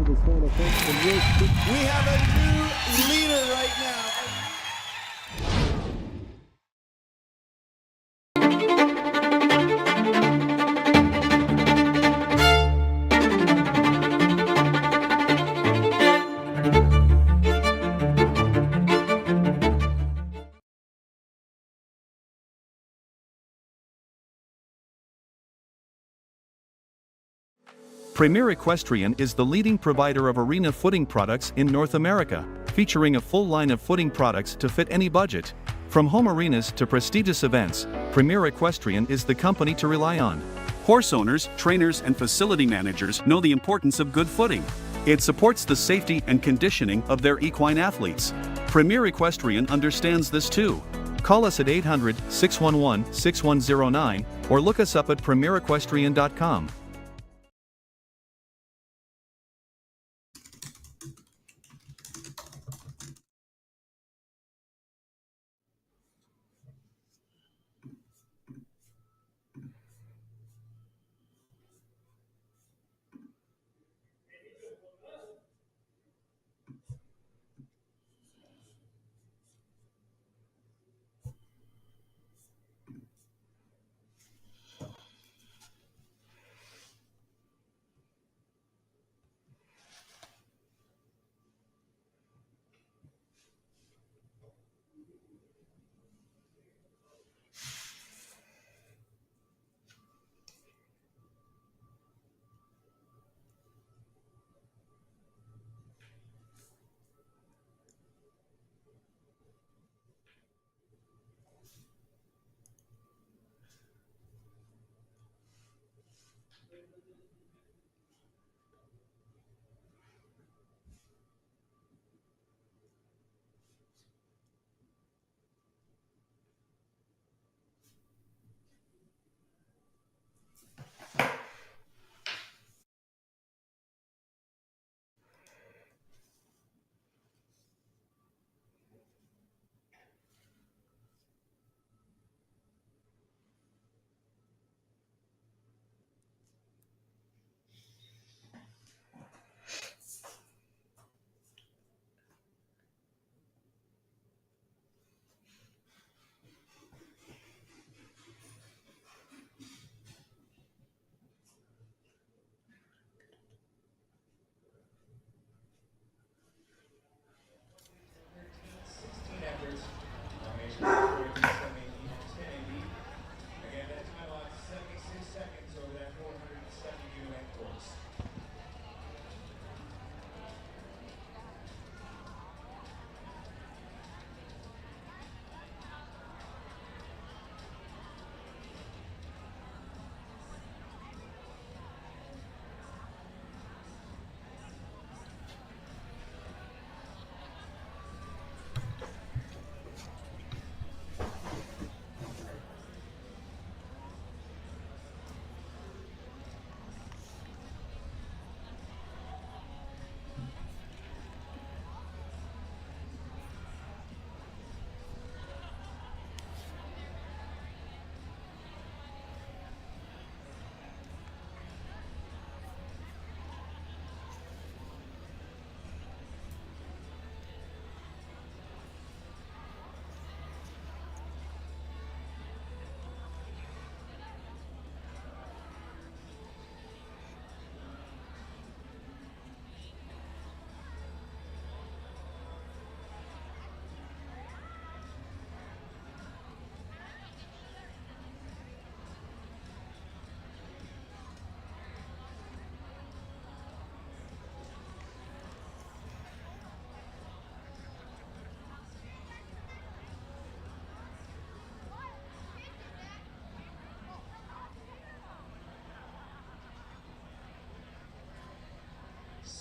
We have a new leader right now. Premier Equestrian is the leading provider of arena footing products in North America, featuring a full line of footing products to fit any budget. From home arenas to prestigious events, Premier Equestrian is the company to rely on. Horse owners, trainers, and facility managers know the importance of good footing. It supports the safety and conditioning of their equine athletes. Premier Equestrian understands this too. Call us at 800-611-6109 or look us up at premierequestrian.com.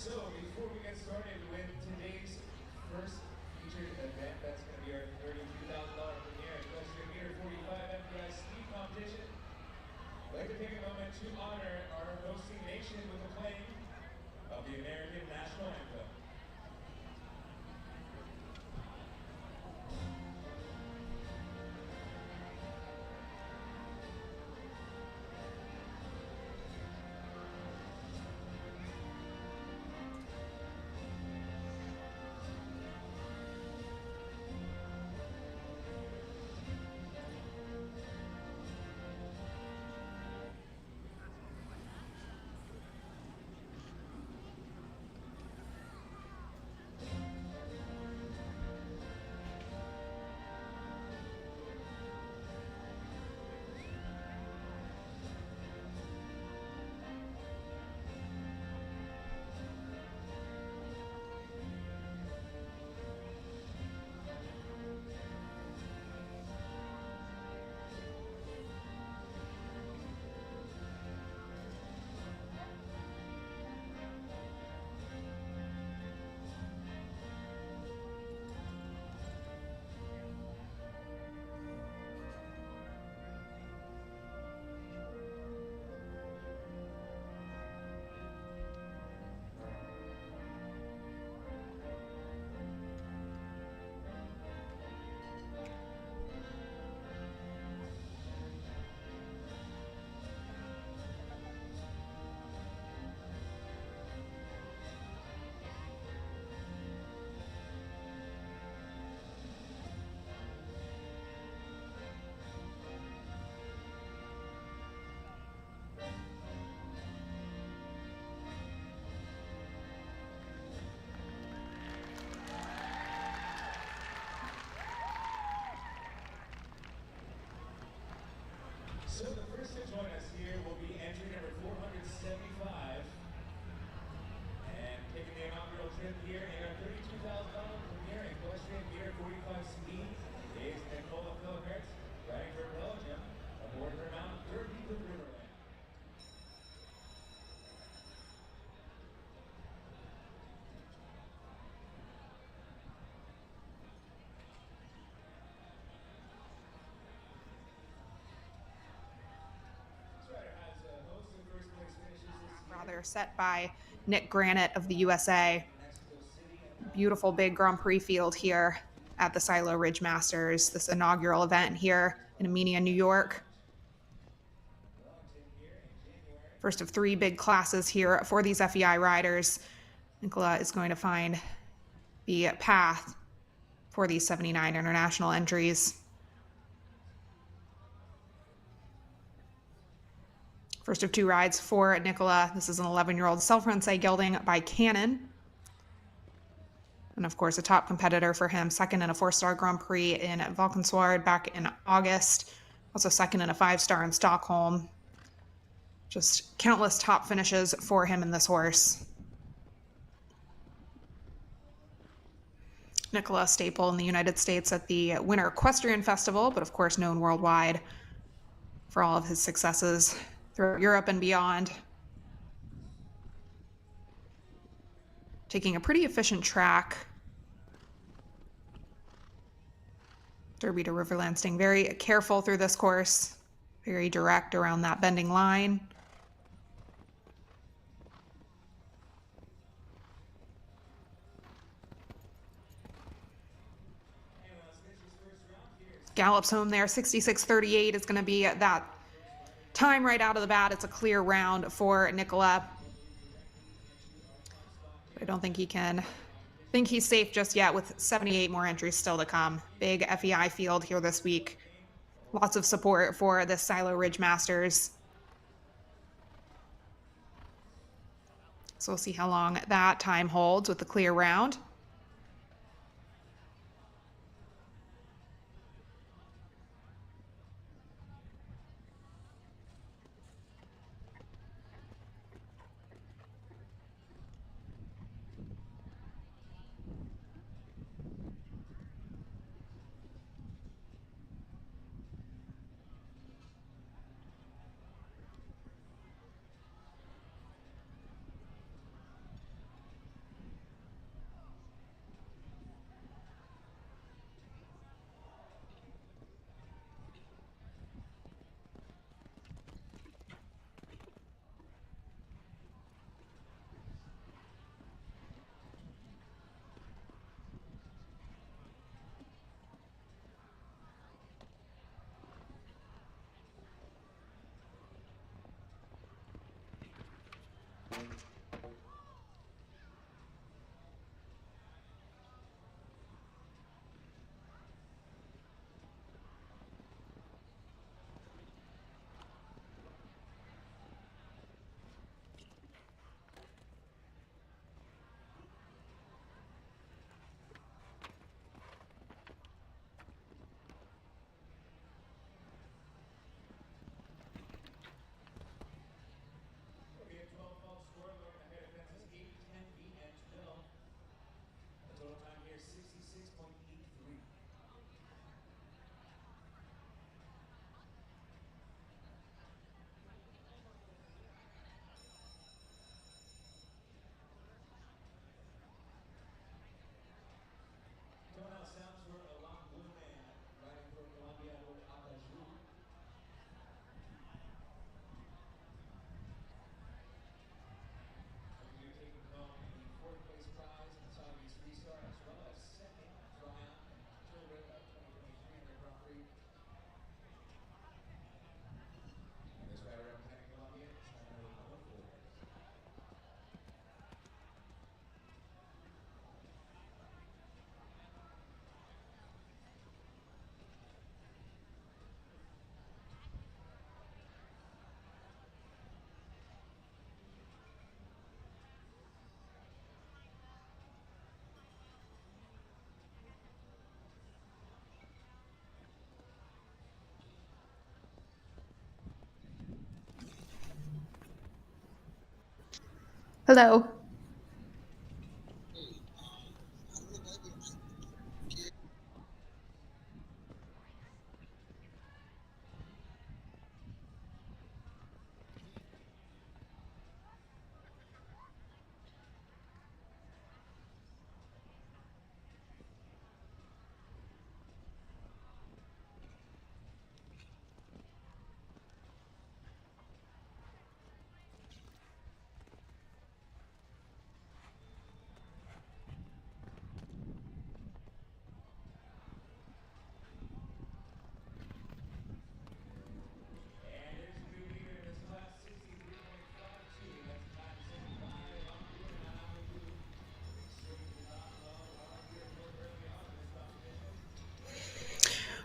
So before we get started with today's first featured event, that's going to be our $32,000 Premier Equestrian Meter 45 FBI Speed Competition. I'd like to take a moment to honor our hosting nation with the playing of the American National Anthem. here, set by Nick Granite of the USA. Beautiful big Grand Prix field here at the Silo Ridge Masters, this inaugural event here in Amenia, New York. First of 3 big classes here for these FEI riders. Nicola is going to find the path for these 79 international entries. First of 2 rides for Nicola. This is an 11-year-old self-run side gelding by Cannon. And of course, a top competitor for him, second in a 4-star Grand Prix in Valkenswaard back in August. Also second in a 5-star in Stockholm. Just countless top finishes for him in this horse. Nicola staple in the United States at the Winter Equestrian Festival, but of course known worldwide for all of his successes throughout Europe and beyond. Taking a pretty efficient track. Derby to Riverland, staying very careful through this course. Very direct around that bending line. Gallops home there, 66.38 is going to be that time right out of the bat. It's a clear round for Nicola. I don't think he's safe just yet with 78 more entries still to come. Big FEI field here this week. Lots of support for the Silo Ridge Masters. So we'll see how long that time holds with the clear round. Hello.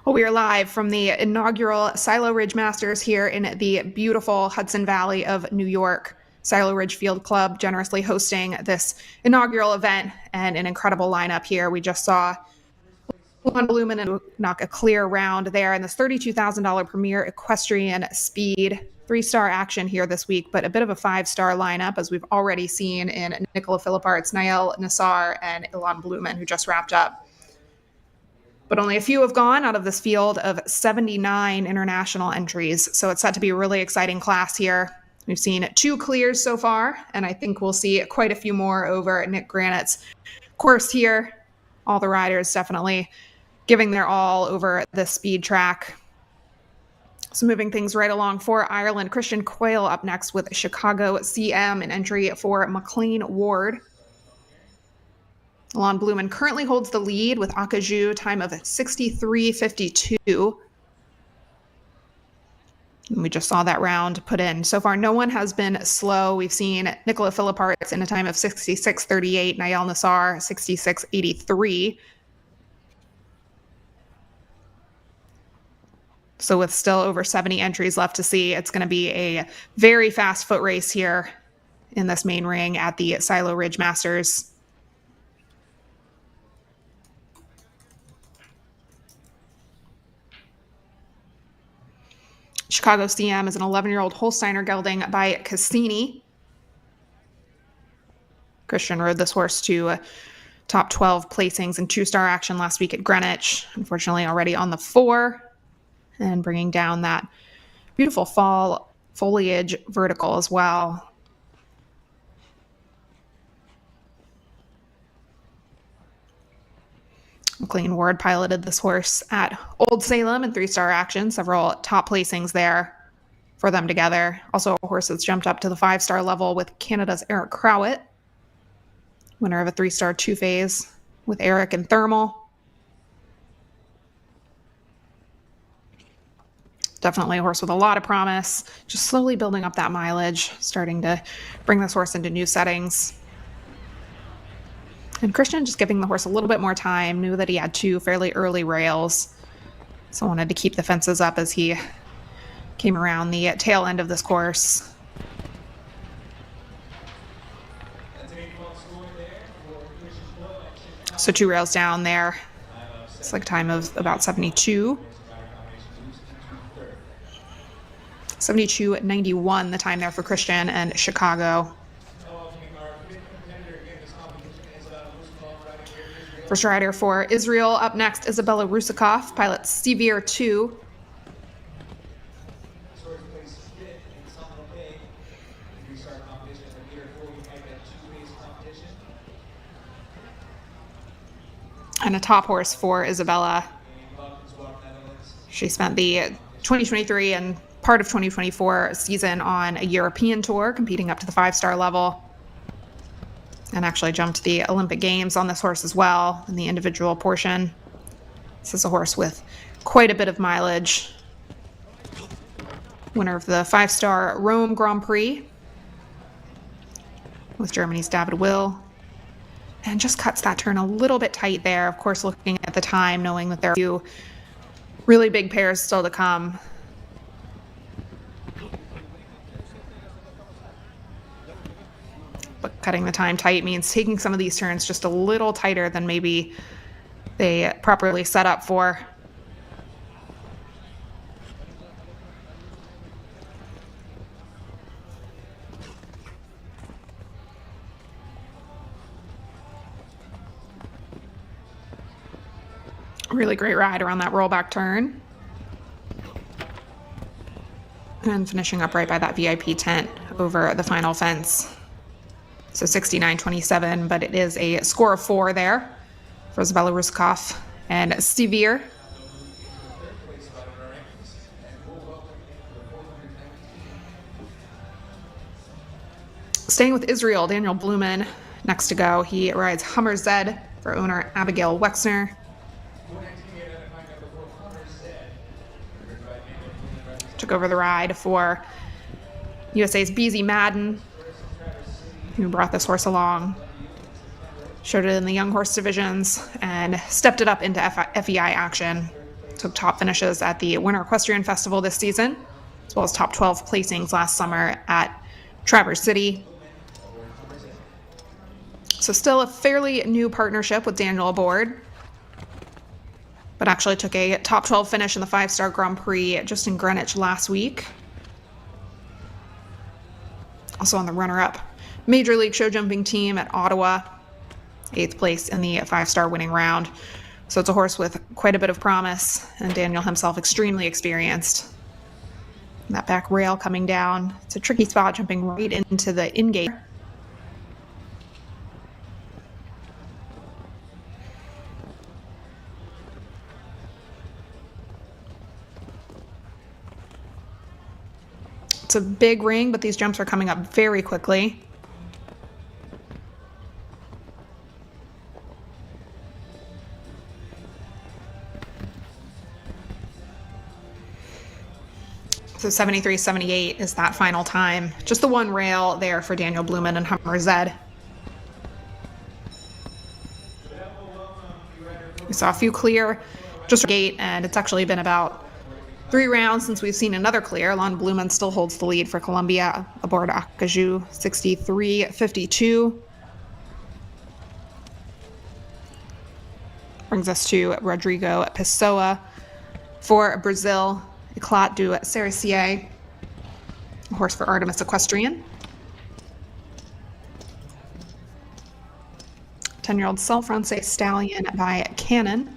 Well, we are live from the inaugural Silo Ridge Masters here in the beautiful Hudson Valley of New York. Silo Ridge Field Club generously hosting this inaugural event, and an incredible lineup here. We just saw Juan Blumen knock a clear round there in this $32,000 Premier Equestrian Speed. 3-star action here this week, but a bit of a 5-star lineup, as we've already seen in Nicola Philipparts, Nael Nassar, and Ilan Blumen, who just wrapped up. But only a few have gone out of this field of 79 international entries. So it's set to be a really exciting class here. We've seen 2 clears so far, and I think we'll see quite a few more over Nick Granite's course here. All the riders definitely giving their all over the speed track. So moving things right along for Ireland, Christian Quayle up next with Chicago CM, an entry for McLean Ward. Ilan Blumen currently holds the lead with Akaju, time of 63.52. We just saw that round put in. So far, no one has been slow. We've seen Nicola Philipparts in a time of 66.38, Nael Nassar 66.83. So with still over 70 entries left to see, it's going to be a very fast foot race here in this main ring at the Silo Ridge Masters. Chicago CM is an 11-year-old Holsteiner gelding by Cassini. Christian rode this horse to top 12 placings in 2-star action last week at Greenwich. Unfortunately, already on the 4, and bringing down that beautiful fall foliage vertical as well. McLean Ward piloted this horse at Old Salem in 3-star action, several top placings there for them together. Also a horse that's jumped up to the 5-star level with Canada's Eric Crowett, winner of a 3-star 2-phase with Eric and Thermal. Definitely a horse with a lot of promise, just slowly building up that mileage, starting to bring this horse into new settings. And Christian just giving the horse a little bit more time, knew that he had 2 fairly early rails, so wanted to keep the fences up as he came around the tail end of this course. So 2 rails down there. It's like a time of about 72. 72.91 the time there for Christian and Chicago. First rider for Israel up next, Isabella Rusakov, pilot Sevier 2. And a top horse for Isabella. She spent the 2023 and part of 2024 season on a European tour, competing up to the 5-star level. And actually jumped the Olympic Games on this horse as well in the individual portion. This is a horse with quite a bit of mileage. Winner of the 5-star Rome Grand Prix with Germany's David Will. And just cuts that turn a little bit tight there. Of course, looking at the time, knowing that there are a few really big pairs still to come. But cutting the time tight means taking some of these turns just a little tighter than maybe they properly set up for. Really great ride around that rollback turn. And finishing up right by that VIP tent over the final fence. So 69.27, but it is a score of 4 there for Isabella Rusakov and Sevier. Staying with Israel, Daniel Blumen next to go. He rides Hummer Zed for owner Abigail Wexner. Took over the ride for USA's BZ Madden, who brought this horse along. Showed it in the young horse divisions and stepped it up into FEI action. Took top finishes at the Winter Equestrian Festival this season, as well as top 12 placings last summer at Traverse City. So still a fairly new partnership with Daniel aboard, but actually took a top 12 finish in the 5-star Grand Prix just in Greenwich last week. Also on the runner-up Major League show jumping team at Ottawa, 8th place in the 5-star winning round. So it's a horse with quite a bit of promise, and Daniel himself extremely experienced. And that back rail coming down, it's a tricky spot, jumping right into the in-gate. It's a big ring, but these jumps are coming up very quickly. So 73-78 is that final time. Just the one rail there for Daniel Blumen and Hummer Zed. We saw a few clear just gate, and it's actually been about 3 rounds since we've seen another clear. Lon Blumen still holds the lead for Columbia aboard Acajou, 63-52. Brings us to Rodrigo Pessoa for Brazil. Eclat du Cerisier, a horse for Artemis Equestrian. 10-year-old Cell Francais Stallion by Cannon.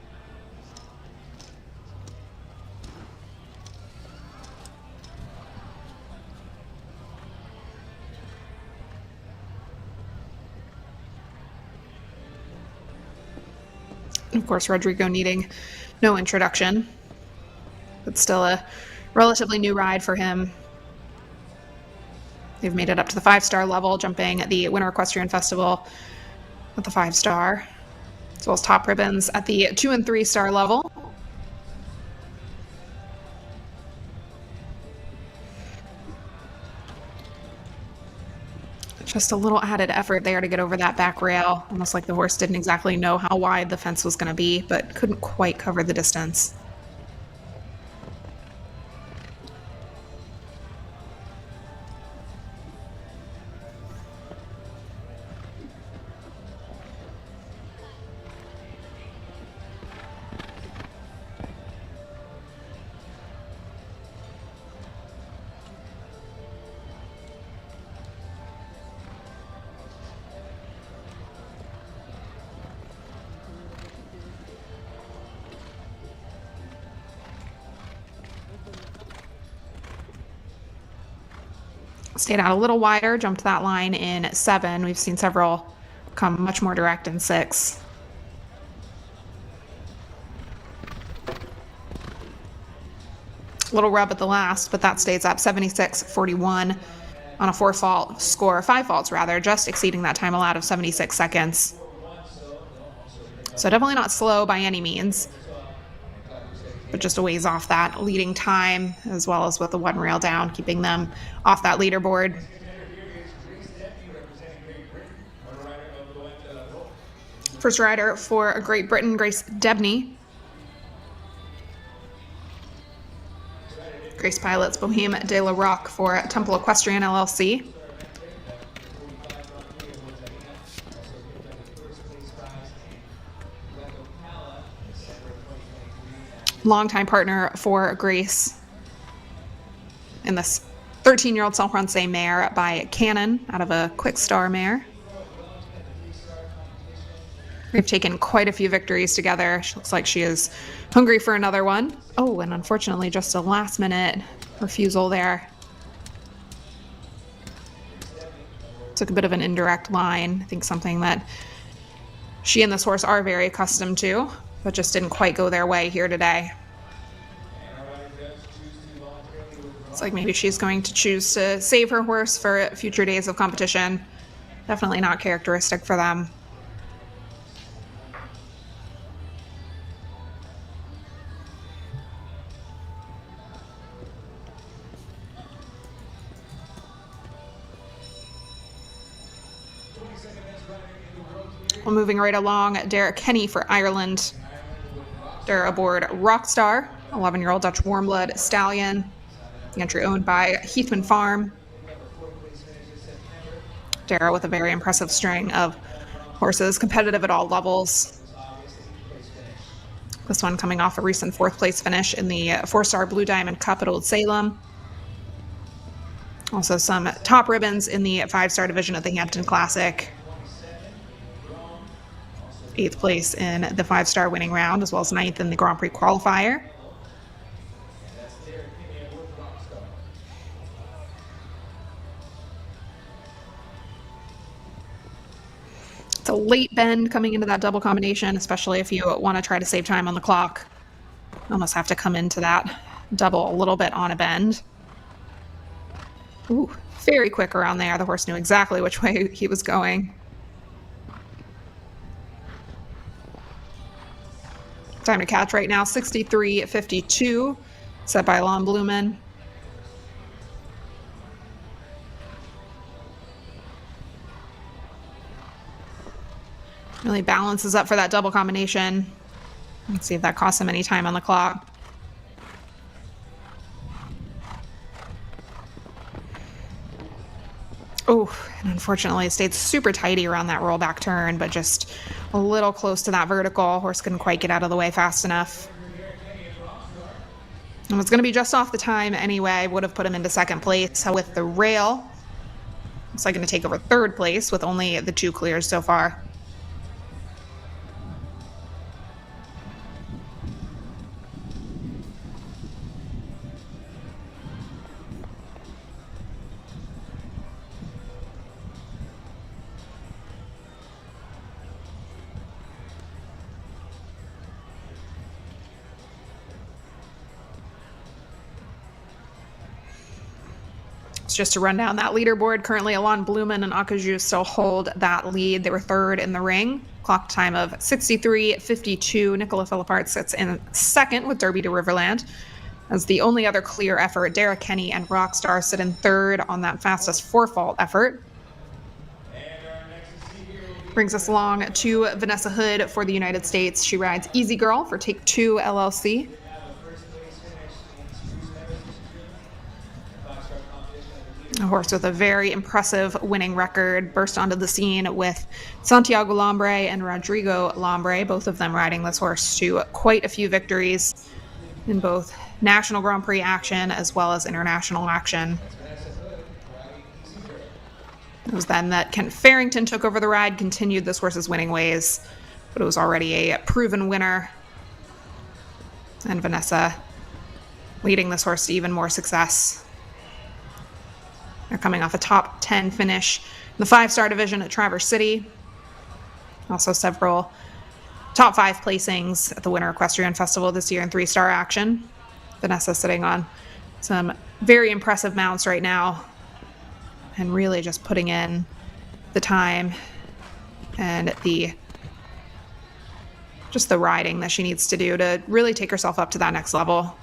Of course, Rodrigo needing no introduction, but still a relatively new ride for him. They've made it up to the 5-star level, jumping at the Winter Equestrian Festival at the 5-star, as well as top ribbons at the 2- and 3-star level. Just a little added effort there to get over that back rail, almost like the horse didn't exactly know how wide the fence was going to be, but couldn't quite cover the distance. Stayed out a little wider, jumped that line in 7. We've seen several come much more direct in 6. Little rub at the last, but that stays up 76-41 on a 4-fault score, 5 faults rather, just exceeding that time allowed of 76 seconds. So definitely not slow by any means, but just a ways off that leading time, as well as with the one rail down, keeping them off that leaderboard. First rider for Great Britain, Grace Debney. Grace pilots Boheme de la Roque for Temple Equestrian LLC. Longtime partner for Grace in this 13-year-old Cell Francais mare by Cannon out of a Quick Star mare. We've taken quite a few victories together. She looks like she is hungry for another one. Oh, and unfortunately just a last-minute refusal there. Took a bit of an indirect line. I think something that she and this horse are very accustomed to, but just didn't quite go their way here today. It's like maybe she's going to choose to save her horse for future days of competition. Definitely not characteristic for them. Well, moving right along, Derek Kenny for Ireland. They're aboard Rockstar, 11-year-old Dutch warmblood stallion. The entry owned by Heathman Farm. Dara with a very impressive string of horses, competitive at all levels. This one coming off a recent 4th place finish in the 4-star Blue Diamond Cup at Old Salem. Also some top ribbons in the 5-star division at the Hampton Classic. 8th place in the 5-star winning round, as well as 9th in the Grand Prix qualifier. It's a late bend coming into that double combination, especially if you want to try to save time on the clock. Almost have to come into that double a little bit on a bend. Ooh, very quick around there. The horse knew exactly which way he was going. Time to catch right now, 63.52, set by Lon Blumen. Really balances up for that double combination. Let's see if that costs him any time on the clock. Oh, and unfortunately it stayed super tighty around that rollback turn, but just a little close to that vertical. Horse couldn't quite get out of the way fast enough. And was going to be just off the time anyway. Would have put him into 2nd place. So with the rail, it's like going to take over 3rd place with only the 2 clears so far. Just to run down that leaderboard, currently Alon Blumen and Akaju still hold that lead. They were 3rd in the ring. Clock time of 63.52. Nicola Philippart sits in 2nd with Derby to Riverland. As the only other clear effort, Dara Kenny and Rockstar sit in 3rd on that fastest 4-fault effort. Brings us along to Vanessa Hood for the United States. She rides Easy Girl for Take 2 LLC. A horse with a very impressive winning record, burst onto the scene with Santiago Lambre and Rodrigo Lambre, both of them riding this horse to quite a few victories in both national Grand Prix action as well as international action. It was then that Kent Farrington took over the ride, continued this horse's winning ways, but it was already a proven winner. And Vanessa leading this horse to even more success. They're coming off a top 10 finish in the 5-star division at Traverse City. Also several top 5 placings at the Winter Equestrian Festival this year in 3-star action. Vanessa sitting on some very impressive mounts right now and really just putting in the time and the riding that she needs to do to really take herself up to that next level.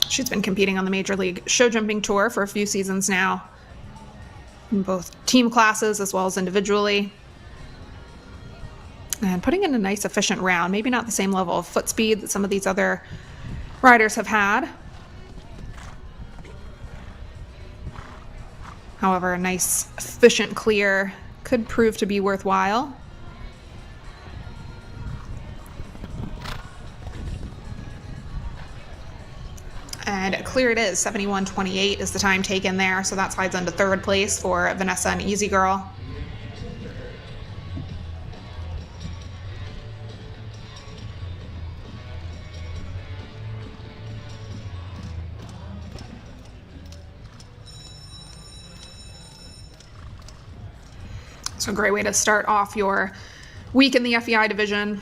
She's been competing on the Major League Show Jumping Tour for a few seasons now, in both team classes as well as individually. And putting in a nice, efficient round. Maybe not the same level of foot speed that some of these other riders have had. However, a nice, efficient clear could prove to be worthwhile. And clear it is, 71.28 is the time taken there, so that slides into 3rd place for Vanessa and Easy Girl. So a great way to start off your week in the FEI division.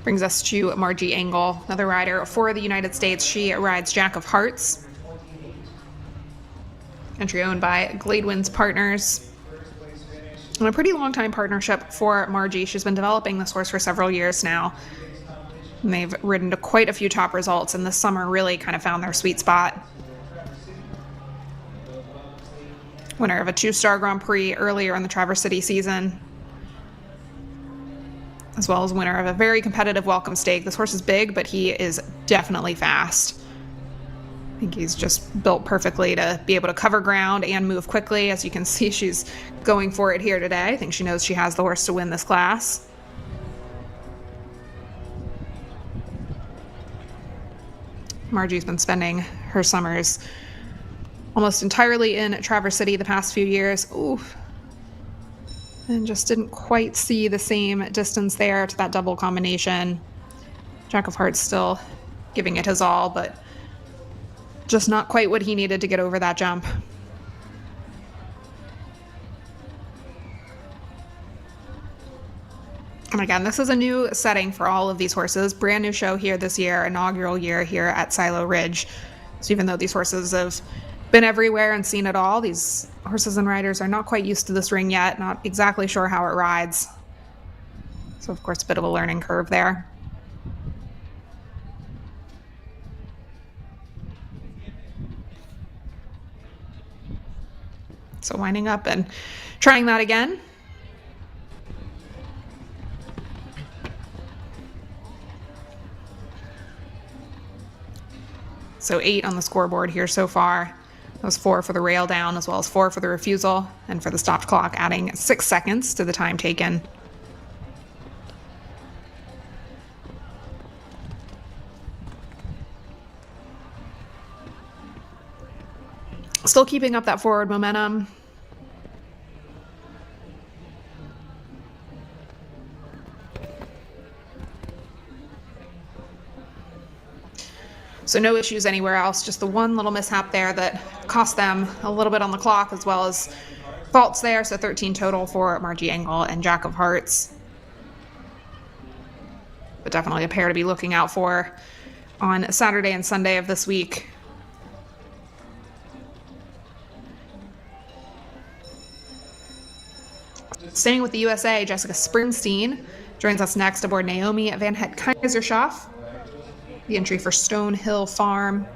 Brings us to Margie Engel, another rider for the United States. She rides Jack of Hearts. Entry owned by Gladewin's Partners. And a pretty long time partnership for Margie. She's been developing this horse for several years now. And they've ridden to quite a few top results, and this summer really kind of found their sweet spot. Winner of a 2-star Grand Prix earlier in the Traverse City season, as well as winner of a very competitive Welcome Stake. This horse is big, but he is definitely fast. I think he's just built perfectly to be able to cover ground and move quickly. As you can see, she's going for it here today. I think she knows she has the horse to win this class. Margie's been spending her summers almost entirely in Traverse City the past few years. Ooh. And just didn't quite see the same distance there to that double combination. Jack of Hearts still giving it his all, but just not quite what he needed to get over that jump. And again, this is a new setting for all of these horses. Brand new show here this year, inaugural year here at Silo Ridge. So even though these horses have been everywhere and seen it all, these horses and riders are not quite used to this ring yet, not exactly sure how it rides. So of course, a bit of a learning curve there. So winding up and trying that again. So 8 on the scoreboard here so far. That was 4 for the rail down, as well as 4 for the refusal, and for the stopped clock, adding 6 seconds to the time taken. Still keeping up that forward momentum. So no issues anywhere else, just the one little mishap there that cost them a little bit on the clock, as well as faults there. So 13 total for Margie Engel and Jack of Hearts. But definitely a pair to be looking out for on Saturday and Sunday of this week. Staying with the USA, Jessica Springsteen joins us next aboard Naomi Van Het Kaisershoff. The entry for Stone Hill Farm.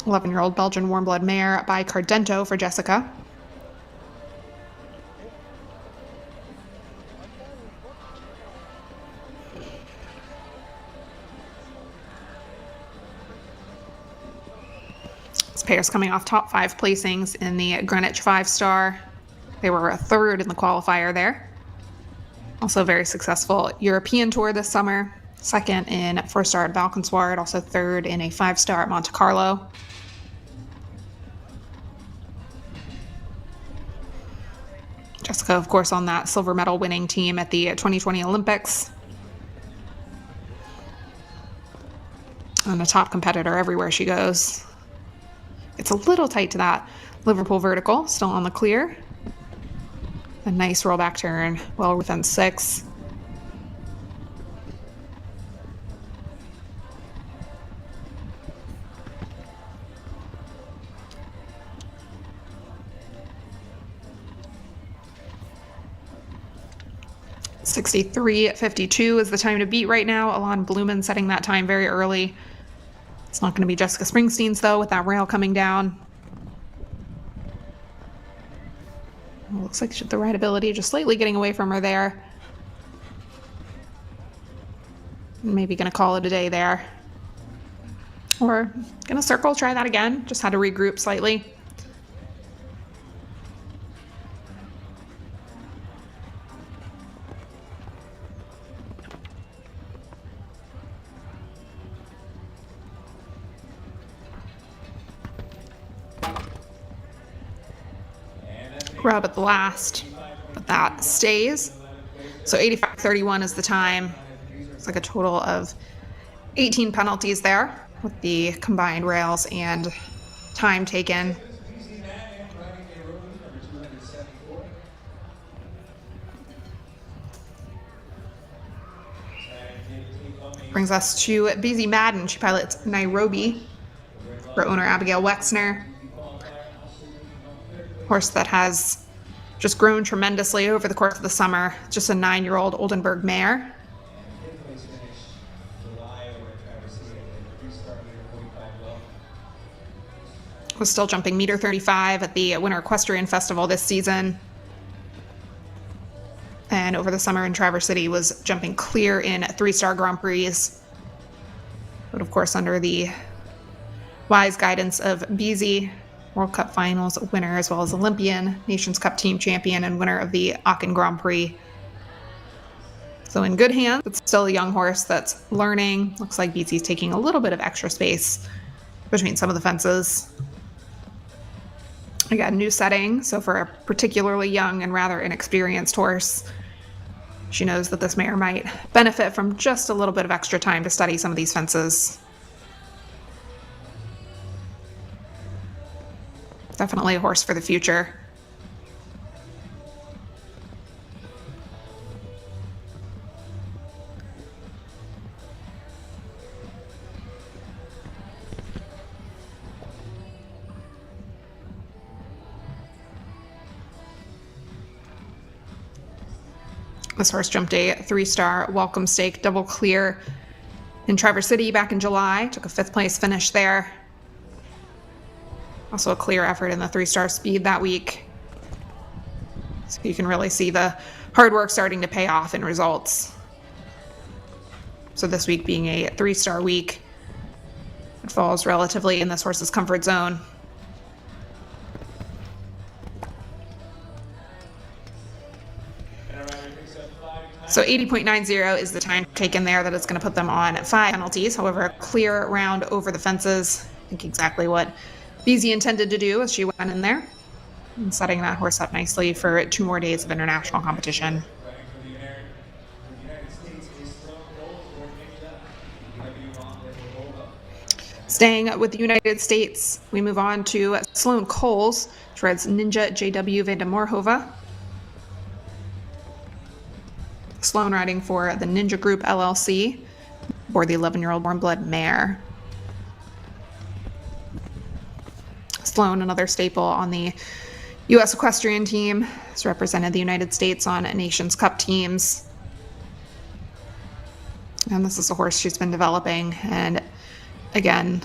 "11-year-old Belgian warm blood mare by Cardento for Jessica. This pair is coming off top 5 placings in the Greenwich 5-star. They were a 3rd in the qualifier there. Also very successful European tour this summer. 2nd in 4-star at Valkenswaard, also 3rd in a 5-star at Monte Carlo. Jessica, of course, on that silver medal winning team at the 2020 Olympics. And a top competitor everywhere she goes. It's a little tight to that Liverpool vertical, still on the clear. A nice rollback turn, well within 6. $63.52 is the time to beat right now. Alon Blumen setting that time very early. It's not going to be Jessica Springsteen's, though, with that rail coming down. Well, looks like the rideability just slightly getting away from her there. Maybe going to call it a day there. Or going to circle, try that again. Just had to regroup slightly. Rub at the last, but that stays. So 85.31 is the time. It's like a total of 18 penalties there with the combined rails and time taken. Brings us to Busy Madden. She pilots Nairobi for owner Abigail Wexner. Horse that has just grown tremendously over the course of the summer. Just a 9-year-old Oldenburg mare. Fifth place finish July over at Traverse City at the 3-star meter 45 well. Was still jumping meter 35 at the Winter Equestrian Festival this season. And over the summer in Traverse City was jumping clear in 3-star Grand Prix. But of course under the wise guidance of Beasy, World Cup Finals winner as well as Olympian, Nations Cup team champion, and winner of the Aachen Grand Prix. So in good hands, but still a young horse that's learning. Looks like Beasy's taking a little bit of extra space between some of the fences. Again, new setting, so for a particularly young and rather inexperienced horse, she knows that this mare might benefit from just a little bit of extra time to study some of these fences. Definitely a horse for the future. This horse jumped a 3-star welcome stake double clear in Traverse City back in July. Took a 5th place finish there. Also a clear effort in the 3-star speed that week. So you can really see the hard work starting to pay off in results. So this week being a 3-star week, it falls relatively in this horse's comfort zone. So 80.90 is the time taken there. That is going to put them on 5 penalties. However, a clear round over the fences. I think exactly what Beasy intended to do as she went in there. And setting that horse up nicely for 2 more days of international competition. Staying with the United States, we move on to Sloane Coles, which rides Ninja JW Van de Moorhove. Sloane riding for the Ninja Group LLC, aboard the 11-year-old Warm Blood mare. Sloane, another staple on the U.S. Equestrian team, has represented the United States on Nations Cup teams. And this is a horse she's been developing. And again,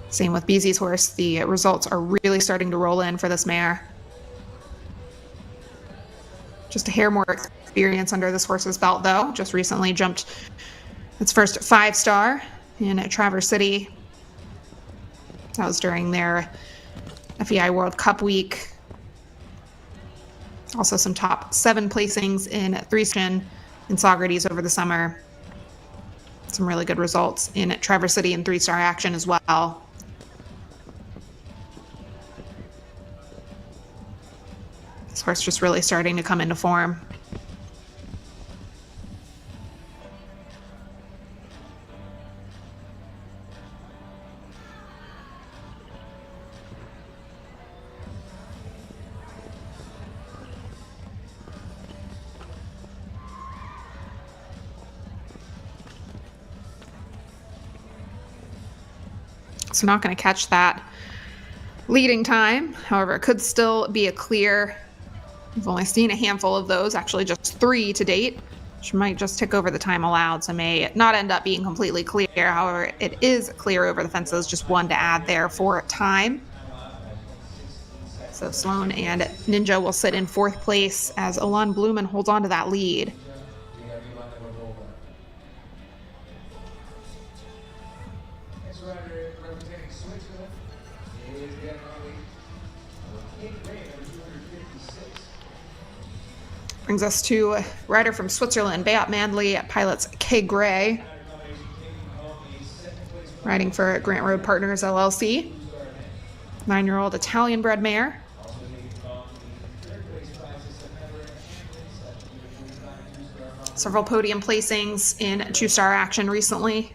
same with Beasy's horse, the results are really starting to roll in for this mare. Just a hair more experience under this horse's belt, though. Just recently jumped its first 5-star in Traverse City. That was during their FEI World Cup week. Also some top 7 placings in 3-star in Socrates over the summer. Some really good results in Traverse City in 3-star action as well. This horse just really starting to come into form. So not going to catch that leading time. However, it could still be a clear. We've only seen a handful of those, actually just 3 to date, which might just tick over the time allowed, so may not end up being completely clear. However, it is clear over the fences, just 1 to add there for time. So Sloane and Ninja will sit in 4th place as Alon Blumen holds on to that lead. Next rider representing Switzerland is the unlikely Kate Gray, number 256. Brings us to a rider from Switzerland, Beat Mandley, pilots Kay Gray, riding for Grant Road Partners LLC. 9-year-old Italian-bred mare. Several podium placings in 2-star action recently.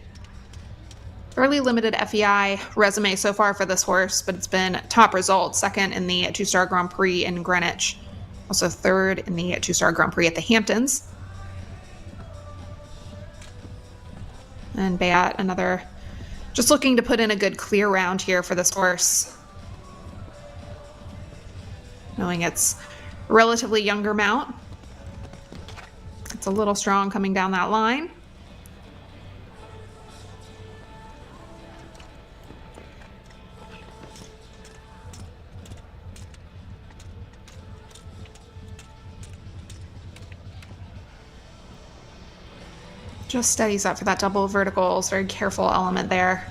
Fairly limited FEI resume so far for this horse, but it's been top results. 2nd in the 2-star Grand Prix in Greenwich. Also 3rd in the 2-star Grand Prix at the Hamptons. And Beat, another, just looking to put in a good clear round here for this horse. knowing it's a relatively younger mount. It's a little strong coming down that line. Just steadies up for that double verticals. Very careful element there.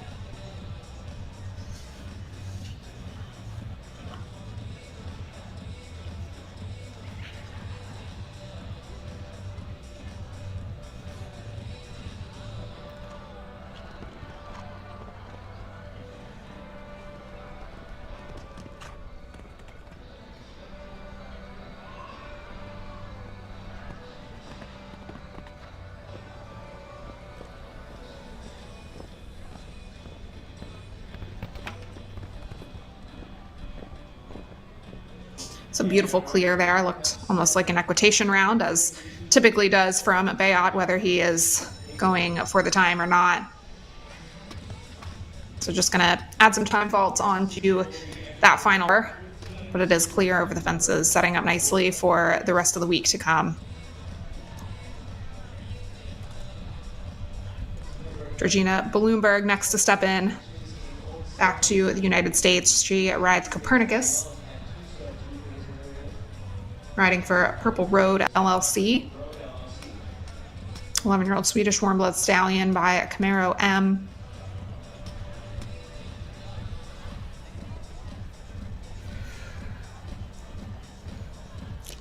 It's a beautiful clear there. Looked almost like an equitation round, as typically does from Bayat, whether he is going for the time or not. So just going to add some time faults onto that final, but it is clear over the fences, setting up nicely for the rest of the week to come. Georgina Bloomberg next to step in back to the United States. She rides Copernicus, riding for Purple Road LLC. 11-year-old Swedish warm-blood stallion by Camaro M.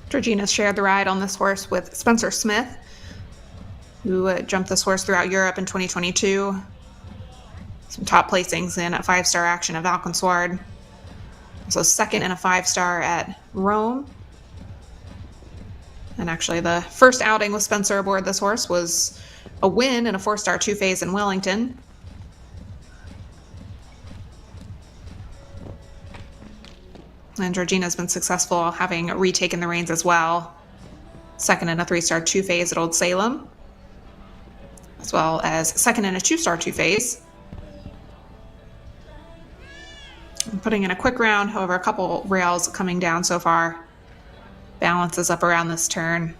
Georgina shared the ride on this horse with Spencer Smith, who jumped this horse throughout Europe in 2022. Some top placings in a 5-star action at Valkenswaard. Also second in a 5-star at Rome. And actually the first outing with Spencer aboard this horse was a win in a 4-star 2-phase in Wellington. And Georgina's been successful, having retaken the reins as well. Second in a 3-star 2-phase at Old Salem, as well as second in a 2-star 2-phase. Putting in a quick round, however, a couple rails coming down so far. Balance is up around this turn.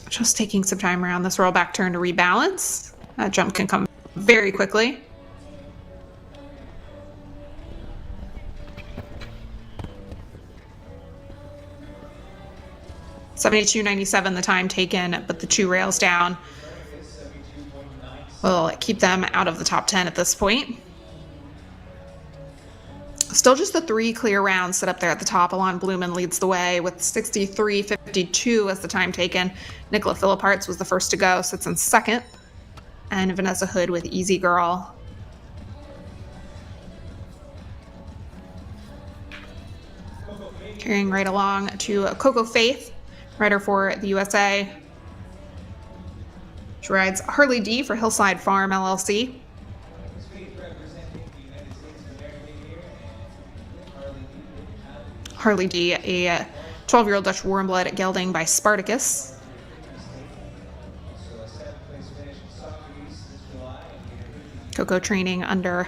Just taking some time around this rollback turn to rebalance. That jump can come very quickly. $72.97 the time taken, but the 2 rails down will keep them out of the top 10 at this point. Still just the 3 clear rounds set up there at the top. Alon Blumen leads the way with 63.52 as the time taken. Nicola Philipparts was the first to go, sits in second. And Vanessa Hood with Easy Girl. Carrying right along to Coco Faith, rider for the USA. She rides Harley D for Hillside Farm LLC. Harley D, a 12-year-old Dutch warmblood gelding by Spartacus. Coco training under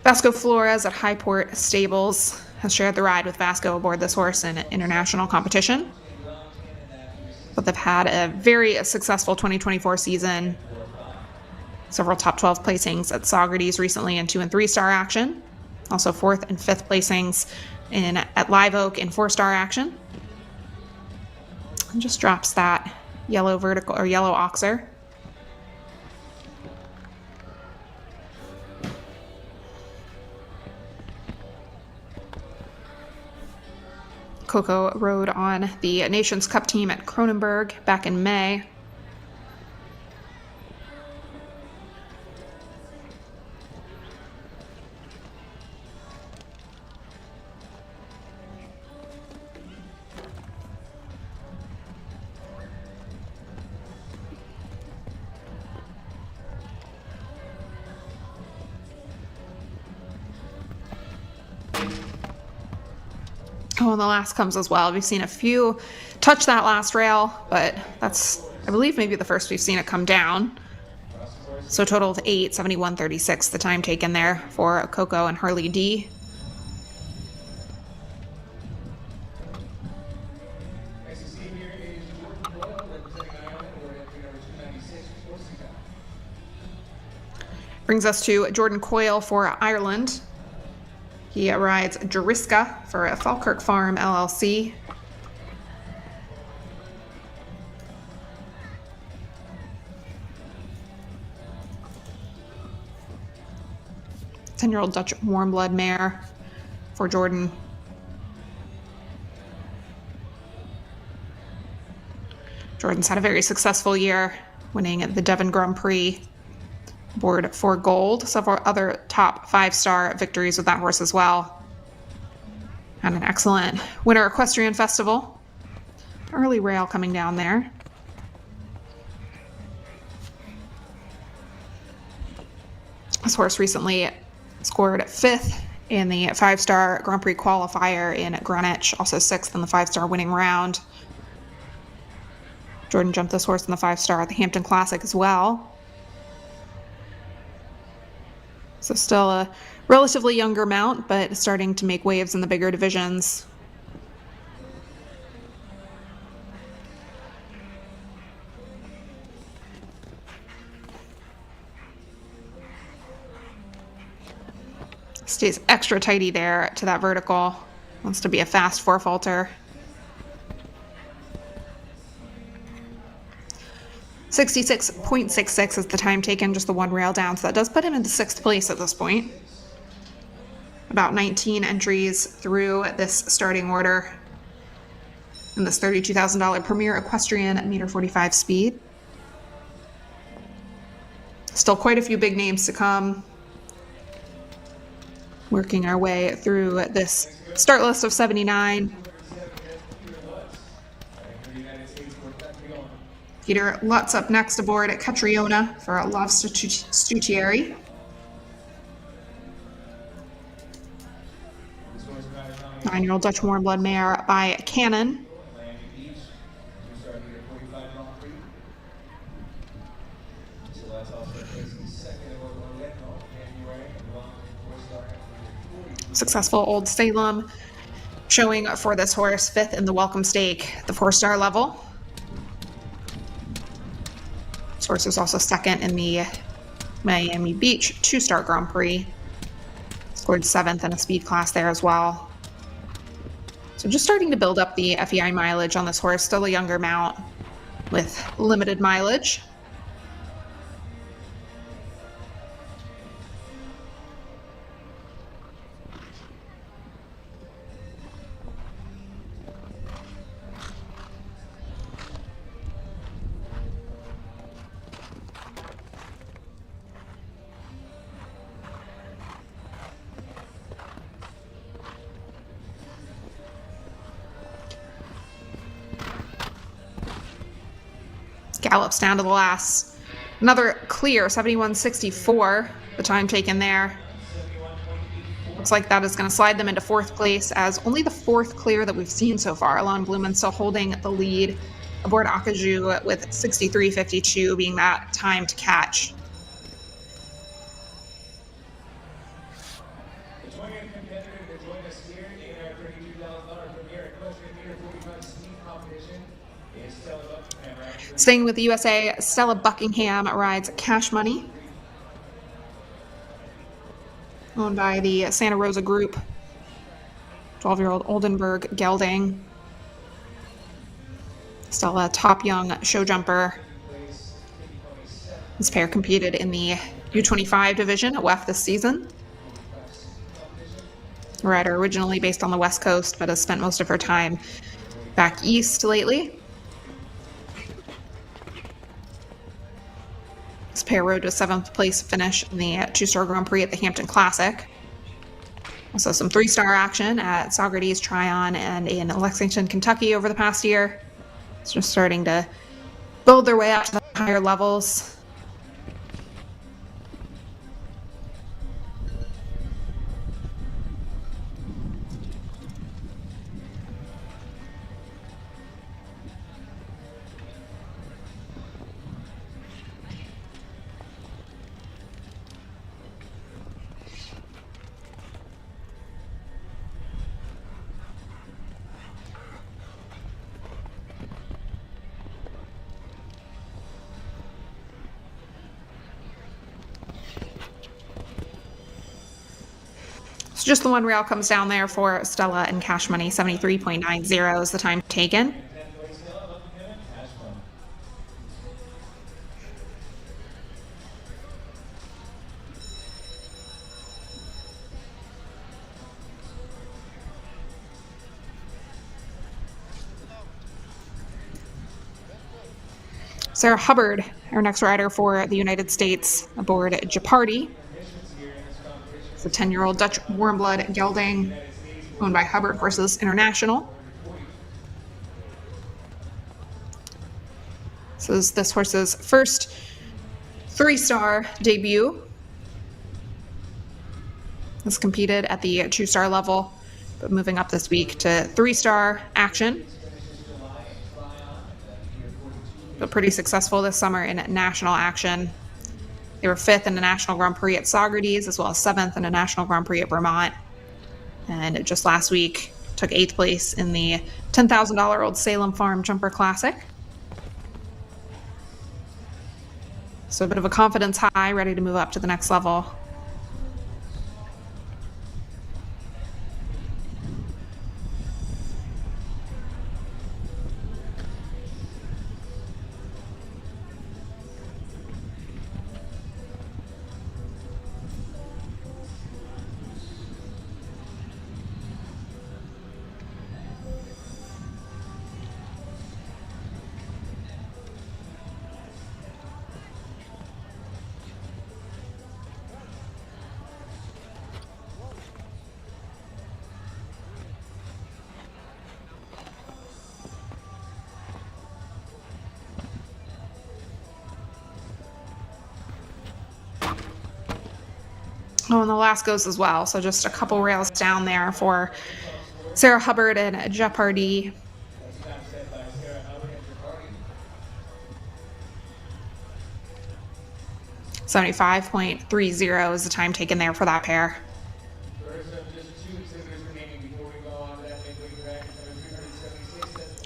Vasco Flores at Highport Stables. Has shared the ride with Vasco aboard this horse in international competition. But they've had a very successful 2024 season. Several top 12 placings at Socrates recently in 2- and 3-star action. Also 4th and 5th placings at Live Oak in 4-star action. And just drops that yellow vertical or yellow oxer. Coco rode on the Nations Cup team at Kronenberg back in May. Oh, and the last comes as well. We've seen a few touch that last rail, but that's, I believe, maybe the first we've seen it come down. So total of 8, 71.36, the time taken there for Coco and Harley D. Next to see here is Jordan Doyle representing Ireland, or entry number 296, Corsica. Brings us to Jordan Coyle for Ireland. He rides Juriska for Falkirk Farm LLC. Ten-year-old Dutch warm blood mare for Jordan. Jordan's had a very successful year, winning the Devon Grand Prix. Board for gold. Several other top 5-star victories with that horse as well. And an excellent Winter Equestrian Festival. Early rail coming down there. This horse recently scored 5th in the 5-star Grand Prix qualifier in Greenwich, also 6th in the 5-star winning round. Jordan jumped this horse in the 5-star at the Hampton Classic as well. So still a relatively younger mount, but starting to make waves in the bigger divisions. Stays extra tighty there to that vertical. Wants to be a fast 4-faulter. 66.66 is the time taken, just the one rail down, so that does put him into 6th place at this point. About 19 entries through this starting order in this $32,000 Premier Equestrian meter 45 speed. Still quite a few big names to come. Working our way through this start list of 79. Peter Lutz up next aboard at Catriona for Love Stutieri. Nine-year-old Dutch warm blood mare by Cannon. Successful Old Salem showing for this horse, 5th in the Welcome Stake, the 4-star level. This horse was also 2nd in the Miami Beach 2-star Grand Prix. Scored 7th in a speed class there as well. So just starting to build up the FEI mileage on this horse, still a younger mount with limited mileage. Gallops down to the last. Another clear, 71.64, the time taken there. Looks like that is going to slide them into 4th place as only the 4th clear that we've seen so far. Alon Blumen still holding the lead aboard Akaju with 63.52 being that time to catch. The 20th competitor to join us here in our $32,000 Premier Equestrian meter 45 speed competition is Stella Buckingham. Staying with the USA, Stella Buckingham rides Cash Money, owned by the Santa Rosa Group. 12-year-old Oldenburg gelding. Stella, top young show jumper. This pair competed in the U25 division at WEF this season. A rider originally based on the West Coast, but has spent most of her time back east lately. This pair rode to a 7th place finish in the 2-star Grand Prix at the Hampton Classic. Also some 3-star action at Socrates, Tryon, and in Lexington, Kentucky over the past year. It's just starting to build their way up to the higher levels. just the one rail comes down there for Stella and Cash Money. 73.90 is the time taken. Sarah Hubbard, our next rider for the United States, aboard Jeopardy. It's a 10-year-old Dutch warmblood gelding owned by Hubbard Horses International. This is this horse's first 3-star debut. Has competed at the 2-star level, but moving up this week to 3-star action. But pretty successful this summer in national action. They were 5th in the National Grand Prix at Saugerties, as well as 7th in the National Grand Prix at Vermont. And just last week, took 8th place in the $10,000 Old Salem Farm Jumper Classic. So a bit of a confidence high, ready to move up to the next level. Oh, and the last goes as well. So just a couple rails down there for Sarah Hubbard and Jeopardy. 75.30 is the time taken there for that pair.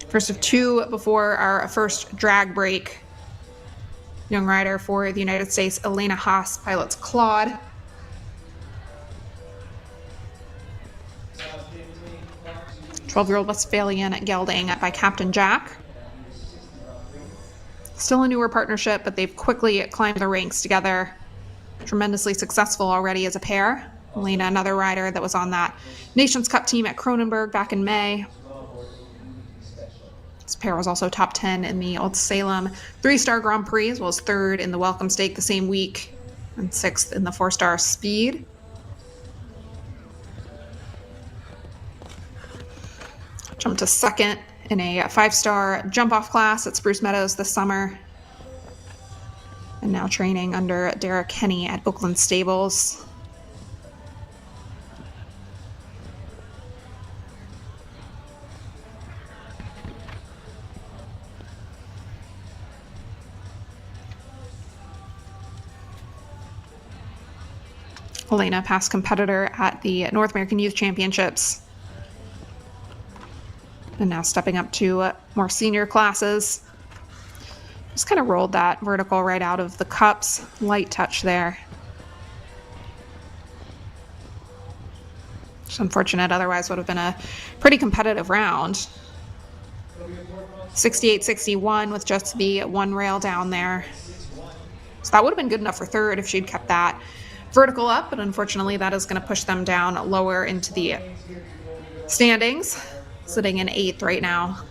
First of two before our first drag break. Young rider for the United States, Elena Haas, pilots Claude. 12-year-old Westphalian gelding by Captain Jack. Still a newer partnership, but they've quickly climbed the ranks together. Tremendously successful already as a pair. Elena, another rider that was on that Nations Cup team at Cronenberg back in May. This pair was also top 10 in the Old Salem 3-star Grand Prix, as well as 3rd in the Welcome Stake the same week, and 6th in the 4-star Speed. Jumped to 2nd in a 5-star jump-off class at Spruce Meadows this summer. And now training under Derek Henney at Oakland Stables. Elena, past competitor at the North American Youth Championships. And now stepping up to more senior classes. Just kind of rolled that vertical right out of the cups. Light touch there. Just unfortunate, otherwise would have been a pretty competitive round. 68-61 with just the one rail down there. So that would have been good enough for 3rd if she'd kept that vertical up, but unfortunately that is going to push them down lower into the standings. Sitting in 8th right now.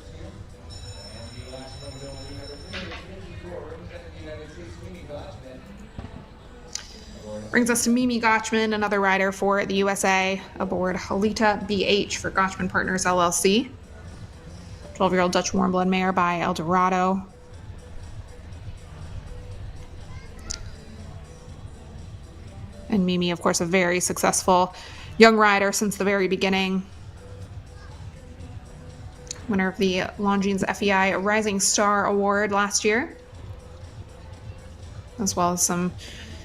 Brings us to Mimi Gotchman, another rider for the USA, aboard Halita BH for Gotchman Partners LLC. 12-year-old Dutch warmblood mare by Eldorado. And Mimi, of course, a very successful young rider since the very beginning. Winner of the Longines FEI Rising Star Award last year, as well as some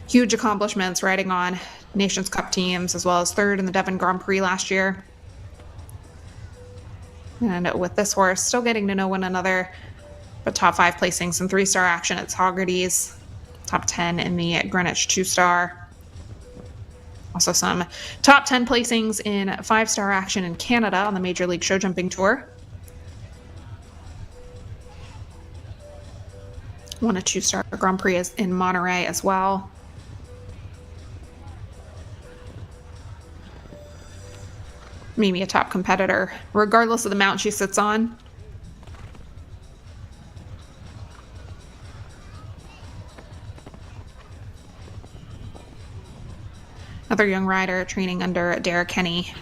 huge accomplishments riding on Nations Cup teams, as well as 3rd in the Devon Grand Prix last year. And with this horse, still getting to know one another, but top 5 placings in 3-star action at Saugerties, top 10 in the Greenwich 2-star. Also some top 10 placings in 5-star action in Canada on the Major League Show Jumping Tour. Won a 2-star Grand Prix in Monterey as well. Mimi a top competitor, regardless of the mount she sits on. Another young rider training under Derek Kenny.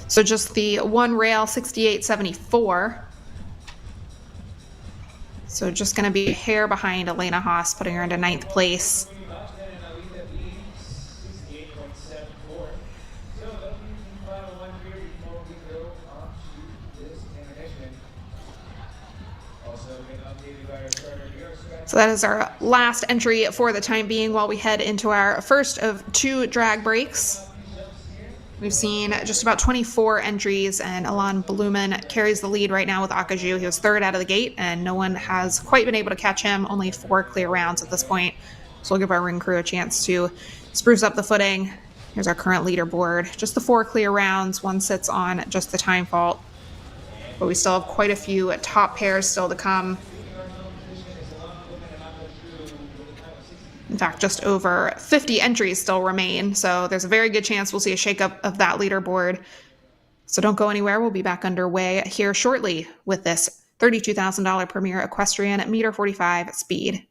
So just the one rail, 68.74. So just going to be a hair behind Elena Haas, putting her into 9th place. So that is our last entry for the time being while we head into our first of 2 drag breaks. We've seen just about 24 entries, and Alon Blumen carries the lead right now with Akaju. He was 3rd out of the gate, and no one has quite been able to catch him. Only 4 clear rounds at this point. So we'll give our ring crew a chance to spruce up the footing. Here's our current leaderboard. Just the 4 clear rounds. One sits on just the time fault. But we still have quite a few top pairs still to come. In fact, just over 50 entries still remain, so there's a very good chance we'll see a shakeup of that leaderboard. So don't go anywhere. We'll be back underway here shortly with this $32,000 Premier Equestrian at meter 45 speed.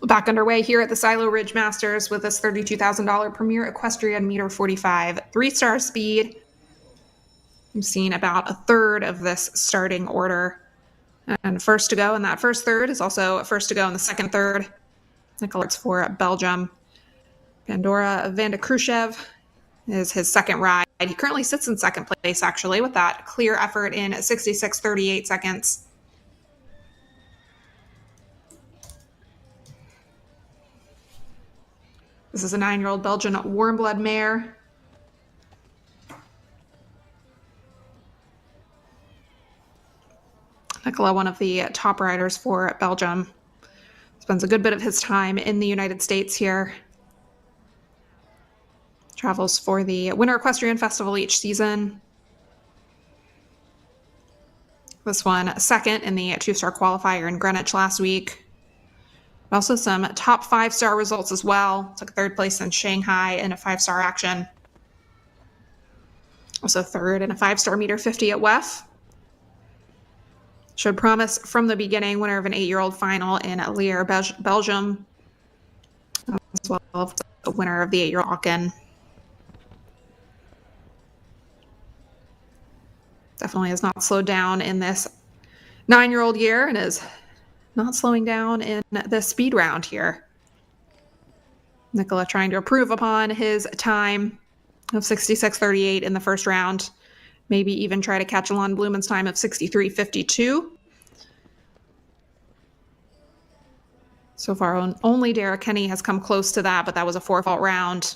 Back underway here at the Silo Ridge Masters with this $32,000 Premier Equestrian meter 45 3-star speed. We've seen about a third of this starting order. And first to go in that first third is also first to go in the second third. Nicolas for Belgium. Pandora van de Khrushchev is his second ride. He currently sits in second place, actually, with that clear effort in 66.38 seconds. This is a 9-year-old Belgian warm blood mare. Nicolas, one of the top riders for Belgium, spends a good bit of his time in the United States here. Travels for the Winter Equestrian Festival each season. This one second in the 2-star qualifier in Greenwich last week. Also some top 5-star results as well. Took third place in Shanghai in a 5-star action. Also third in a 5-star meter 50 at WEF. Showed promise from the beginning, winner of an 8-year-old final in Lier, Belgium. As well as the winner of the 8-year-old Aachen. Definitely has not slowed down in this 9-year-old year and is not slowing down in the speed round here. Nicolas trying to improve upon his time of 66.38 in the first round. Maybe even try to catch Alon Blumen's time of 63.52. So far, only Derek Kenny has come close to that, but that was a 4-fault round.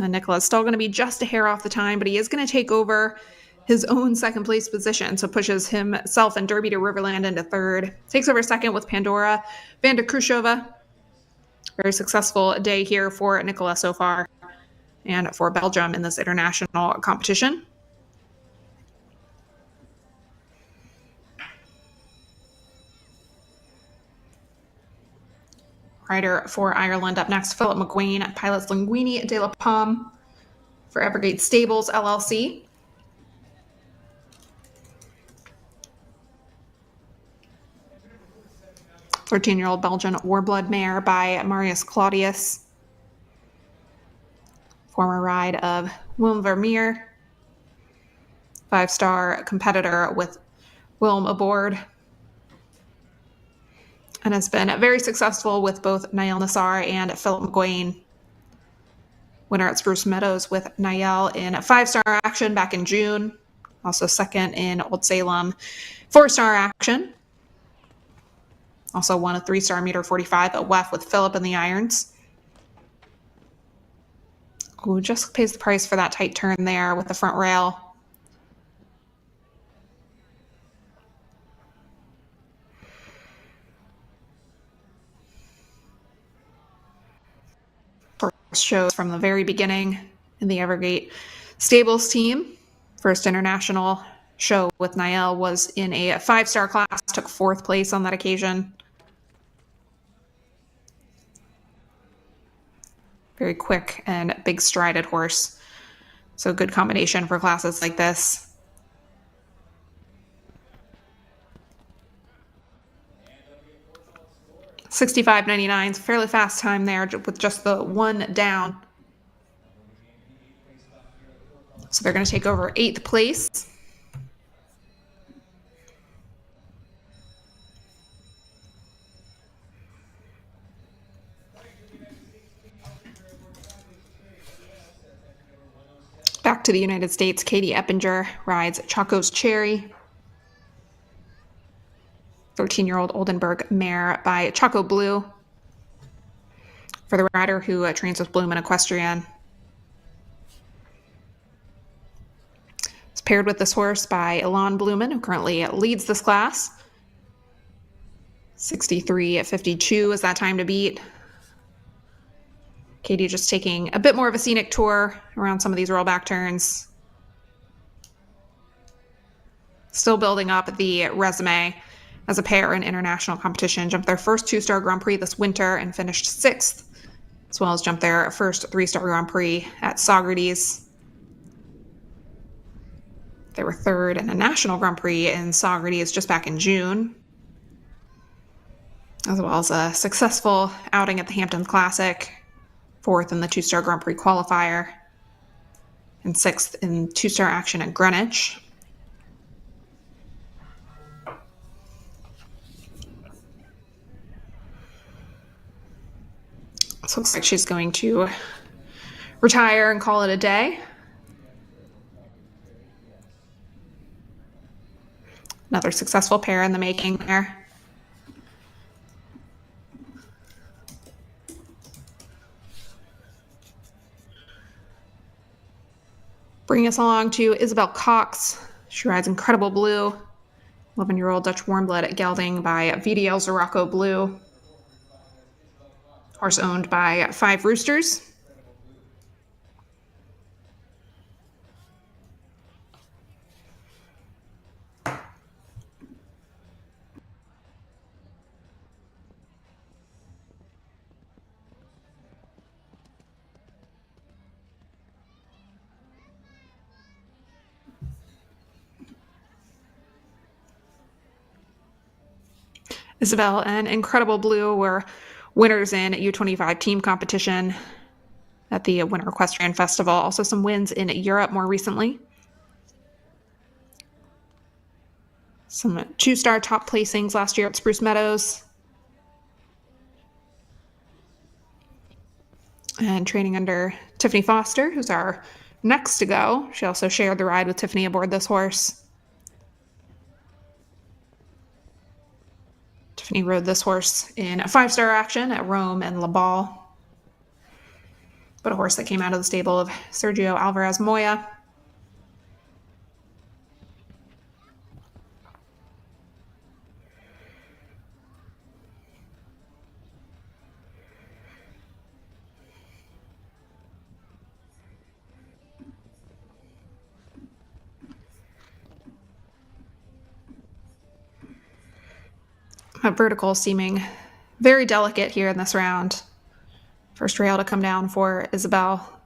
And Nicolas is still going to be just a hair off the time, but he is going to take over his own second place position, so pushes himself and Derby to Riverland into third. Takes over second with Pandora van de Khrushchev. Very successful day here for Nicolas so far and for Belgium in this international competition. Rider for Ireland up next, Philip McGuane, pilots Linguini de la Pomme for Evergate Stables LLC. 13-year-old Belgian Warblood mare by Marius Claudius. Former ride of Willem Vermeer. 5-star competitor with Willem aboard. And has been very successful with both Niall Nassar and Philip McGuane. Winner at Spruce Meadows with Niall in 5-star action back in June. Also second in Old Salem 4-star action. Also won a 3-star meter 45 at WEF with Philip in the irons. Who just pays the price for that tight turn there with the front rail. Shows from the very beginning in the Evergate Stables team. First international show with Niall was in a 5-star class, took 4th place on that occasion. Very quick and big strided horse. So good combination for classes like this. $65.99, fairly fast time there with just the 1 down. So they're going to take over 8th place. Back to the United States, Katie Eppinger rides Chaco's Cherry. 13-year-old Oldenburg mare by Chaco Blue. For the rider who trains with Bloom and Equestrian. It's paired with this horse by Alon Blumen, who currently leads this class. 63.52 is that time to beat. Katie just taking a bit more of a scenic tour around some of these rollback turns. Still building up the resume as a pair in international competition. Jumped their first 2-star Grand Prix this winter and finished 6th, as well as jumped their first 3-star Grand Prix at Socrates. They were 3rd in a national Grand Prix in Socrates just back in June. as well as a successful outing at the Hampton Classic, 4th in the 2-star Grand Prix qualifier, and 6th in 2-star action at Greenwich. So it looks like she's going to retire and call it a day. Another successful pair in the making there. Bringing us along to Isabel Cox. She rides Incredible Blue, 11-year-old Dutch warmblood at gelding by VDL Zorocco Blue. Horse owned by 5 Roosters. Isabel and Incredible Blue were winners in U25 team competition at the Winter Equestrian Festival. Also some wins in Europe more recently. Some 2-star top placings last year at Spruce Meadows. And training under Tiffany Foster, who's our next to go. She also shared the ride with Tiffany aboard this horse. Tiffany rode this horse in a 5-star action at Rome and La Ball, but a horse that came out of the stable of Sergio Alvarez Moya. Vertical seeming very delicate here in this round. First rail to come down for Isabel.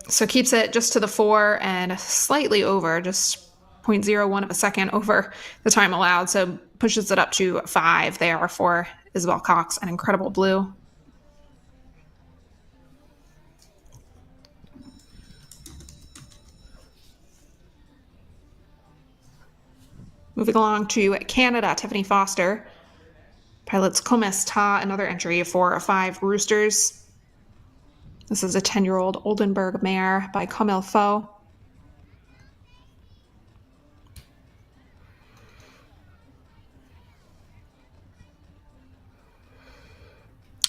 So keeps it just to the 4 and slightly over, just 0.01 of a second over the time allowed. So pushes it up to 5 there for Isabel Cox and Incredible Blue. Moving along to Canada, Tiffany Foster. Pilots Comes Ta, another entry for 5 Roosters. This is a 10-year-old Oldenburg mare by Comme Il Faut.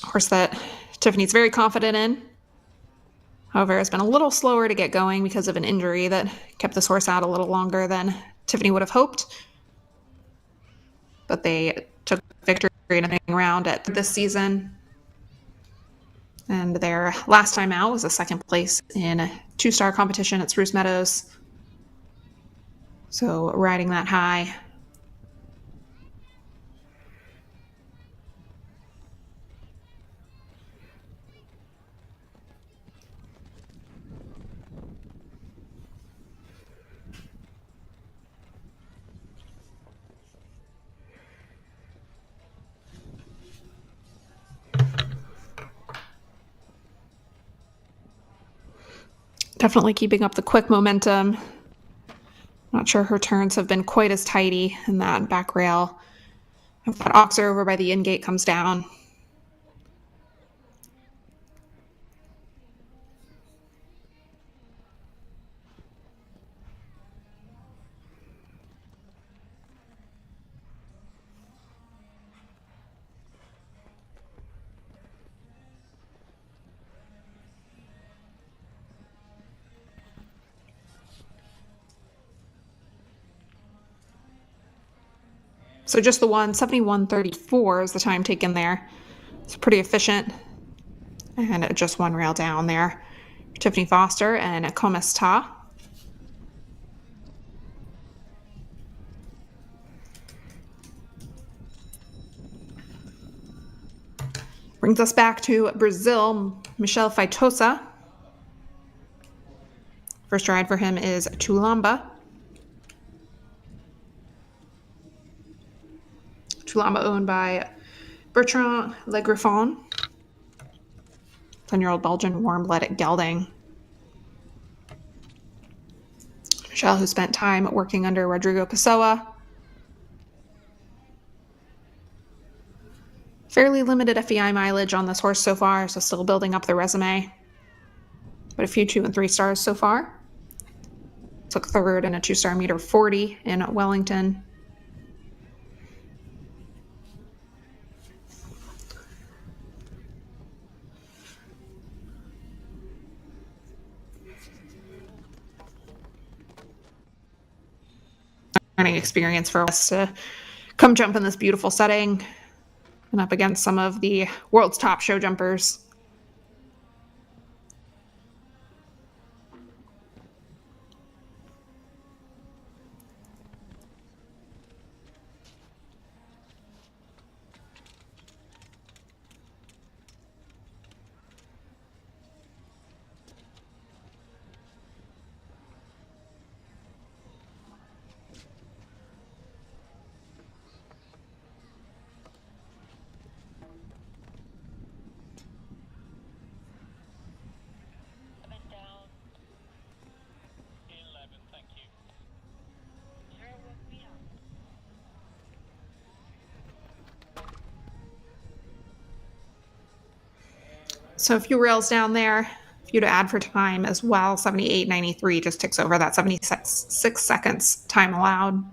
Horse that Tiffany's very confident in. However, it's been a little slower to get going because of an injury that kept this horse out a little longer than Tiffany would have hoped. But they took victory in a round at this season. And their last time out was a 2nd place in a 2-star competition at Spruce Meadows. So riding that high. Definitely keeping up the quick momentum. Not sure her turns have been quite as tidy in that back rail. That oxer over by the in-gate comes down. So just the one, 71.34 is the time taken there. It's pretty efficient. And just 1 rail down there. Tiffany Foster and Comes Ta. Brings us back to Brazil, Michelle Feitosa. First ride for him is Tulamba. Tulamba owned by Bertrand Legriffon, 10-year-old Belgian warm-blooded gelding. Michelle, who spent time working under Rodrigo Pessoa. Fairly limited FEI mileage on this horse so far, so still building up the resume. But a few 2 and 3 stars so far. Took third in a 2-star meter 40 in Wellington. Learning experience for us to come jump in this beautiful setting and up against some of the world's top show jumpers. So a few rails down there, a few to add for time as well. 78.93 just ticks over that 76 seconds time allowed.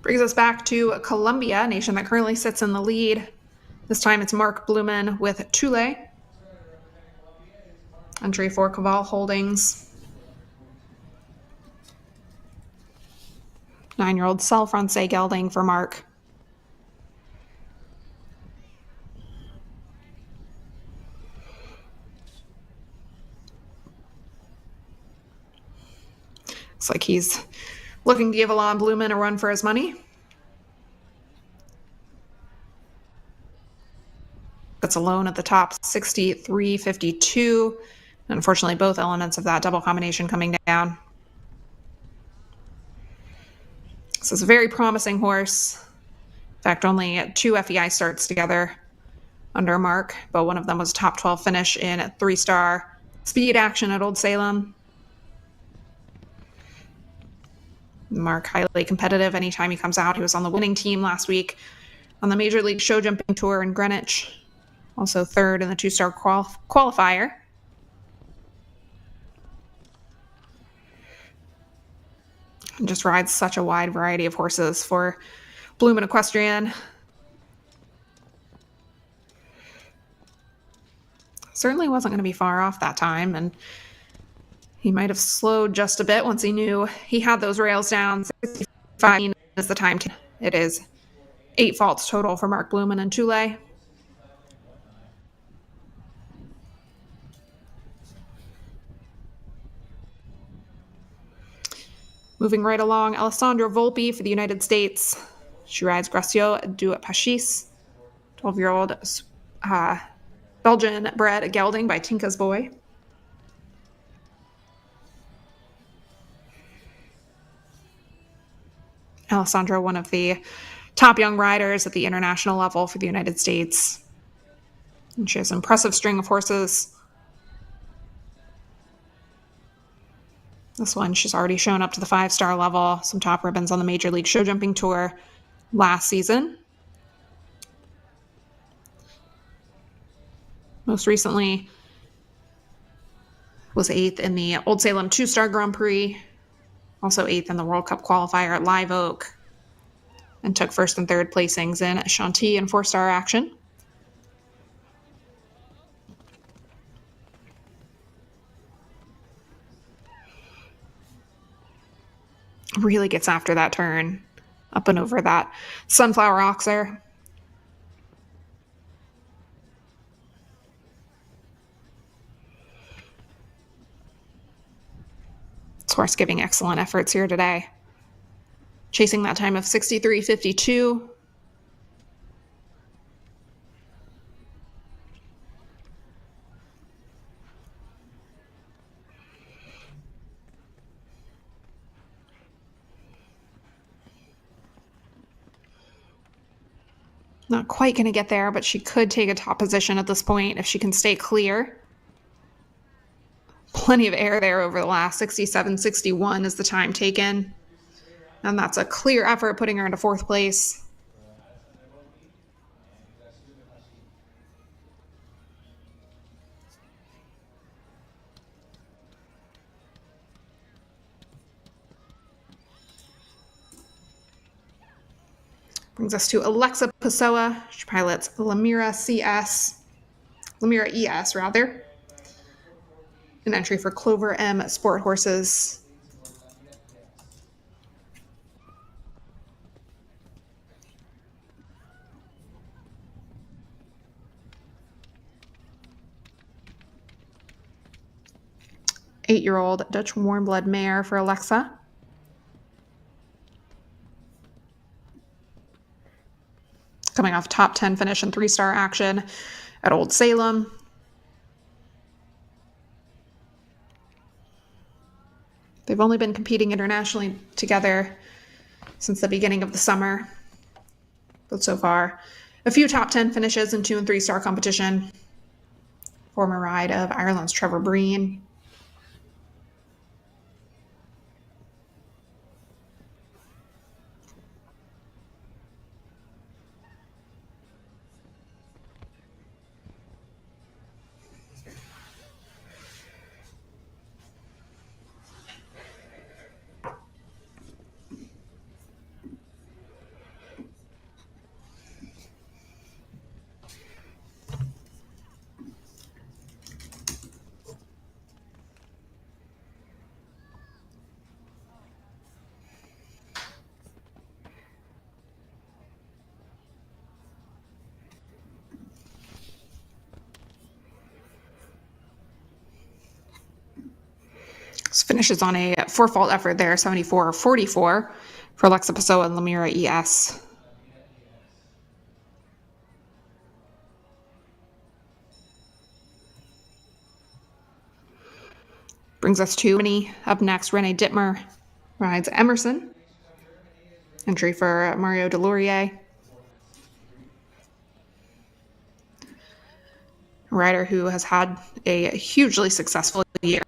Brings us back to Colombia, a nation that currently sits in the lead. This time it's Mark Blumen with Tule. Entry for Caval Holdings. 9-year-old Cell Francais gelding for Mark. Looks like he's looking to give Alain Blumen a run for his money. That's alone at the top, 63.52. Unfortunately, both elements of that double combination coming down. This is a very promising horse. In fact, only 2 FEI starts together under Mark, but one of them was a top 12 finish in 3-star speed action at Old Salem. Mark, highly competitive anytime he comes out. He was on the winning team last week on the Major League Show Jumping Tour in Greenwich. Also third in the 2-star qualifier. And just rides such a wide variety of horses for Blumen Equestrian. Certainly wasn't going to be far off that time, and he might have slowed just a bit once he knew he had those rails down. 65 is the time. It is 8 faults total for Mark Blumen and Tule. Moving right along, Alessandra Volpi for the United States. She rides Gracio du Pachis, 12-year-old Belgian-bred gelding by Tinka's Boy. Alessandra, one of the top young riders at the international level for the United States. And she has an impressive string of horses. This one, she's already shown up to the 5-star level, some top ribbons on the Major League Show Jumping Tour last season. Most recently was 8th in the Old Salem 2-star Grand Prix, also 8th in the World Cup qualifier at Live Oak, and took 1st and 3rd placings in Chantilly and 4-star action. Really gets after that turn, up and over that Sunflower Oxer. horse giving excellent efforts here today. Chasing that time of 63.52. Not quite going to get there, but she could take a top position at this point if she can stay clear. Plenty of air there over the last 67.61 is the time taken. And that's a clear effort, putting her into 4th place. Brings us to Alexa Pessoa. She pilots Lamira ES rather. An entry for Clover M Sport Horses. Eight-year-old Dutch warm-blood mare for Alexa. Coming off top 10 finish in 3-star action at Old Salem. They've only been competing internationally together since the beginning of the summer. But so far, a few top 10 finishes in 2- and 3-star competition. Former ride of Ireland's Trevor Breen. This finishes on a 4-fault effort there, 74.44 for Alexa Pessoa and Lamira ES. Brings us to Germany. Up next, Renee Dittmer rides Emerson. Entry for Mario Delorier. A rider who has had a hugely successful year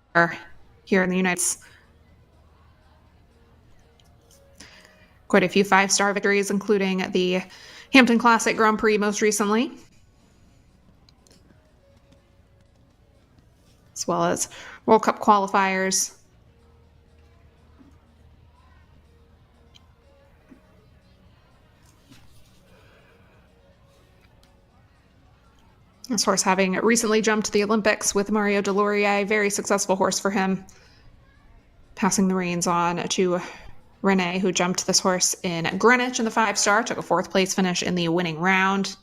here in the United States. Quite a few 5-star victories, including the Hampton Classic Grand Prix most recently, as well as World Cup qualifiers. This horse having recently jumped to the Olympics with Mario Delorier, very successful horse for him. Passing the reins on to Renee, who jumped this horse in Greenwich in the 5-star, took a 4th place finish in the winning round.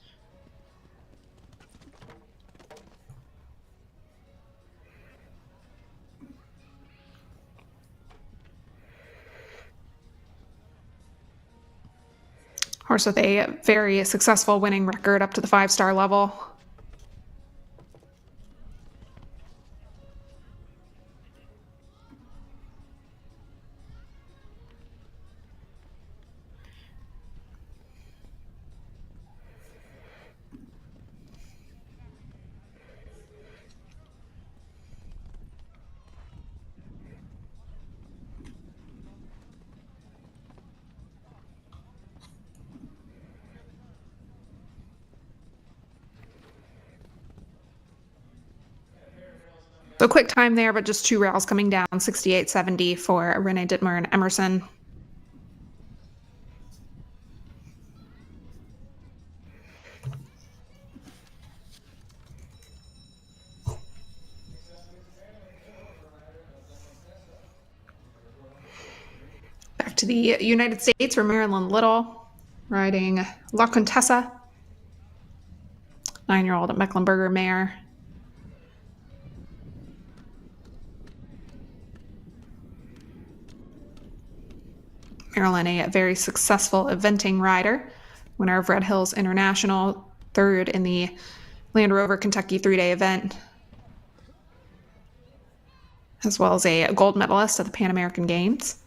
Horse with a very successful winning record up to the 5-star level. So quick time there, but just 2 rails coming down, 68.70 for Renee Dittmer and Emerson. Back to the United States for Marilyn Little, riding La Contessa, 9-year-old Mecklenburger mare. Marilyn, a very successful eventing rider, winner of Red Hills International, third in the Land Rover Kentucky 3-day event, as well as a gold medalist at the Pan American Games,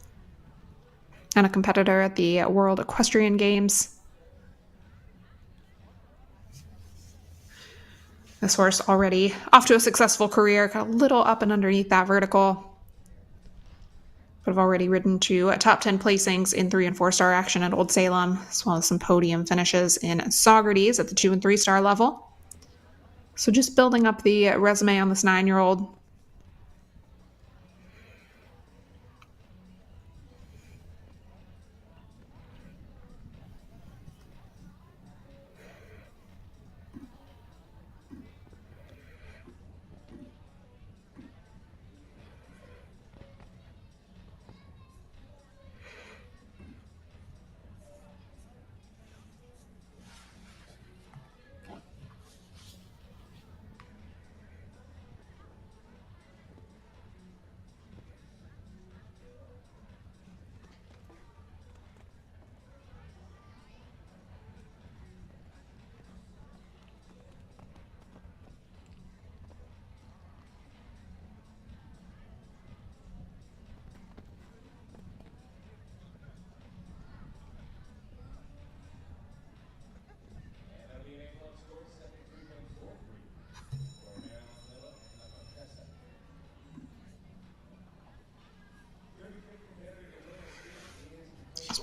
and a competitor at the World Equestrian Games. This horse already off to a successful career, got a little up and underneath that vertical, but have already ridden to top 10 placings in 3 and 4 star action at Old Salem, as well as some podium finishes in Saugerties at the 2 and 3 star level. So just building up the resume on this 9-year-old.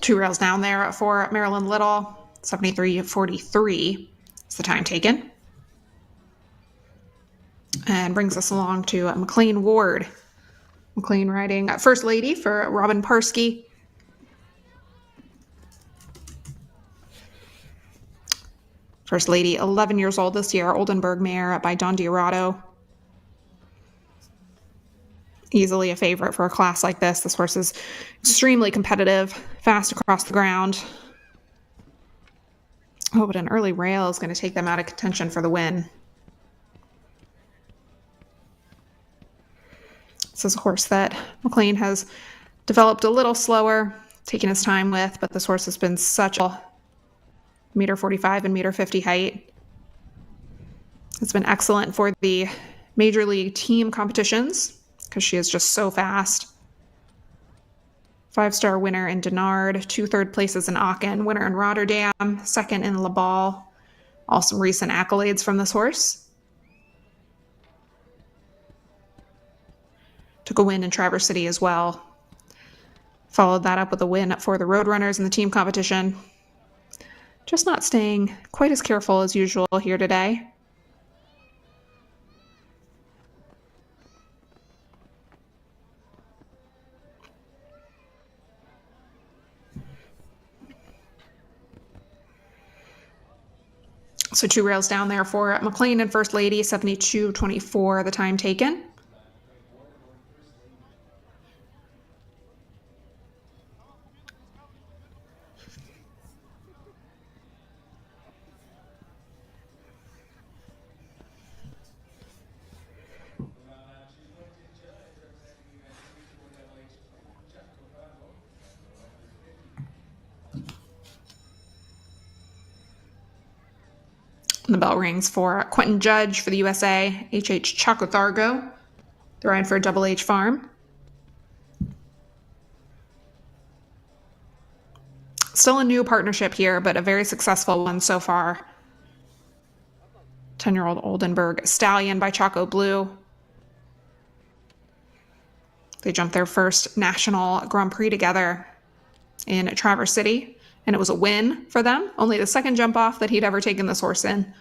Two rails down there for Marilyn Little, 73.43 is the time taken. And brings us along to McLean Ward. McLean riding First Lady for Robin Parsky. First Lady, 11 years old this year, Oldenburg mare by Don Diorato. Easily a favorite for a class like this. This horse is extremely competitive, fast across the ground. Oh, but an early rail is going to take them out of contention for the win. This is a horse that McLean has developed a little slower, taken his time with, but this horse has been such a -45 and -50 height. It's been excellent for the major league team competitions because she is just so fast. 5-star winner in Denard, 2 third places in Aachen, winner in Rotterdam, 2nd in La Balle. All some recent accolades from this horse. Took a win in Traverse City as well. Followed that up with a win for the Roadrunners in the team competition. Just not staying quite as careful as usual here today. So 2 rails down there for McLean and First Lady, 72.24 the time taken. And the bell rings for Quentin Judge for the USA, H.H. Chacothargo, the ride for Double H Farm. Still a new partnership here, but a very successful one so far. 10-year-old Oldenburg Stallion by Chaco Blue. They jumped their first national Grand Prix together in Traverse City, and it was a win for them. Only the second jump off that he'd ever taken this horse in.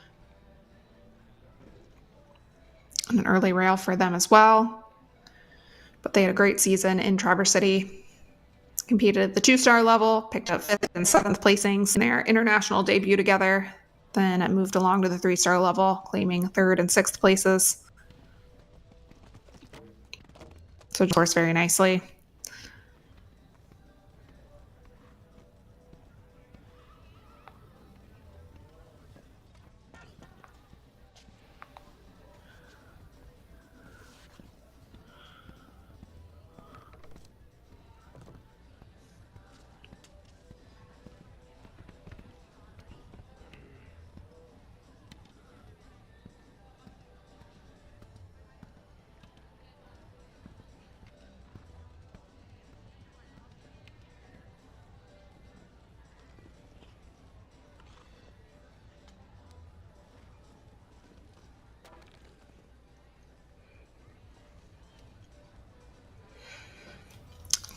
And an early rail for them as well. But they had a great season in Traverse City. Competed at the 2-star level, picked up 5th and 7th placings in their international debut together. Then it moved along to the 3-star level, claiming 3rd and 6th places. So of course very nicely.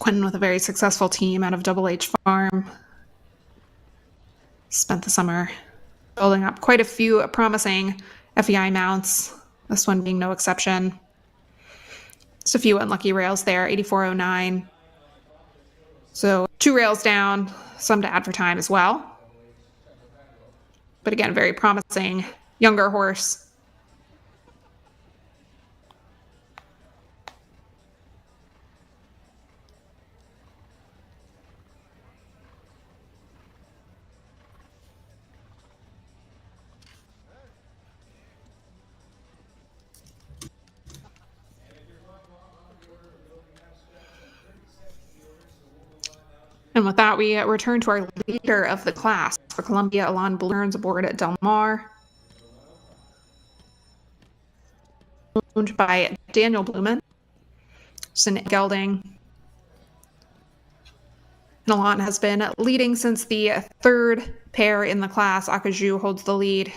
Quentin with a very successful team out of Double H Farm. Spent the summer building up quite a few promising FEI mounts, this one being no exception. Just a few unlucky rails there, 8409. So 2 rails down, some to add for time as well. But again, very promising younger horse. And with that, we return to our leader of the class for Columbia, Alon Blurns aboard at Del Mar. Owned by Daniel Blumen, Sin Gelding. And Alon has been leading since the third pair in the class. Akaju holds the lead.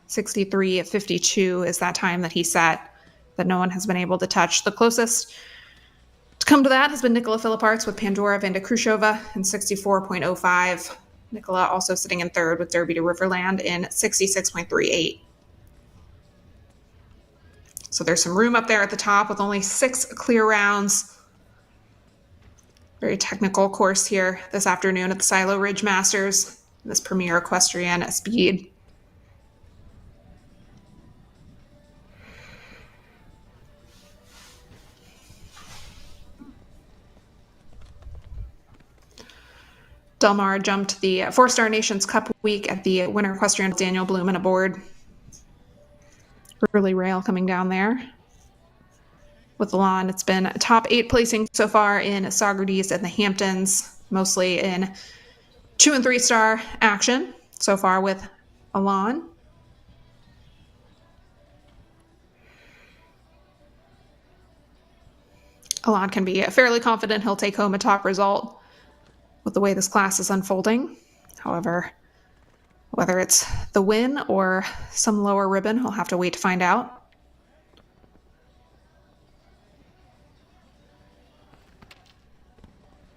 63.52 is that time that he set that no one has been able to touch. The closest to come to that has been Nicola Philipparts with Pandora Vanda Krushova in 64.05. Nicola also sitting in third with Derby to Riverland in 66.38. So there's some room up there at the top with only 6 clear rounds. Very technical course here this afternoon at the Silo Ridge Masters, this premier equestrian speed. Del Mar jumped the 4-Star Nations Cup week at the Winter Equestrian with Daniel Blumen aboard. Early rail coming down there. With Alon, it's been a top 8 placing so far in Socrates and the Hamptons, mostly in 2- and 3-star action so far with Alon. Alon can be fairly confident he'll take home a top result with the way this class is unfolding. However, whether it's the win or some lower ribbon, we'll have to wait to find out.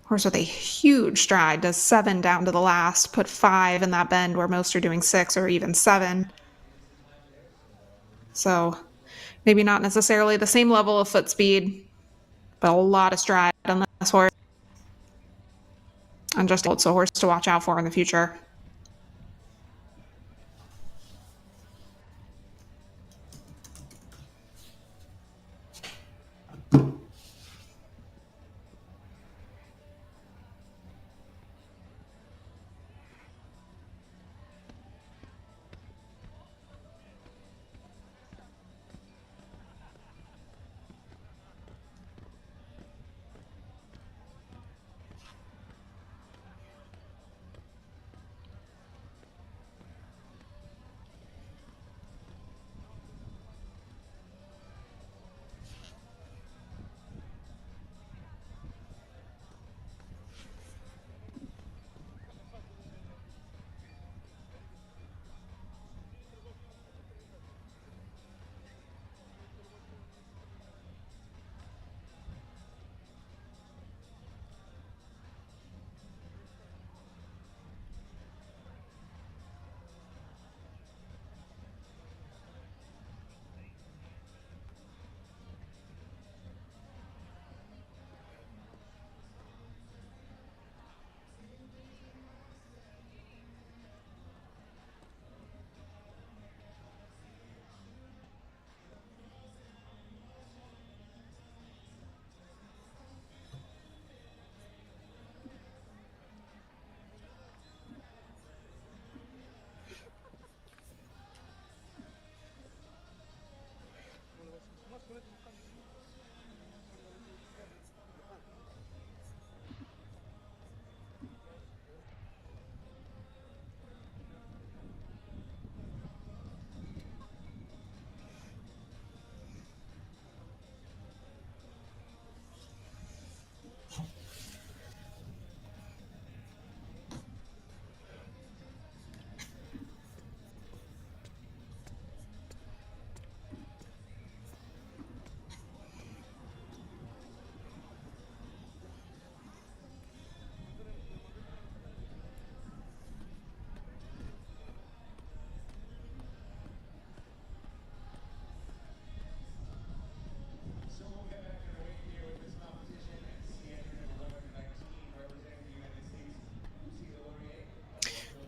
Horse with a huge stride, does 7 down to the last, put 5 in that bend where most are doing 6 or even 7. So maybe not necessarily the same level of foot speed, but a lot of stride on this horse. And just also a horse to watch out for in the future.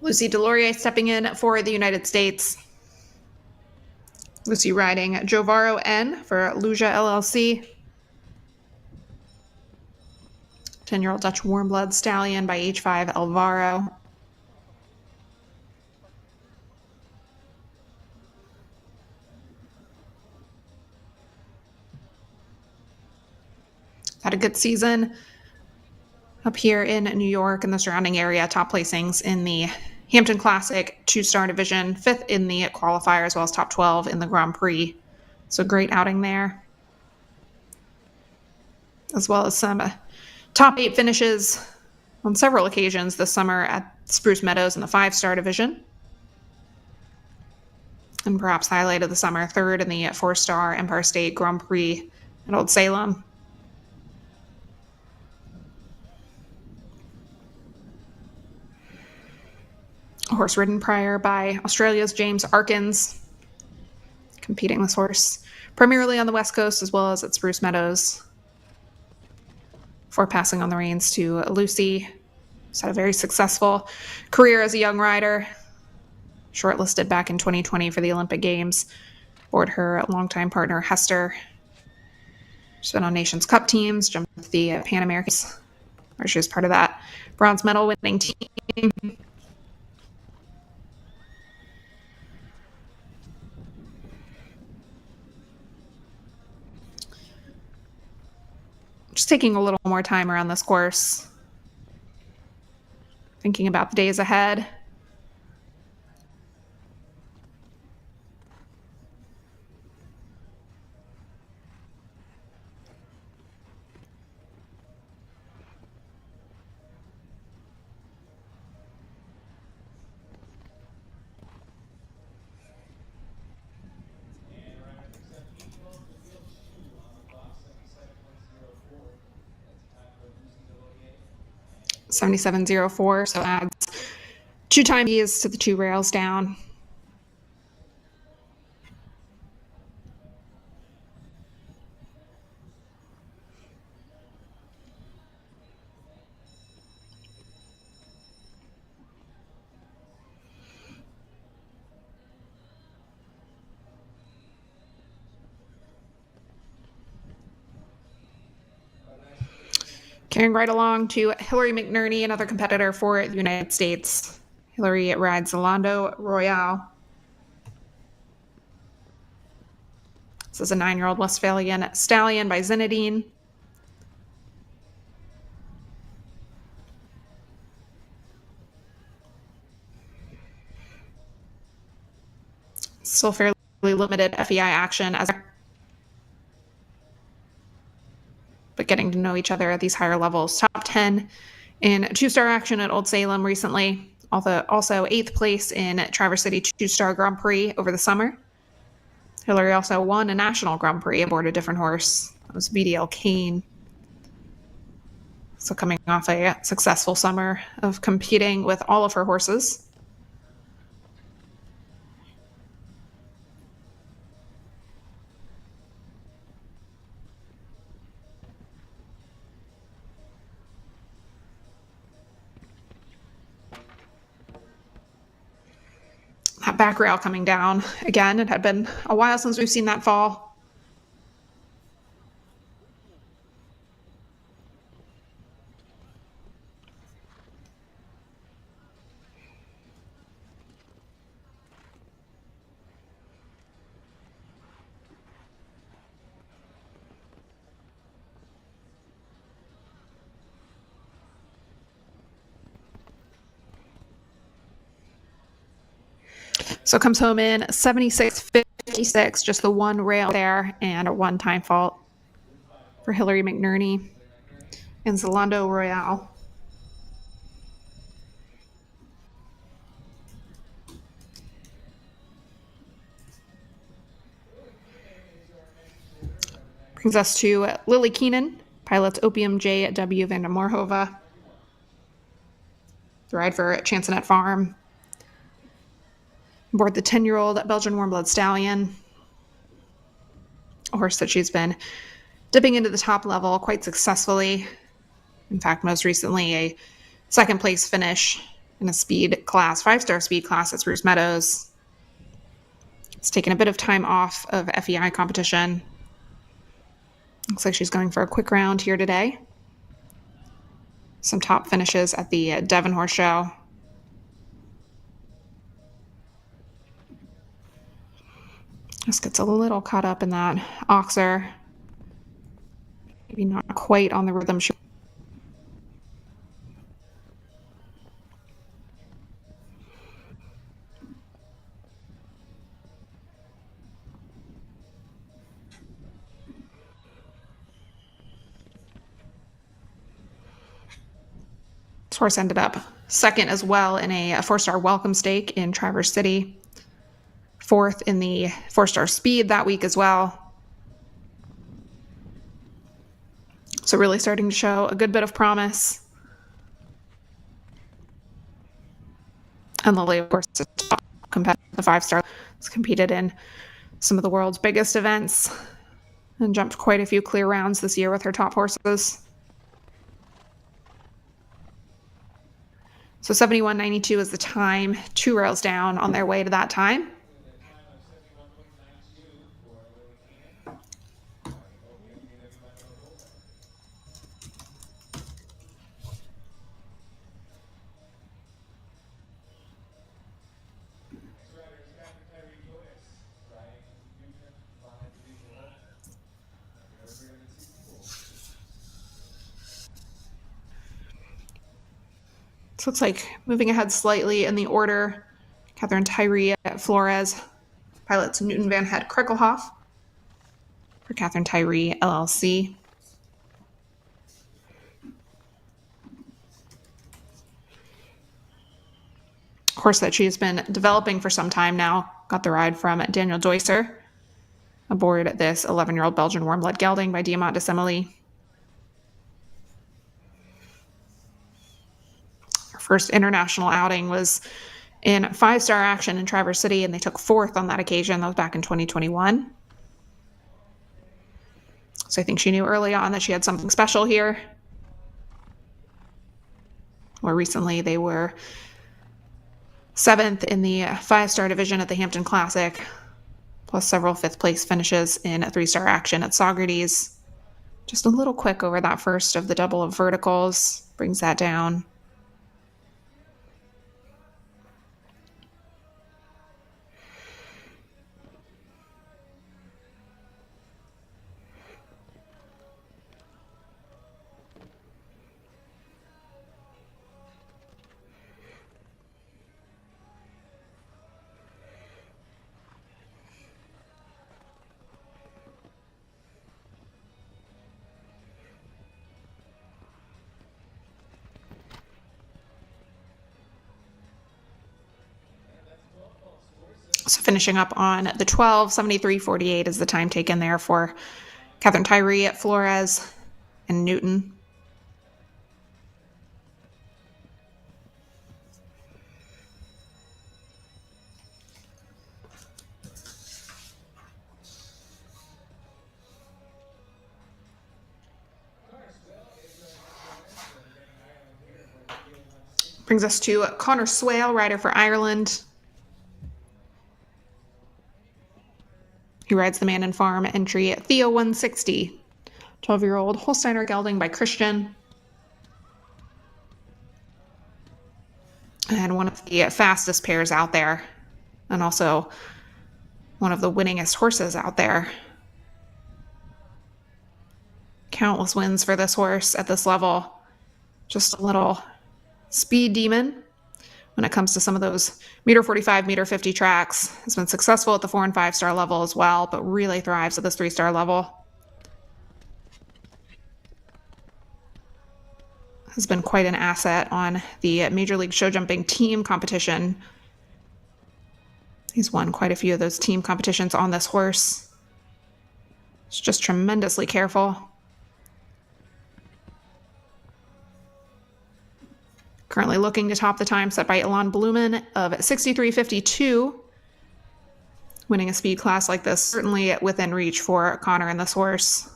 Lucy Delorier stepping in for the United States. Lucy riding Jovaro N for Luja LLC. 10-year-old Dutch warm blood stallion by H5 Alvaro. Had a good season up here in New York and the surrounding area. Top placings in the Hampton Classic 2-star division, 5th in the qualifier, as well as top 12 in the Grand Prix. So great outing there. As well as some top 8 finishes on several occasions this summer at Spruce Meadows in the 5-star division. And perhaps highlight of the summer, 3rd in the 4-star Empire State Grand Prix at Old Salem. A horse ridden prior by Australia's James Arkins, competing this horse primarily on the West Coast as well as at Spruce Meadows, before passing on the reins to Lucy. She's had a very successful career as a young rider, shortlisted back in 2020 for the Olympic Games, aboard her longtime partner Hester. She's been on Nations Cup teams, jumped with the Pan Americans, where she was part of that bronze medal winning team. Just taking a little more time around this course, thinking about the days ahead. And around 77.04, so adds 2 time keys to the 2 rails down. Carrying right along to Hillary McNerney, another competitor for the United States. Hillary rides Zalando Royale. This is a 9-year-old Westphalian stallion by Zinedine. Still fairly limited FEI action as but getting to know each other at these higher levels. Top 10 in 2-star action at Old Salem recently. Also 8th place in Traverse City 2-star Grand Prix over the summer. Hillary also won a national Grand Prix aboard a different horse. That was BDL Kane. So coming off a successful summer of competing with all of her horses. That back rail coming down again. It had been a while since we've seen that fall. So comes home in 76.56, just the 1 rail there and a 1 time fault for Hillary McNerney and Zalando Royale. Brings us to Lily Keenan, pilots Opium J.W. van der Moorhove. The ride for Chansonet Farm. Aboard the 10-year-old Belgian warm-blood stallion, a horse that she's been dipping into the top level quite successfully. In fact, most recently a 2nd place finish in a speed class, 5-star speed class at Spruce Meadows. It's taken a bit of time off of FEI competition. Looks like she's going for a quick round here today. Some top finishes at the Devon Horse Show. Just gets a little caught up in that oxer. Maybe not quite on the rhythm. This horse ended up second as well in a 4-star welcome stake in Traverse City. Fourth in the 4-star speed that week as well. So really starting to show a good bit of promise. And Lily, of course, is a top competitor, the 5-star. Has competed in some of the world's biggest events and jumped quite a few clear rounds this year with her top horses. So 71.92 is the time. 2 rails down on their way to that time. So it's like moving ahead slightly in the order. Catherine Tyree Flores pilots Newton Van Het Krekelhoff for Catherine Tyree LLC. Horse that she has been developing for some time now. Got the ride from Daniel Deusser aboard this 11-year-old Belgian warm-blood gelding by Diamant de Semilly. First international outing was in 5-star action in Traverse City, and they took 4th on that occasion. That was back in 2021. So I think she knew early on that she had something special here. More recently, they were 7th in the 5-star division at the Hampton Classic, plus several 5th-place finishes in a 3-star action at Saugerties. Just a little quick over that first of the double of verticals. Brings that down. So finishing up on the 12, 73.48 is the time taken there for Catherine Tyree at Flores and Newton. Brings us to Connor Swale, rider for Ireland. He rides the Man and Farm entry Theo 160. 12-year-old Holsteiner gelding by Christian. And one of the fastest pairs out there. And also one of the winningest horses out there. Countless wins for this horse at this level. Just a little speed demon when it comes to some of those meter 45, meter 50 tracks. Has been successful at the 4 and 5-star level as well, but really thrives at this 3-star level. Has been quite an asset on the Major League Show Jumping team competition. He's won quite a few of those team competitions on this horse. He's just tremendously careful. Currently looking to top the time set by Ilan Blumen of 63.52. Winning a speed class like this, certainly within reach for Connor and this horse.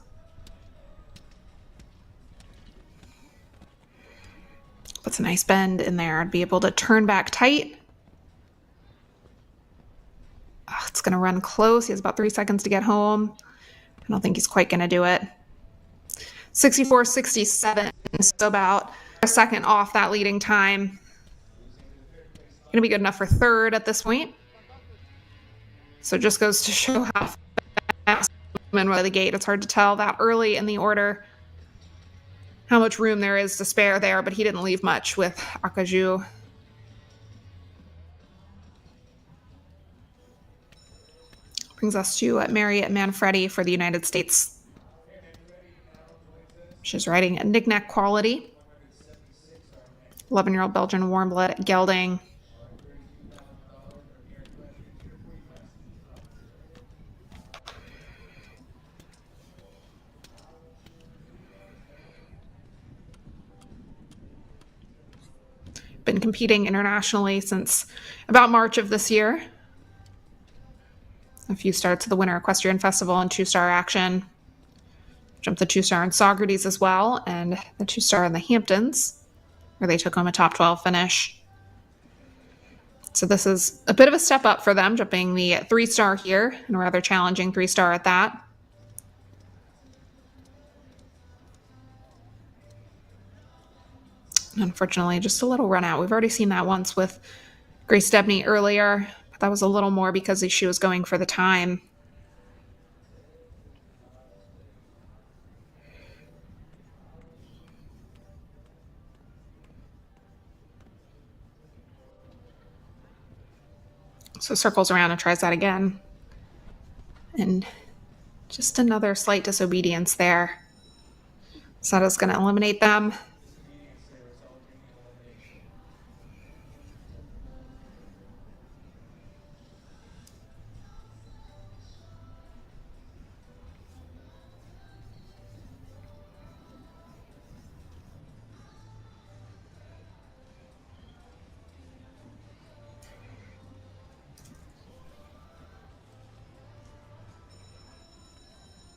Puts a nice bend in there. I'd be able to turn back tight. Oh, it's going to run close. He has about 3 seconds to get home. I don't think he's quite going to do it. 64.67, so about a second off that leading time. Going to be good enough for third at this point. So it just goes to show how fast and right the gate. It's hard to tell that early in the order how much room there is to spare there, but he didn't leave much with Akaju. Brings us to Mary Manfredi for the United States. She's riding a knick-knack quality. 11-year-old Belgian warm blood gelding. Been competing internationally since about March of this year. A few starts at the Winter Equestrian Festival and 2-star action. Jumped the 2-star in Socrates as well, and the 2-star in the Hamptons, where they took home a top 12 finish. So this is a bit of a step up for them, jumping the 3-star here, and a rather challenging 3-star at that. Unfortunately, just a little run out. We've already seen that once with Grace Debney earlier, but that was a little more because she was going for the time. So circles around and tries that again. And just another slight disobedience there. So that is going to eliminate them.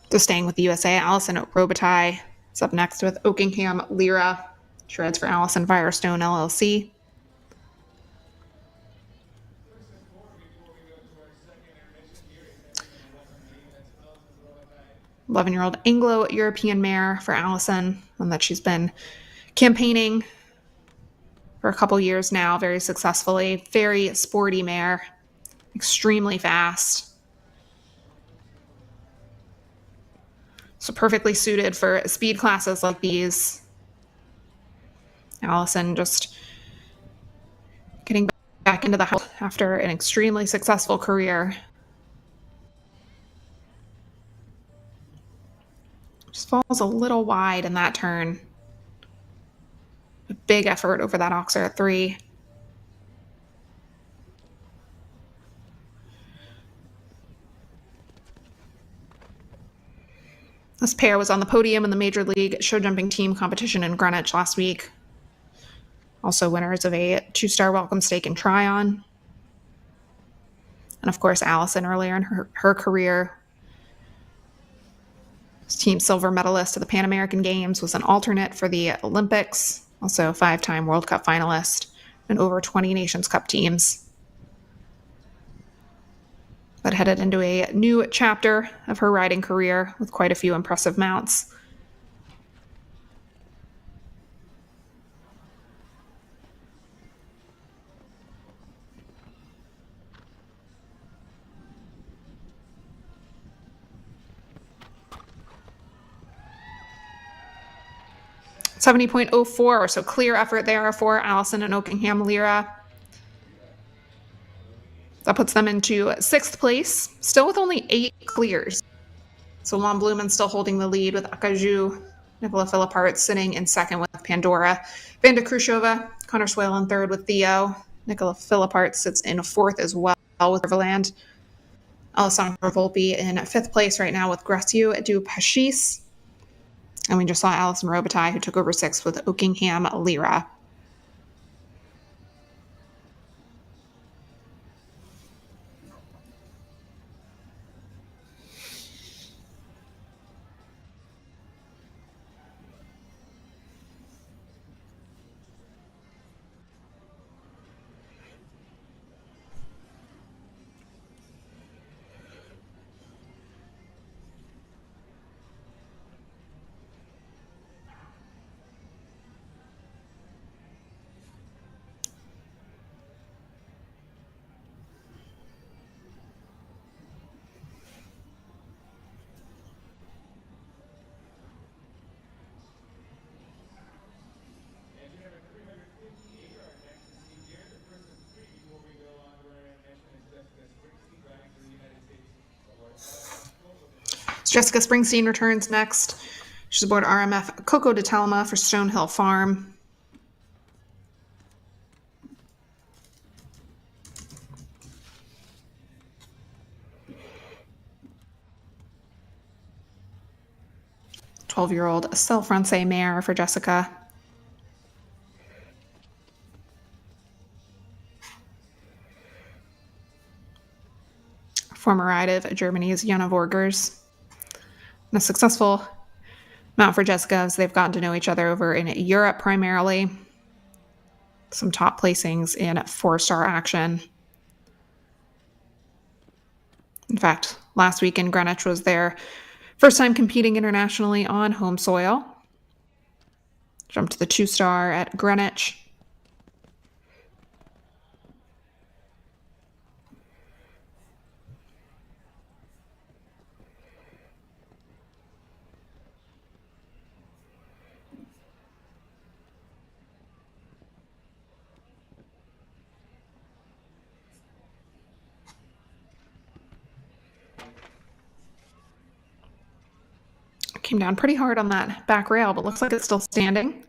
So staying with the USA, Allison Robitaille is up next with Oakingham Lyra. She rides for Allison Firestone LLC. "11-year-old Anglo-European mare for Allison, one that she's been campaigning for a couple years now, very successfully. Very sporty mare, extremely fast. So perfectly suited for speed classes like these. Allison just getting back into the house after an extremely successful career. Just falls a little wide in that turn. A big effort over that oxer at 3. This pair was on the podium in the Major League Show Jumping Team competition in Greenwich last week. Also winners of a 2-star welcome stake in Tryon. And of course, Allison earlier in her career was team silver medalist at the Pan American Games, was an alternate for the Olympics, also a 5-time World Cup finalist, and over 20 Nations Cup teams. But headed into a new chapter of her riding career with quite a few impressive mounts. .70.04, so clear effort there for Allison and Oakingham Lyra. That puts them into 6th place, still with only 8 clears. So Lon Blumen still holding the lead with Akaju. Nicola Philippart sitting in 2nd with Pandora. Vanda Khrushcheva, Connor Swale in 3rd with Theo. Nicola Philippart sits in 4th as well with Riverland. Alessandra Volpe in 5th place right now with Gracieux du Pachis. And we just saw Allison Robitaille, who took over 6th with Oakingham Lyra. Jessica Springsteen returns next. She's aboard RMF Coco de Telma for Stonehill Farm. "12-year-old Celle Francais mare for Jessica. Former ride of Germany's Jana Vorgers. And a successful mount for Jessica as they've gotten to know each other over in Europe primarily. Some top placings in 4-star action. In fact, last week in Greenwich was their first time competing internationally on home soil. Jumped to the 2-star at Greenwich. Came down pretty hard on that back rail, but looks like it's still standing.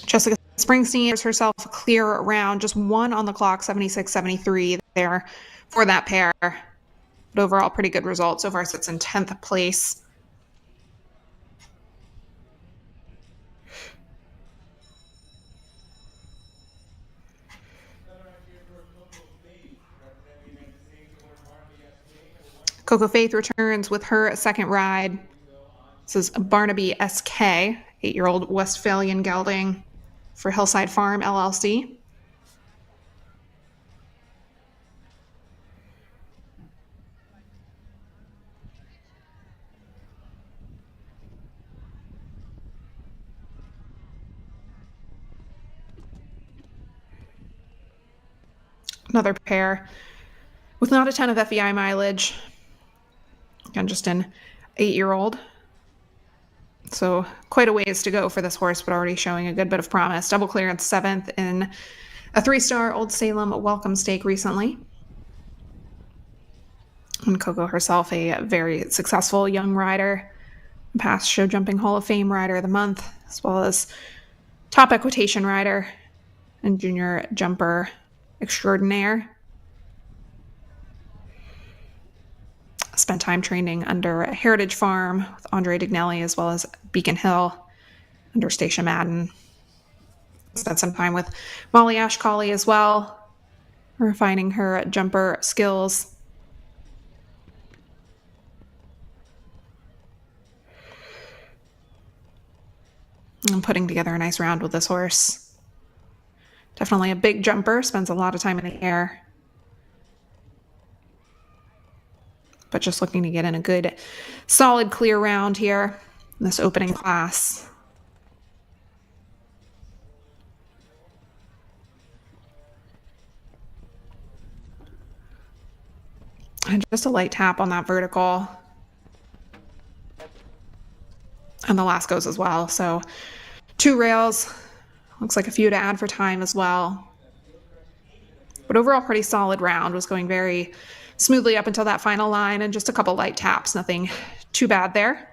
Jessica Springsteen gives herself a clear round, just one on the clock, 76-73 there for that pair. But overall, pretty good result. So far, sits in 10th place. Coco Faith returns with her second ride. This is Barnaby SK, 8-year-old Westphalian gelding for Hillside Farm LLC. Another pair with not a ton of FEI mileage. Again, just an 8-year-old. So quite a ways to go for this horse, but already showing a good bit of promise. Double clearance 7th in a 3-star Old Salem Welcome Stake recently. And Coco herself, a very successful young rider. Past Show Jumping Hall of Fame Rider of the Month, as well as top equitation rider and junior jumper extraordinaire. Spent time training under Heritage Farm with Andre Dignelli, as well as Beacon Hill under Stacia Madden. Spent some time with Molly Ashcalli as well, refining her jumper skills. And putting together a nice round with this horse. Definitely a big jumper, spends a lot of time in the air. But just looking to get in a good, solid, clear round here in this opening class. And just a light tap on that vertical. And the last goes as well. So 2 rails. Looks like a few to add for time as well. But overall, pretty solid round. Was going very smoothly up until that final line, and just a couple light taps. Nothing too bad there.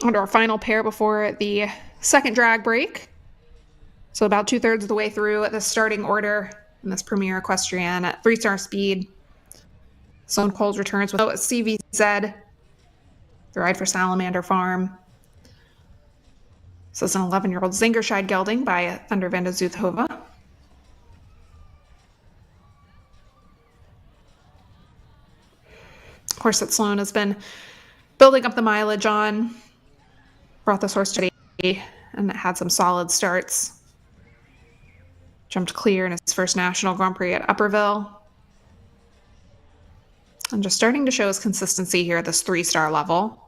On our final pair before the second drag break. So about 2/3 of the way through the starting order in this Premier Equestrian at 3-star speed. Sloan Coles returns with CVZ, the ride for Salamander Farm. So it's an 11-year-old Zingerscheid gelding by Thunder van de Zuidhove. Horse that Sloan has been building up the mileage on. brought this horse today and had some solid starts. Jumped clear in his first National Grand Prix at Upperville. And just starting to show his consistency here at this 3-star level.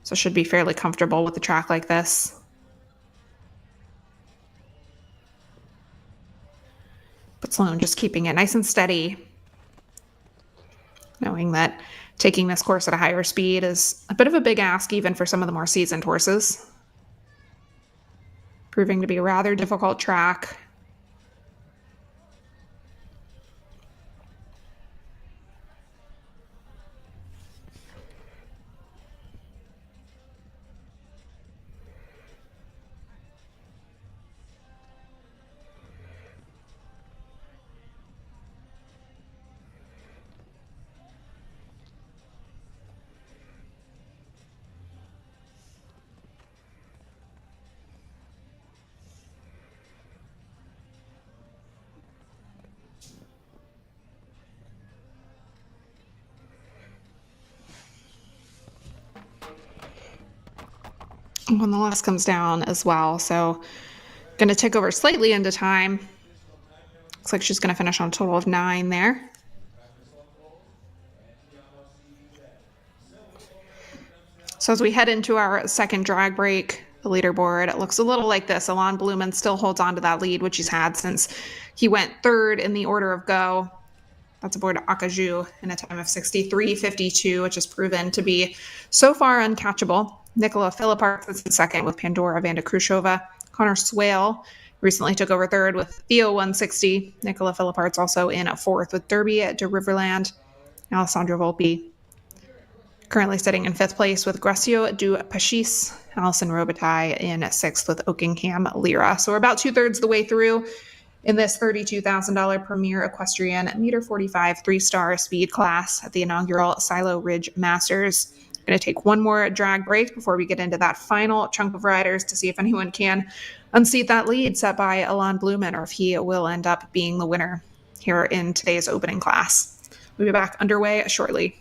So should be fairly comfortable with a track like this. But Sloan just keeping it nice and steady, knowing that taking this course at a higher speed is a bit of a big ask even for some of the more seasoned horses. Proving to be a rather difficult track. When the last comes down as well, so going to tick over slightly into time. Looks like she's going to finish on a total of 9 there. So as we head into our second drag break, the leaderboard, it looks a little like this. Alain Blumen still holds on to that lead, which he's had since he went 3rd in the order of go. That's aboard Acajou in a time of 63.52, which has proven to be so far uncatchable. Nicola Philippart is in second with Pandora van de Krushova. Connor Swale recently took over 3rd with Theo 160. Nicola Philippart's also in 4th with Derby de Riverland. Alessandro Volpi currently sitting in 5th place with Gracio du Pachis. Alison Robitaille in 6th with Oakingham Lyra. So we're about 2/3 the way through in this $32,000 Premier Equestrian meter 45 3-star speed class at the inaugural Silo Ridge Masters. I'm going to take one more drag break before we get into that final chunk of riders to see if anyone can unseat that lead set by Alain Blumen, or if he will end up being the winner here in today's opening class. We'll be back underway shortly.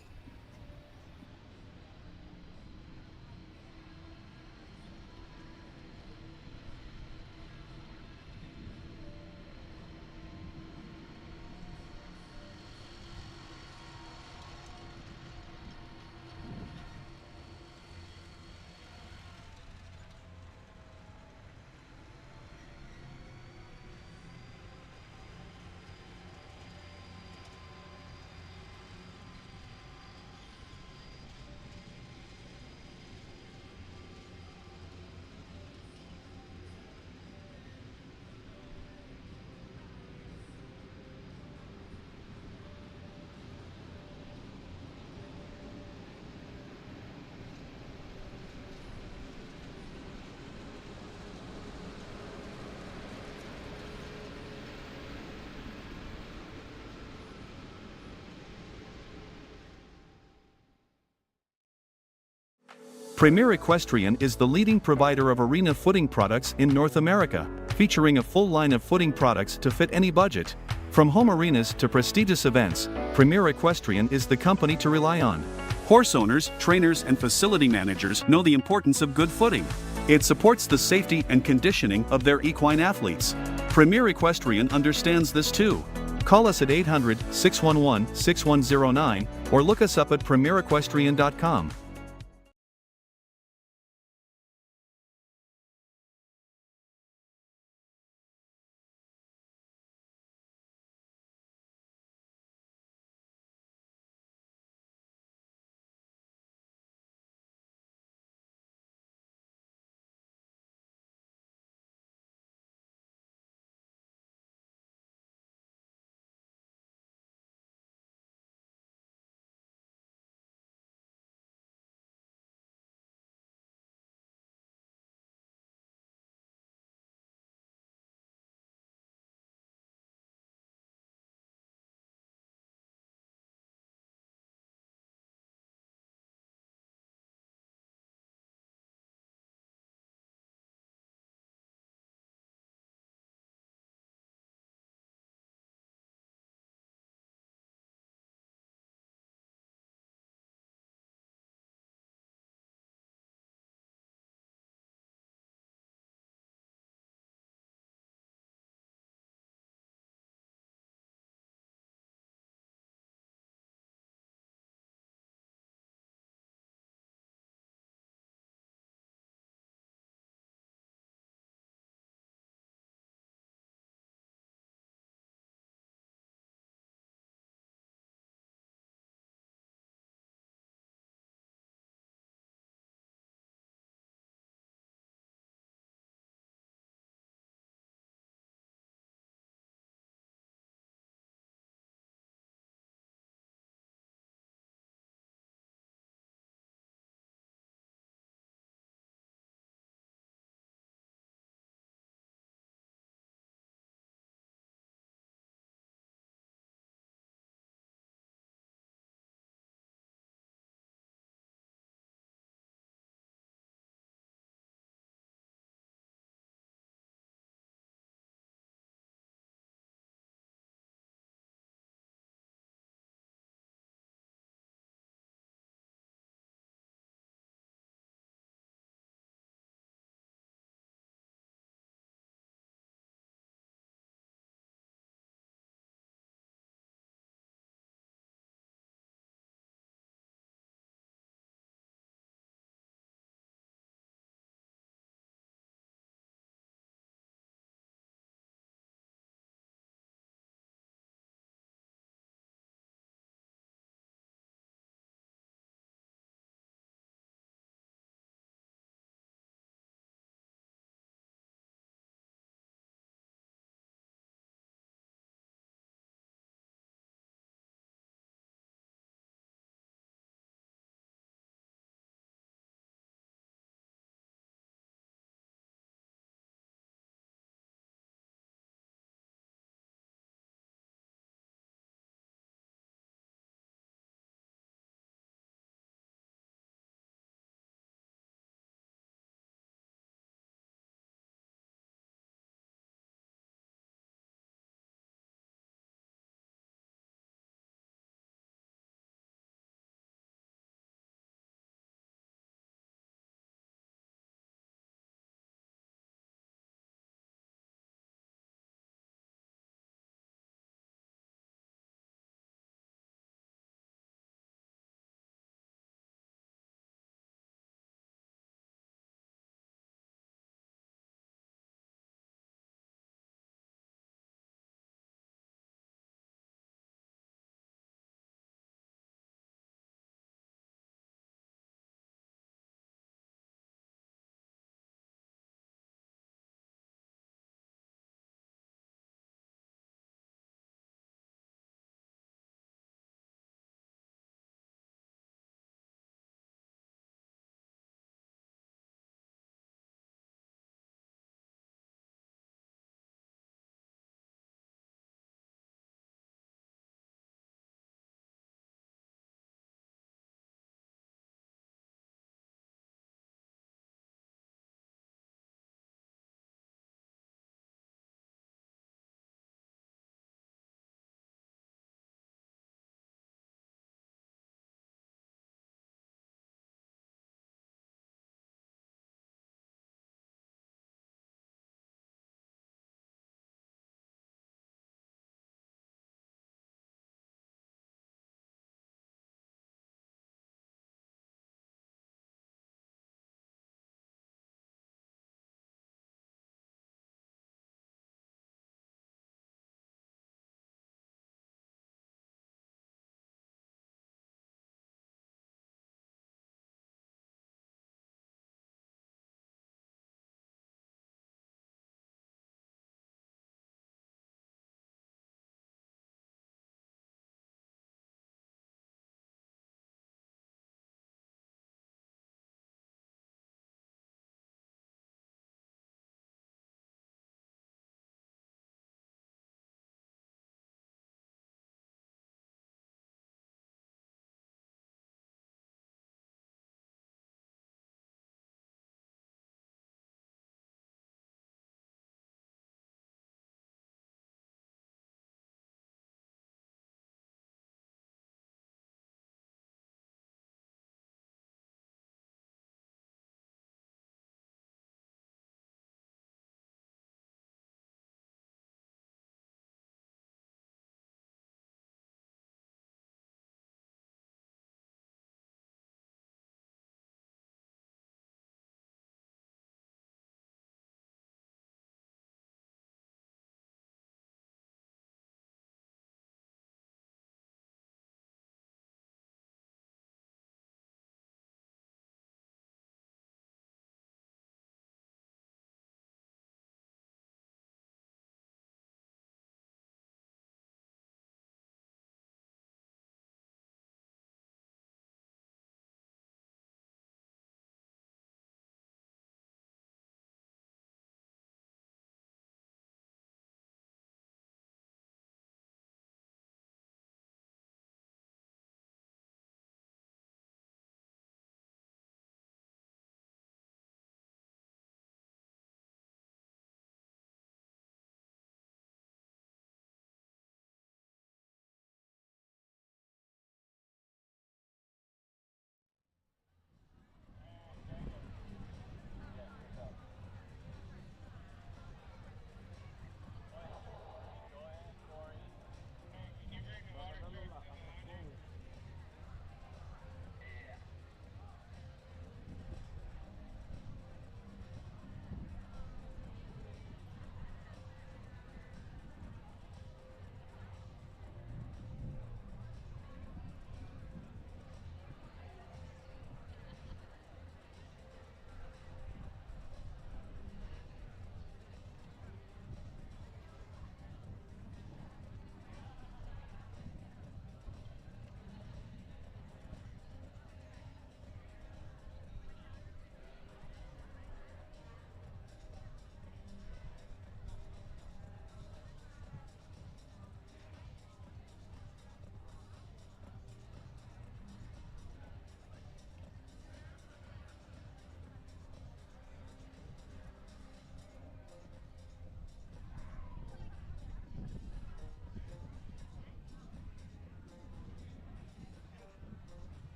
Premier Equestrian is the leading provider of arena footing products in North America, featuring a full line of footing products to fit any budget. From home arenas to prestigious events, Premier Equestrian is the company to rely on. Horse owners, trainers, and facility managers know the importance of good footing. It supports the safety and conditioning of their equine athletes. Premier Equestrian understands this too. Call us at 800-611-6109 or look us up at premierequestrian.com.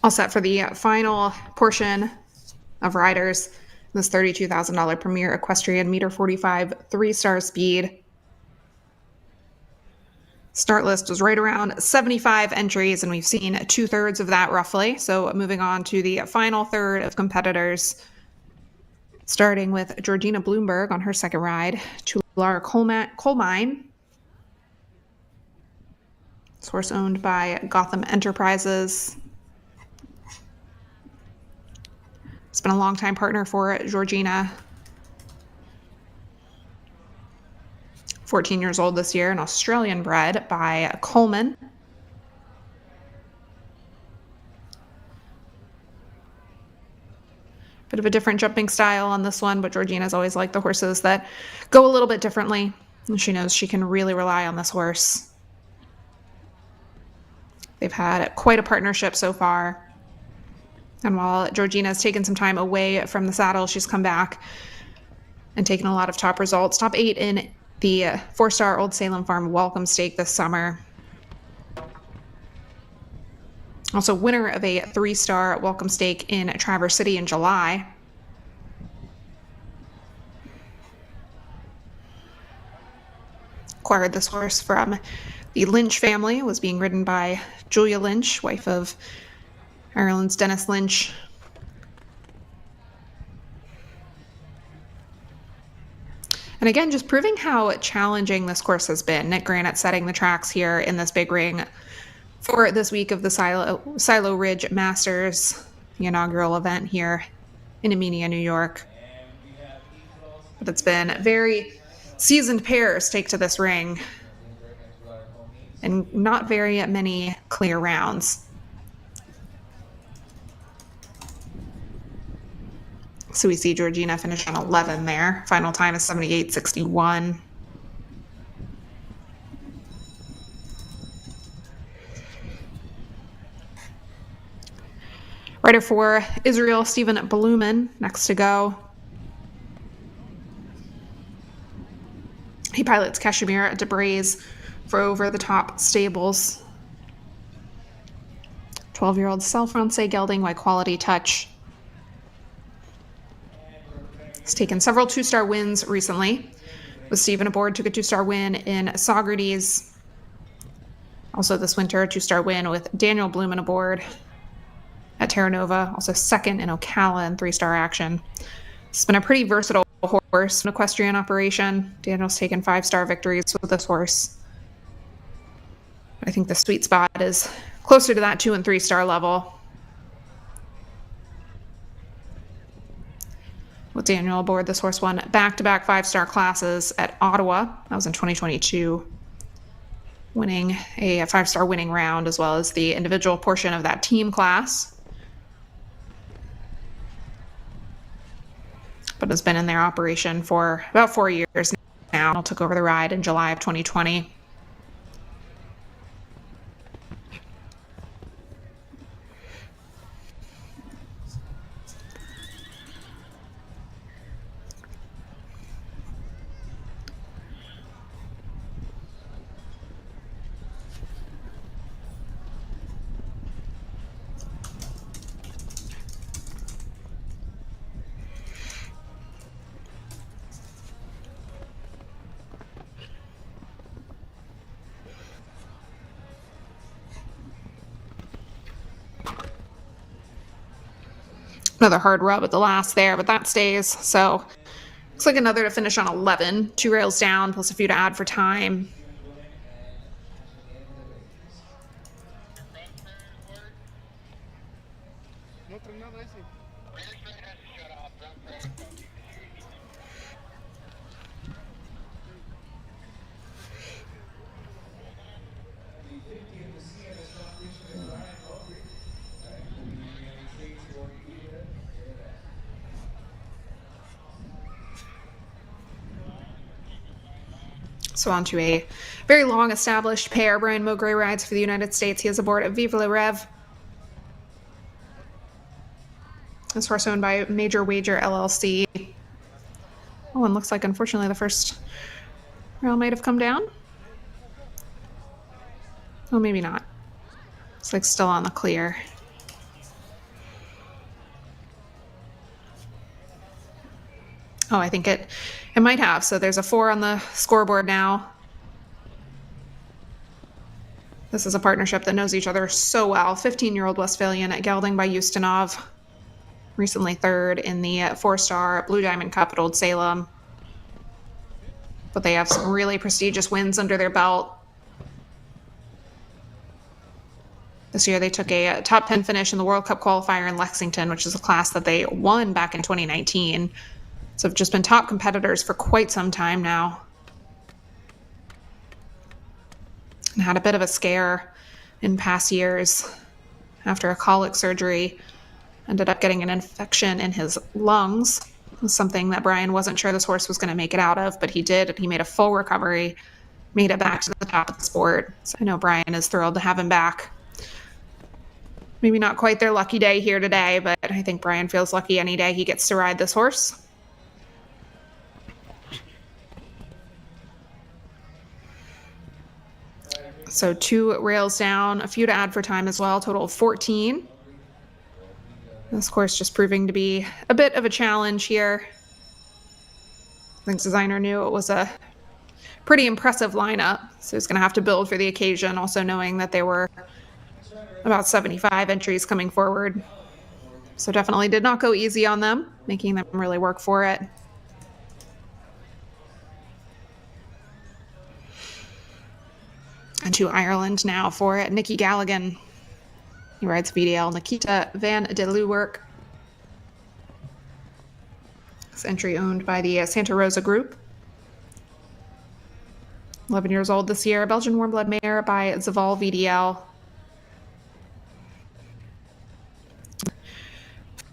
All set for the final portion of riders. This $32,000 Premier Equestrian meter 45 3-star speed. Start list was right around 75 entries, and we've seen 2/3 of that roughly. So moving on to the final third of competitors, starting with Georgina Bloomberg on her second ride to Laura Coal Mine. This horse owned by Gotham Enterprises. It's been a longtime partner for Georgina. 14 years old this year, an Australian bred by Coleman. Bit of a different jumping style on this one, but Georgina's always liked the horses that go a little bit differently. And she knows she can really rely on this horse. They've had quite a partnership so far. And while Georgina's taken some time away from the saddle, she's come back and taken a lot of top results. Top 8 in the 4-star Old Salem Farm Welcome Stake this summer. Also winner of a 3-star Welcome Stake in Traverse City in July. Acquired this horse from the Lynch family. It was being ridden by Julia Lynch, wife of Ireland's Dennis Lynch. And again, just proving how challenging this course has been. Nick Granite setting the tracks here in this big ring for this week of the Silo Ridge Masters, the inaugural event here in Amenia, New York. But it's been very seasoned pairs take to this ring and not very many clear rounds. So we see Georgina finish on 11 there. Final time is 78.61. Rider for Israel, Stephen Blumen, next to go. He pilots Cashmere Debris for Over the Top Stables. 12-year-old Self-Francais gelding by Quality Touch. He's taken several 2-star wins recently. With Stephen aboard, took a 2-star win in Saugerties. Also this winter, a 2-star win with Daniel Blumen aboard at Terra Nova. Also second in Ocala in 3-star action. It's been a pretty versatile horse, an equestrian operation. Daniel's taken 5-star victories with this horse. I think the sweet spot is closer to that 2- and 3-star level. With Daniel aboard, this horse won back-to-back 5-star classes at Ottawa. That was in 2022. Winning a 5-star winning round as well as the individual portion of that team class. But has been in their operation for about 4 years now. Took over the ride in July of 2020. Another hard rub at the last there, but that stays. So looks like another to finish on 11. 2 rails down, plus a few to add for time. So on to a very long established pair. Brian Mowgray rides for the United States. He is aboard at Vive Le Rev. This horse owned by Major Wager LLC. Oh, and looks like unfortunately the first rail might have come down. Oh, maybe not. It's like still on the clear. Oh, I think it might have. So there's a 4 on the scoreboard now. This is a partnership that knows each other so well. 15-year-old Westphalian gelding by Ustinov. Recently third in the 4-star Blue Diamond Cup at Old Salem. But they have some really prestigious wins under their belt. This year they took a top 10 finish in the World Cup qualifier in Lexington, which is a class that they won back in 2019. So have just been top competitors for quite some time now. And had a bit of a scare in past years after a colic surgery. Ended up getting an infection in his lungs. It was something that Brian wasn't sure this horse was going to make it out of, but he did. He made a full recovery, made it back to the top of the sport. So I know Brian is thrilled to have him back. Maybe not quite their lucky day here today, but I think Brian feels lucky any day he gets to ride this horse. So 2 rails down, a few to add for time as well, total of 14. This course just proving to be a bit of a challenge here. I think designer knew it was a pretty impressive lineup, so he's going to have to build for the occasion, also knowing that there were about 75 entries coming forward. So definitely did not go easy on them, making them really work for it. And to Ireland now for Nicky Galligan. He rides VDL Nikita van de Leeuwerk. This entry owned by the Santa Rosa Group. 11 years old this year. Belgian warm blood mare by Zaval VDL.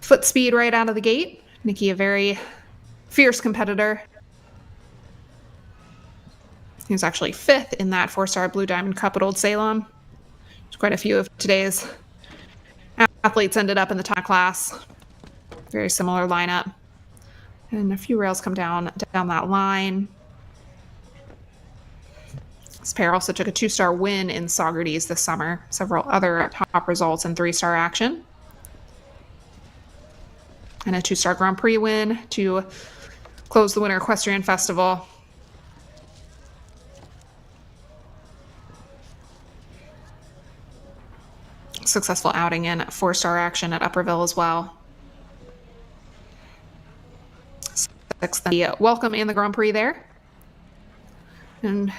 Foot speed right out of the gate. Nikki, a very fierce competitor. He was actually 5th in that 4-star Blue Diamond Cup at Old Salem. Quite a few of today's athletes ended up in the top class. Very similar lineup. And a few rails come down that line. This pair also took a 2-star win in Saugerties this summer. Several other top results in 3-star action. And a 2-star Grand Prix win to close the Winter Equestrian Festival. Successful outing in 4-star action at Upperville as well. 6th in the Welcome and the Grand Prix there. And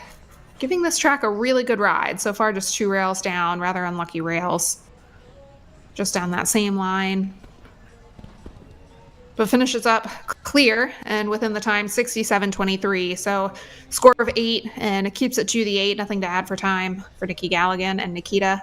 giving this track a really good ride. So far just 2 rails down, rather unlucky rails. Just down that same line. But finishes up clear and within the time 67.23. So score of 8 and it keeps it to the 8. Nothing to add for time for Nicky Galligan and Nikita.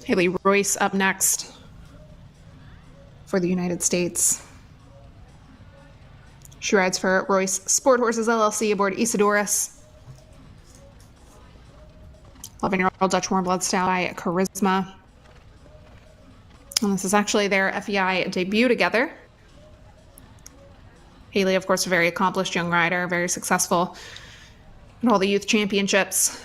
Haley Royce up next for the United States. She rides for Royce Sport Horses LLC aboard Isidorus. 11-year-old Dutch warm blood style by Charisma. And this is actually their FEI debut together. Haley, of course, a very accomplished young rider, very successful in all the youth championships.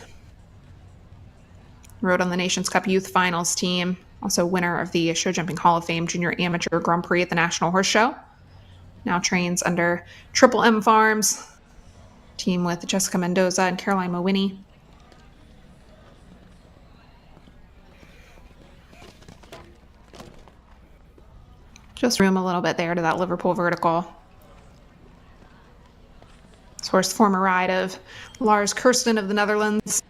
Rode on the Nations Cup Youth Finals team. Also winner of the Show Jumping Hall of Fame Junior Amateur Grand Prix at the National Horse Show. Now trains under Triple M Farms. Team with Jessica Mendoza and Caroline Mowini. Just room a little bit there to that Liverpool vertical. This horse, former ride of Lars Kirsten of the Netherlands.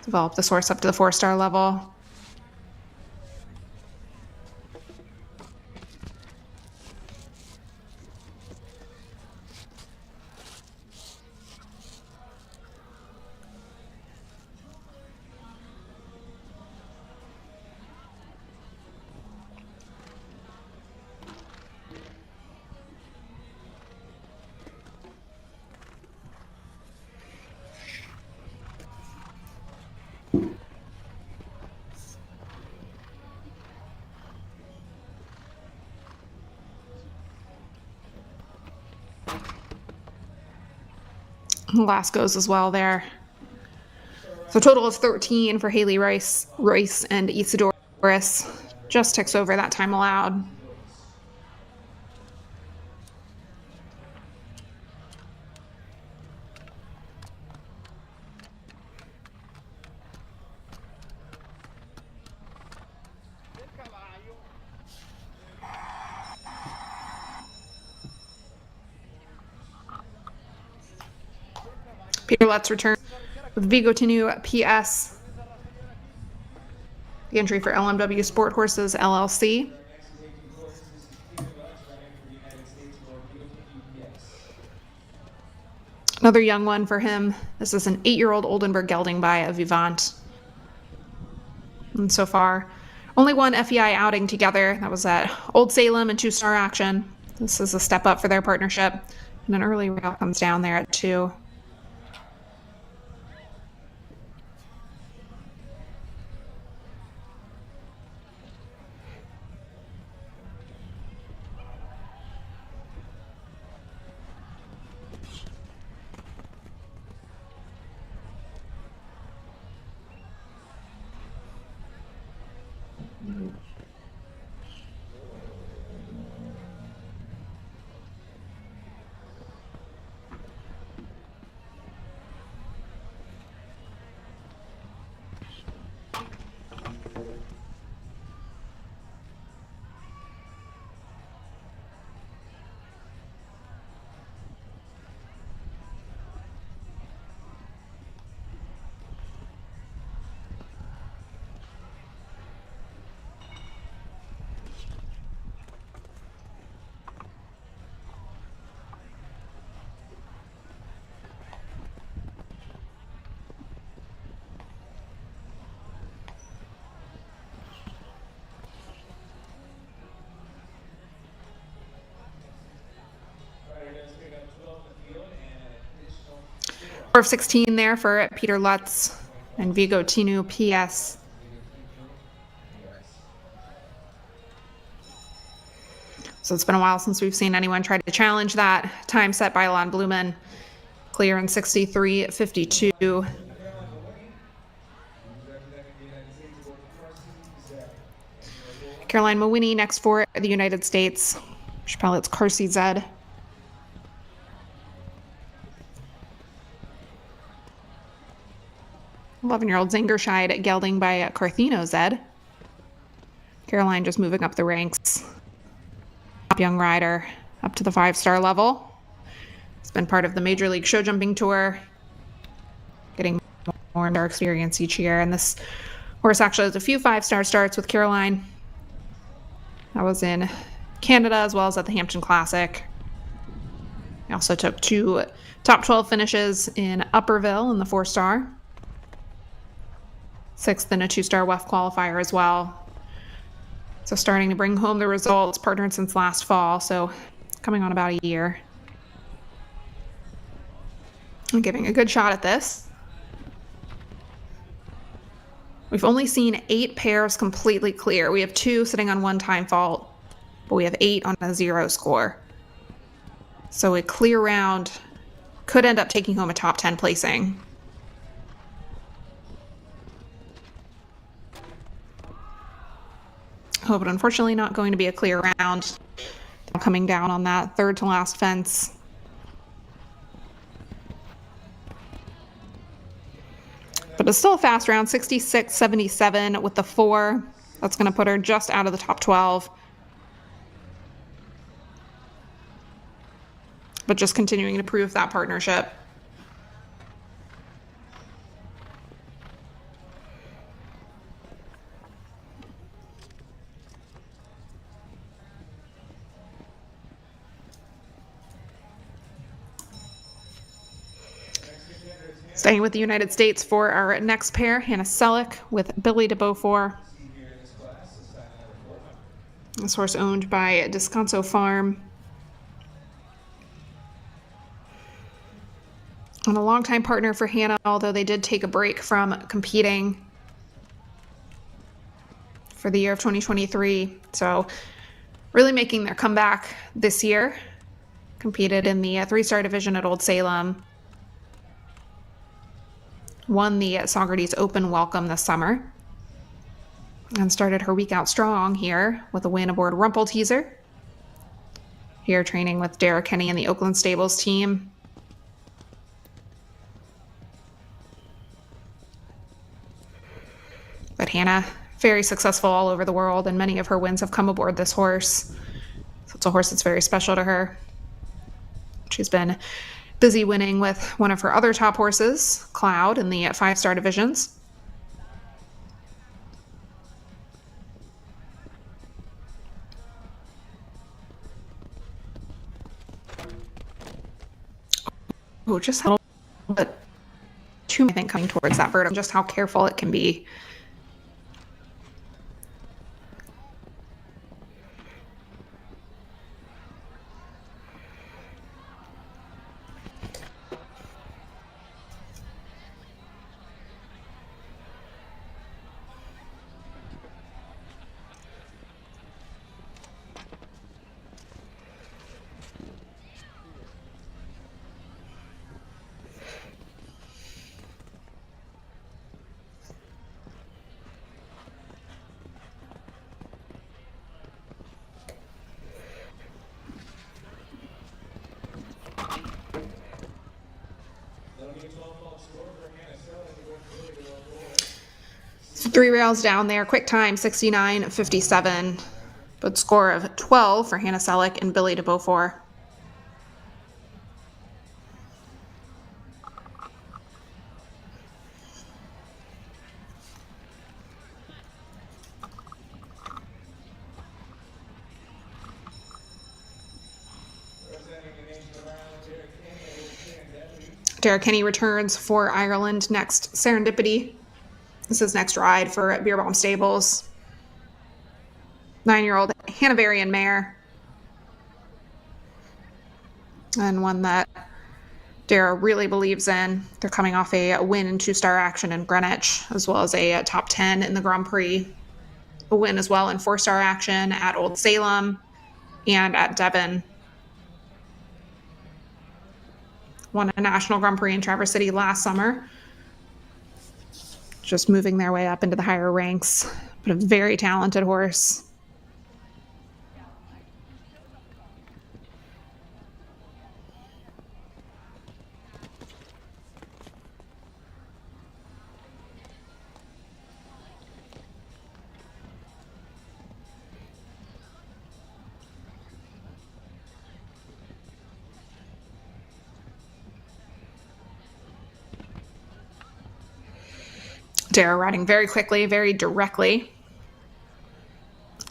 Developed this horse up to the 4-star level. Last goes as well there. So total of 13 for Haley Royce and Isidorus. Just ticks over that time allowed. Peter Lutz return with Vigo Tinu PS. The entry for LMW Sport Horses LLC. Another young one for him. This is an 8-year-old Oldenburg gelding by a Vivant. And so far, only one FEI outing together. That was at Old Salem and 2-star action. This is a step up for their partnership. And an early rail comes down there at 2. Of 16 there for Peter Lutz and Vigo Tinu PS. So it's been a while since we've seen anyone try to challenge that time set by Alon Blumen. Clear in 63:52. Caroline Mawini next for the United States. Chappelle's Carsey Zed. 11-year-old Zingerscheid gelding by Cartheno Zed. Caroline just moving up the ranks. Top young rider up to the 5-star level. It's been part of the Major League Show Jumping Tour. Getting more and more experience each year. And this horse actually has a few 5-star starts with Caroline. That was in Canada as well as at the Hampton Classic. He also took 2 top 12 finishes in Upperville in the 4-star. 6th in a 2-star WEF qualifier as well. So starting to bring home the results, partnered since last fall, so coming on about a year. I'm giving a good shot at this. We've only seen 8 pairs completely clear. We have 2 sitting on 1 time fault, but we have 8 on a 0 score. So a clear round could end up taking home a top 10 placing. Oh, but unfortunately not going to be a clear round. Coming down on that 3rd to last fence. But it's still a fast round, 66-77 with the 4. That's going to put her just out of the top 12. but just continuing to prove that partnership. Staying with the United States for our next pair, Hannah Selleck with Billy de Beaufort. This horse owned by Descanso Farm. And a longtime partner for Hannah, although they did take a break from competing for the year of 2023. So really making their comeback this year. Competed in the 3-star division at Old Salem. Won the Socrates Open Welcome this summer. And started her week out strong here with a win aboard Rumple Teaser. Here training with Derek Kenny and the Oakland Stables team. But Hannah, very successful all over the world, and many of her wins have come aboard this horse. So it's a horse that's very special to her. She's been busy winning with one of her other top horses, Cloud, in the 5-star divisions. Oh, just a little bit too, I think, coming towards that bird, and just how careful it can be. So 3 rails down there, quick time 69.57, but score of 12 for Hannah Selleck and Billy de Beaufort. Derek Kenny returns for Ireland next. Serendipity. This is next ride for Beer Bomb Stables. 9-year-old Hanoverian mare. And one that Dara really believes in. They're coming off a win in 2-star action in Greenwich, as well as a top 10 in the Grand Prix. A win as well in 4-star action at Old Salem and at Devon. Won a national Grand Prix in Traverse City last summer. Just moving their way up into the higher ranks, but a very talented horse. Dara riding very quickly, very directly.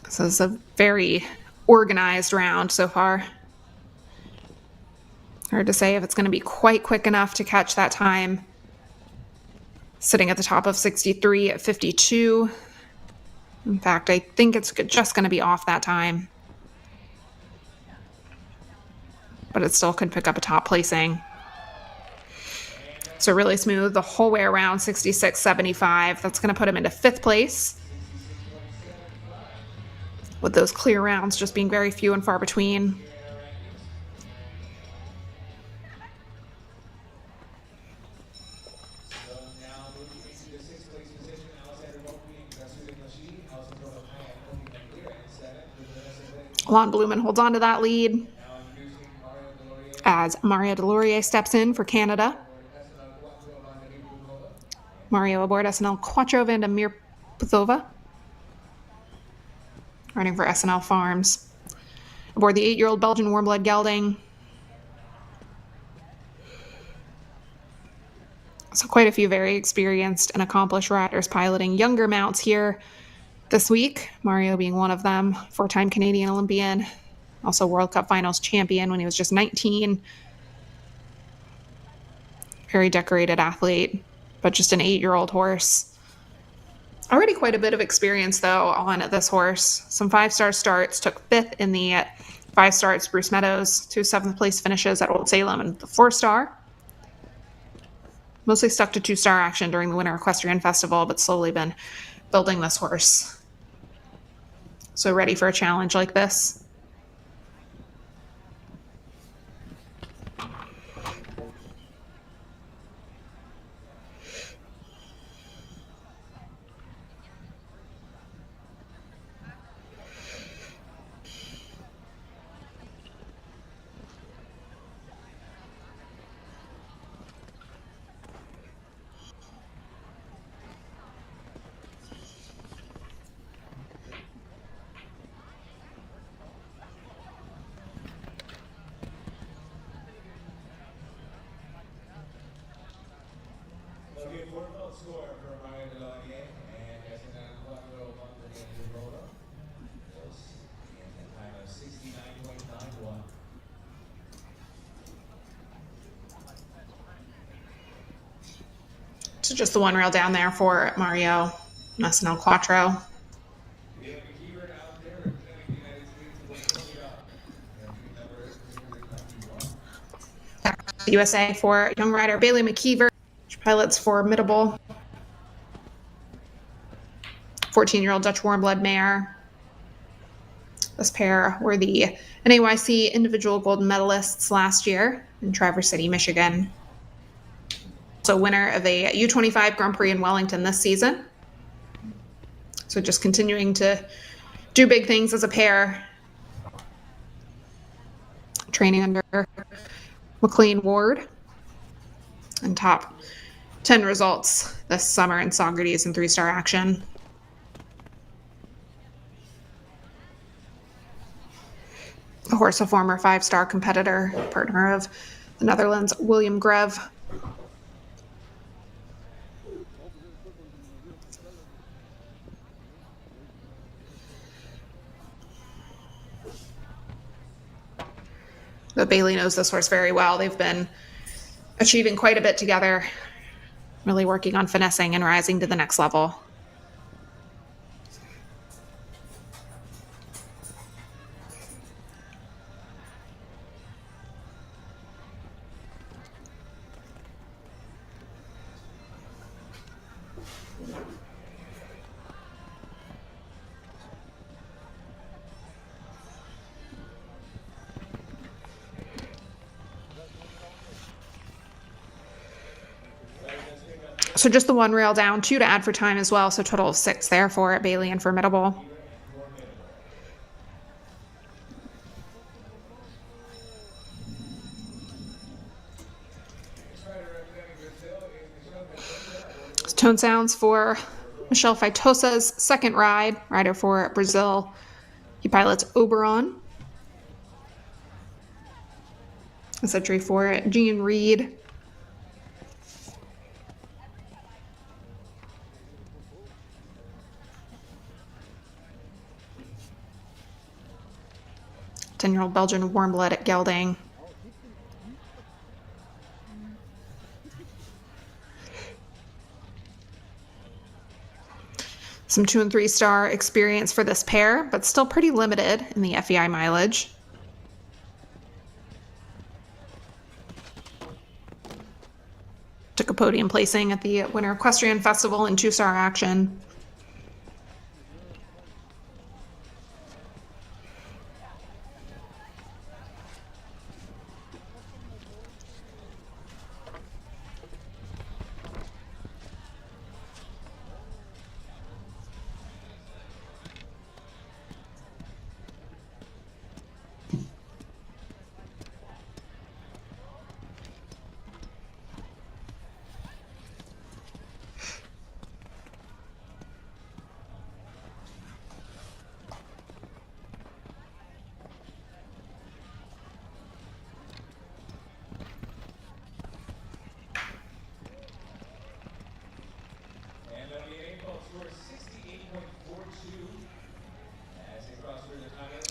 So it's a very organized round so far. Hard to say if it's going to be quite quick enough to catch that time. Sitting at the top of 63.52. In fact, I think it's just going to be off that time. But it still could pick up a top placing. So really smooth the whole way around, 66.75. That's going to put him into 5th place. With those clear rounds just being very few and far between. Lon Blumen holds on to that lead as Mario Delorier steps in for Canada. Mario aboard SNL Quattro Vandemir Puthova, riding for SNL Farms. Aboard the 8-year-old Belgian Warmblood Gelding. So quite a few very experienced and accomplished riders piloting younger mounts here this week, Mario being one of them, 4-time Canadian Olympian, also World Cup Finals champion when he was just 19. Very decorated athlete, but just an 8-year-old horse. Already quite a bit of experience, though, on this horse. Some 5-star starts, took 5th in the 5-star at Spruce Meadows, 2 7th-place finishes at Old Salem, and the 4-star. Mostly stuck to 2-star action during the Winter Equestrian Festival, but slowly been building this horse. So ready for a challenge like this. Okay, 4-vote score for Mario Delonier and Yasinang Quattro Montanese Rola. Was in a time of 69.91. So just the 1 rail down there for Mario Nacional Quattro. We have a keyword out there representing the United States of Australia. Entry number 391. USA for young rider Bailey McKeever, which pilots Formidable. 14-year-old Dutch warm blood mare. This pair were the NAYC individual gold medalists last year in Traverse City, Michigan. Also winner of a U25 Grand Prix in Wellington this season. So just continuing to do big things as a pair. Training under McLean Ward. And top 10 results this summer in Socrates and 3-star action. The horse, a former 5-star competitor, partner of the Netherlands' William Greve. But Bailey knows this horse very well. They've been achieving quite a bit together, really working on finessing and rising to the next level. So just the 1 rail down, 2 to add for time as well. So total of 6 there for Bailey and Formidable. Tone sounds for Michel Feitosa's second rider for Brazil. He pilots Oberon. That's entry for Jean Reed. Ten-year-old Belgian warm blood at gelding. Some 2- and 3-star experience for this pair, but still pretty limited in the FEI mileage. Took a podium placing at the Winter Equestrian Festival in 2-star action.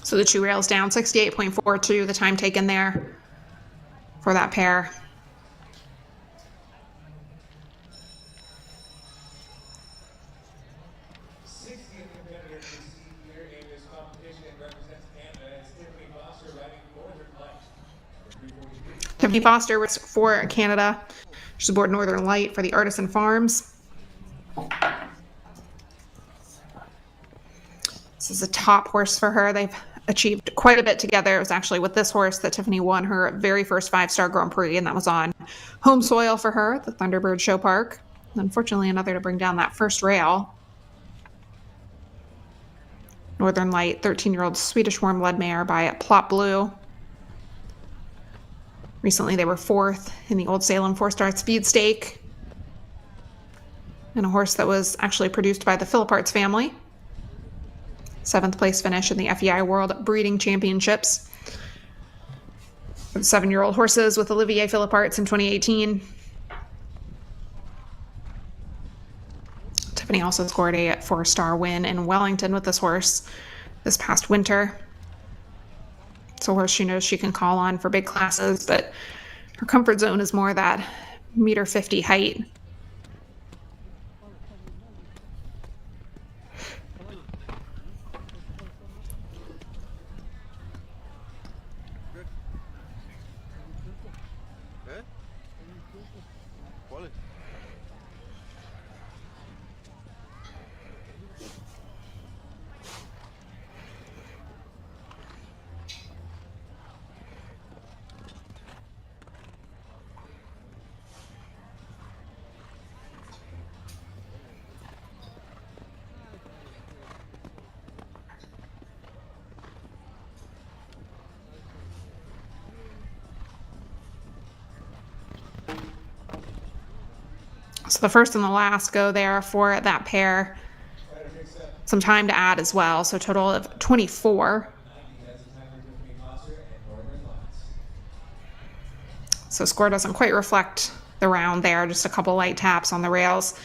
So the 2 rails down, 68.42, the time taken there for that pair. Tiffany Foster was for Canada. She's aboard Northern Light for the Artisan Farms. This is a top horse for her. They've achieved quite a bit together. It was actually with this horse that Tiffany won her very first 5-star Grand Prix, and that was on home soil for her, the Thunderbird Show Park. Unfortunately, another to bring down that first rail. Northern Light, 13-year-old Swedish warm-led mare by Plot Blue. Recently, they were 4th in the Old Salem 4-star speed stake. And a horse that was actually produced by the Philipparts family. 7th place finish in the FEI World Breeding Championships. For the 7-year-old horses with Olivier Philipparts in 2018. Tiffany also scored a 4-star win in Wellington with this horse this past winter. It's a horse she knows she can call on for big classes, but her comfort zone is more that 1.50 m height. So the first and the last go there for that pair. Some time to add as well, so a total of 24. So score doesn't quite reflect the round there, just a couple light taps on the rails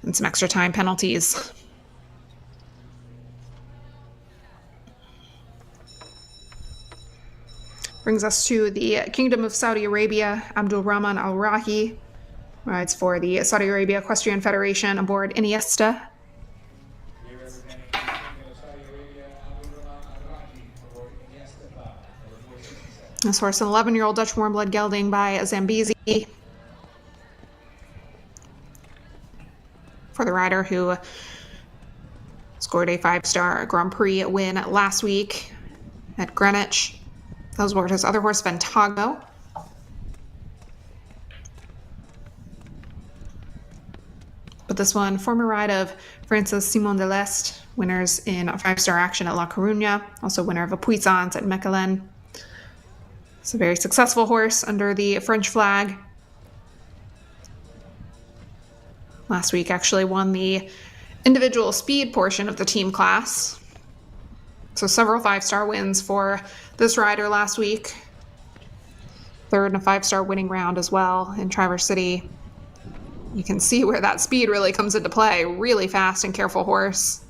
and some extra time penalties. Brings us to the Kingdom of Saudi Arabia. Abdul Rahman Al Rahi rides for the Saudi Arabia Equestrian Federation aboard Iniesta. This horse, an 11-year-old Dutch warm-blood gelding by Zambezi. For the rider who scored a 5-star Grand Prix win last week at Greenwich. Those were his other horse, Ventago. But this one, former ride of Francis Simon de Leste, winners in a 5-star action at La Coruña, also winner of a Puissance at Mechelen. It's a very successful horse under the French flag. Last week actually won the individual speed portion of the team class. So several 5-star wins for this rider last week. 3rd in a 5-star winning round as well in Traverse City. You can see where that speed really comes into play. Really fast and careful horse.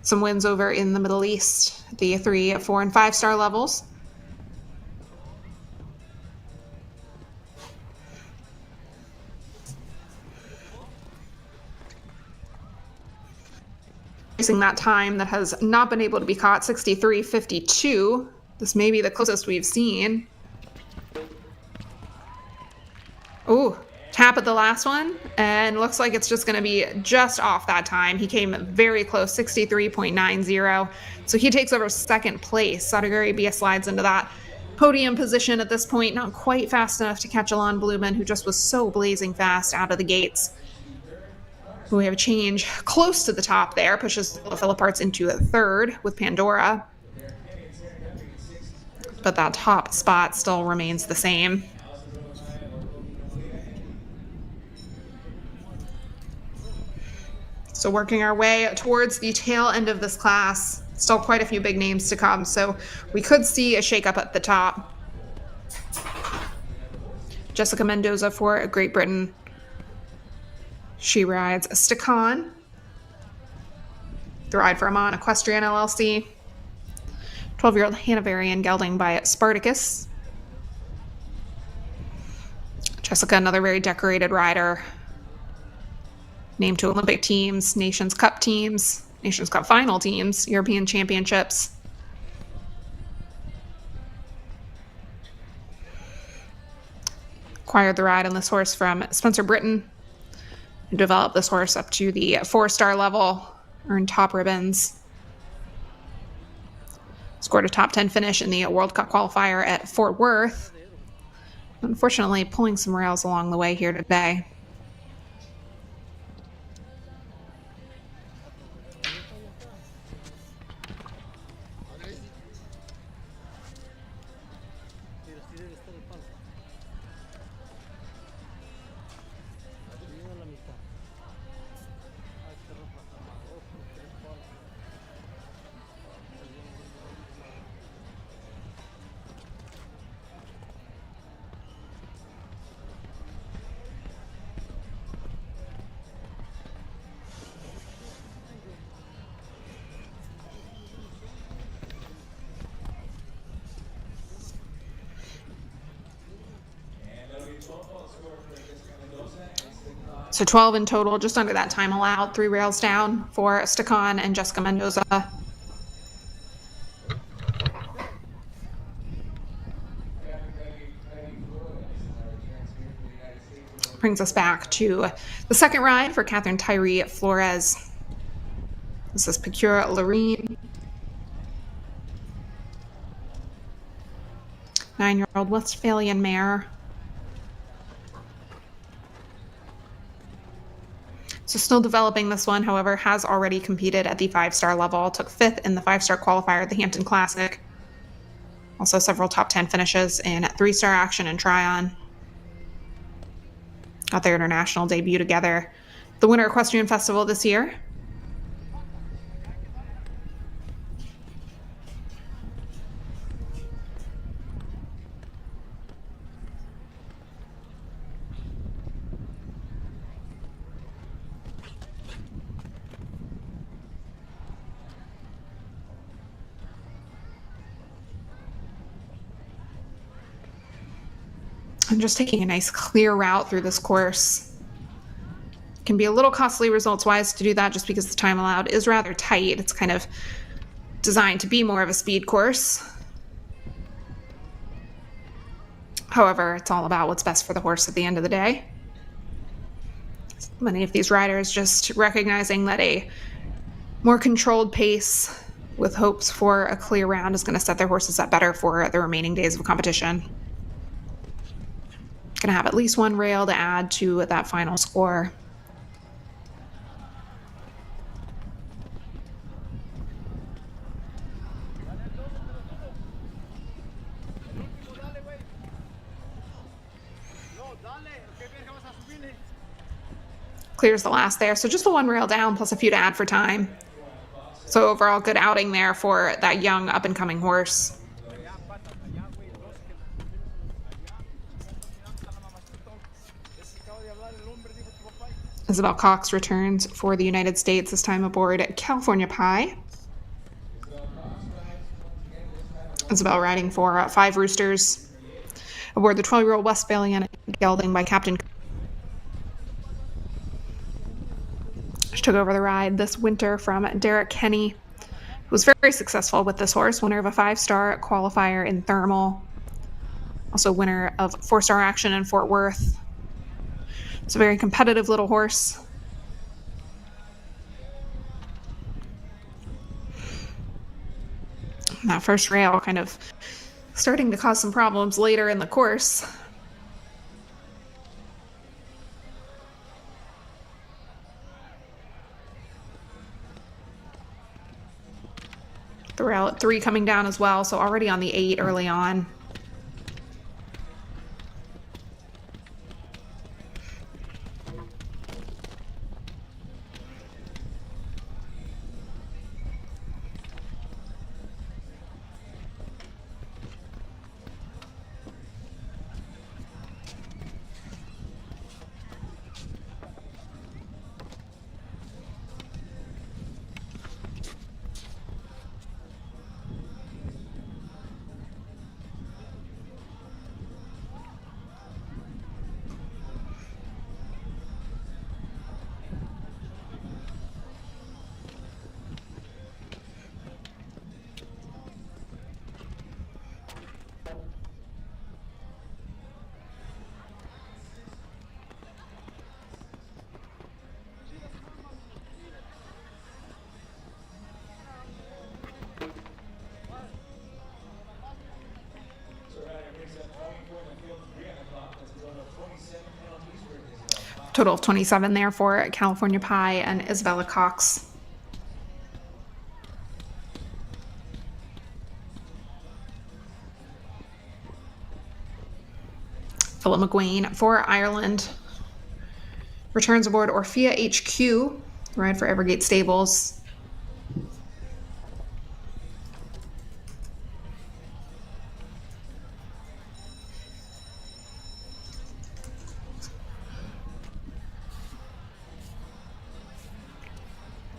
Some wins over in the Middle East, the 3, 4, and 5-star levels. Using that time that has not been able to be caught, 63.52. This may be the closest we've seen. Ooh, tap at the last one, and looks like it's just going to be just off that time. He came very close, 63.90. So he takes over 2nd place. Saudi Arabia slides into that podium position at this point, not quite fast enough to catch Alon Blumen, who just was so blazing fast out of the gates. We have a change close to the top there, pushes Philipparts into a 3rd with Pandora. But that top spot still remains the same. So working our way towards the tail end of this class. Still quite a few big names to come, so we could see a shakeup at the top. Jessica Mendoza for Great Britain. She rides Stakhan. The ride for Amon Equestrian LLC. 12-year-old Hanoverian gelding by Spartacus. Jessica, another very decorated rider. Named to Olympic teams, Nations Cup teams, Nations Cup final teams, European championships. Acquired the ride on this horse from Spencer Britton, who developed this horse up to the 4-star level, earned top ribbons. Scored a top 10 finish in the World Cup qualifier at Fort Worth. Unfortunately, pulling some rails along the way here today. So 12 in total, just under that time allowed. 3 rails down for Stacon and Jessica Mendoza. Brings us back to the second ride for Catherine Tyree Flores. This is Pecura Lorene. 9-year-old Westphalian mare. So still developing this one, however, has already competed at the 5-star level. Took 5th in the 5-star qualifier at the Hampton Classic. Also several top 10 finishes in 3-star action and Tryon. Got their international debut together. The Winter Equestrian Festival this year. I'm just taking a nice clear route through this course. Can be a little costly results-wise to do that just because the time allowed is rather tight. It's kind of designed to be more of a speed course. However, it's all about what's best for the horse at the end of the day. Many of these riders just recognizing that a more controlled pace with hopes for a clear round is going to set their horses up better for the remaining days of competition. Going to have at least 1 rail to add to that final score. Clears the last there, so just the 1 rail down plus a few to add for time. So overall, good outing there for that young up-and-coming horse. Isabel Cox returns for the United States, this time aboard California Pie. Isabel riding for 5 Roosters aboard the 12-year-old Westphalian gelding by Captain. She took over the ride this winter from Derek Kenny, who was very successful with this horse, winner of a 5-star qualifier in Thermal, also winner of 4-star action in Fort Worth. It's a very competitive little horse. And that first rail kind of starting to cause some problems later in the course. The rail at 3 coming down as well, so already on the 8 early on. Total of 27 there for California Pie and Isabella Cox. Philip McGuane for Ireland returns aboard Orphea HQ, ride for Evergate Stables.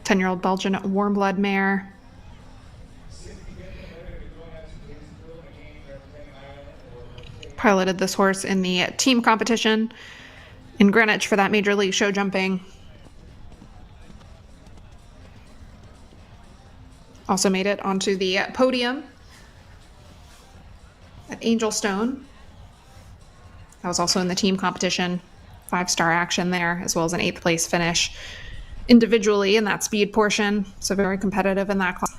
Ten-year-old Belgian warm blood mare. Piloted this horse in the team competition in Greenwich for that Major League show jumping. Also made it onto the podium at Angelstone. That was also in the team competition. 5-star action there, as well as an 8th place finish individually in that speed portion. So very competitive in that class.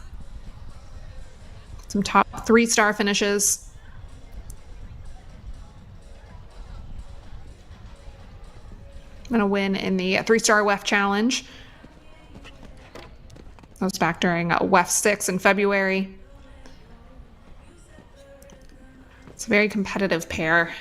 Some top 3-star finishes. And a win in the 3-star WEF Challenge. That was back during WEF 6 in February. It's a very competitive pair.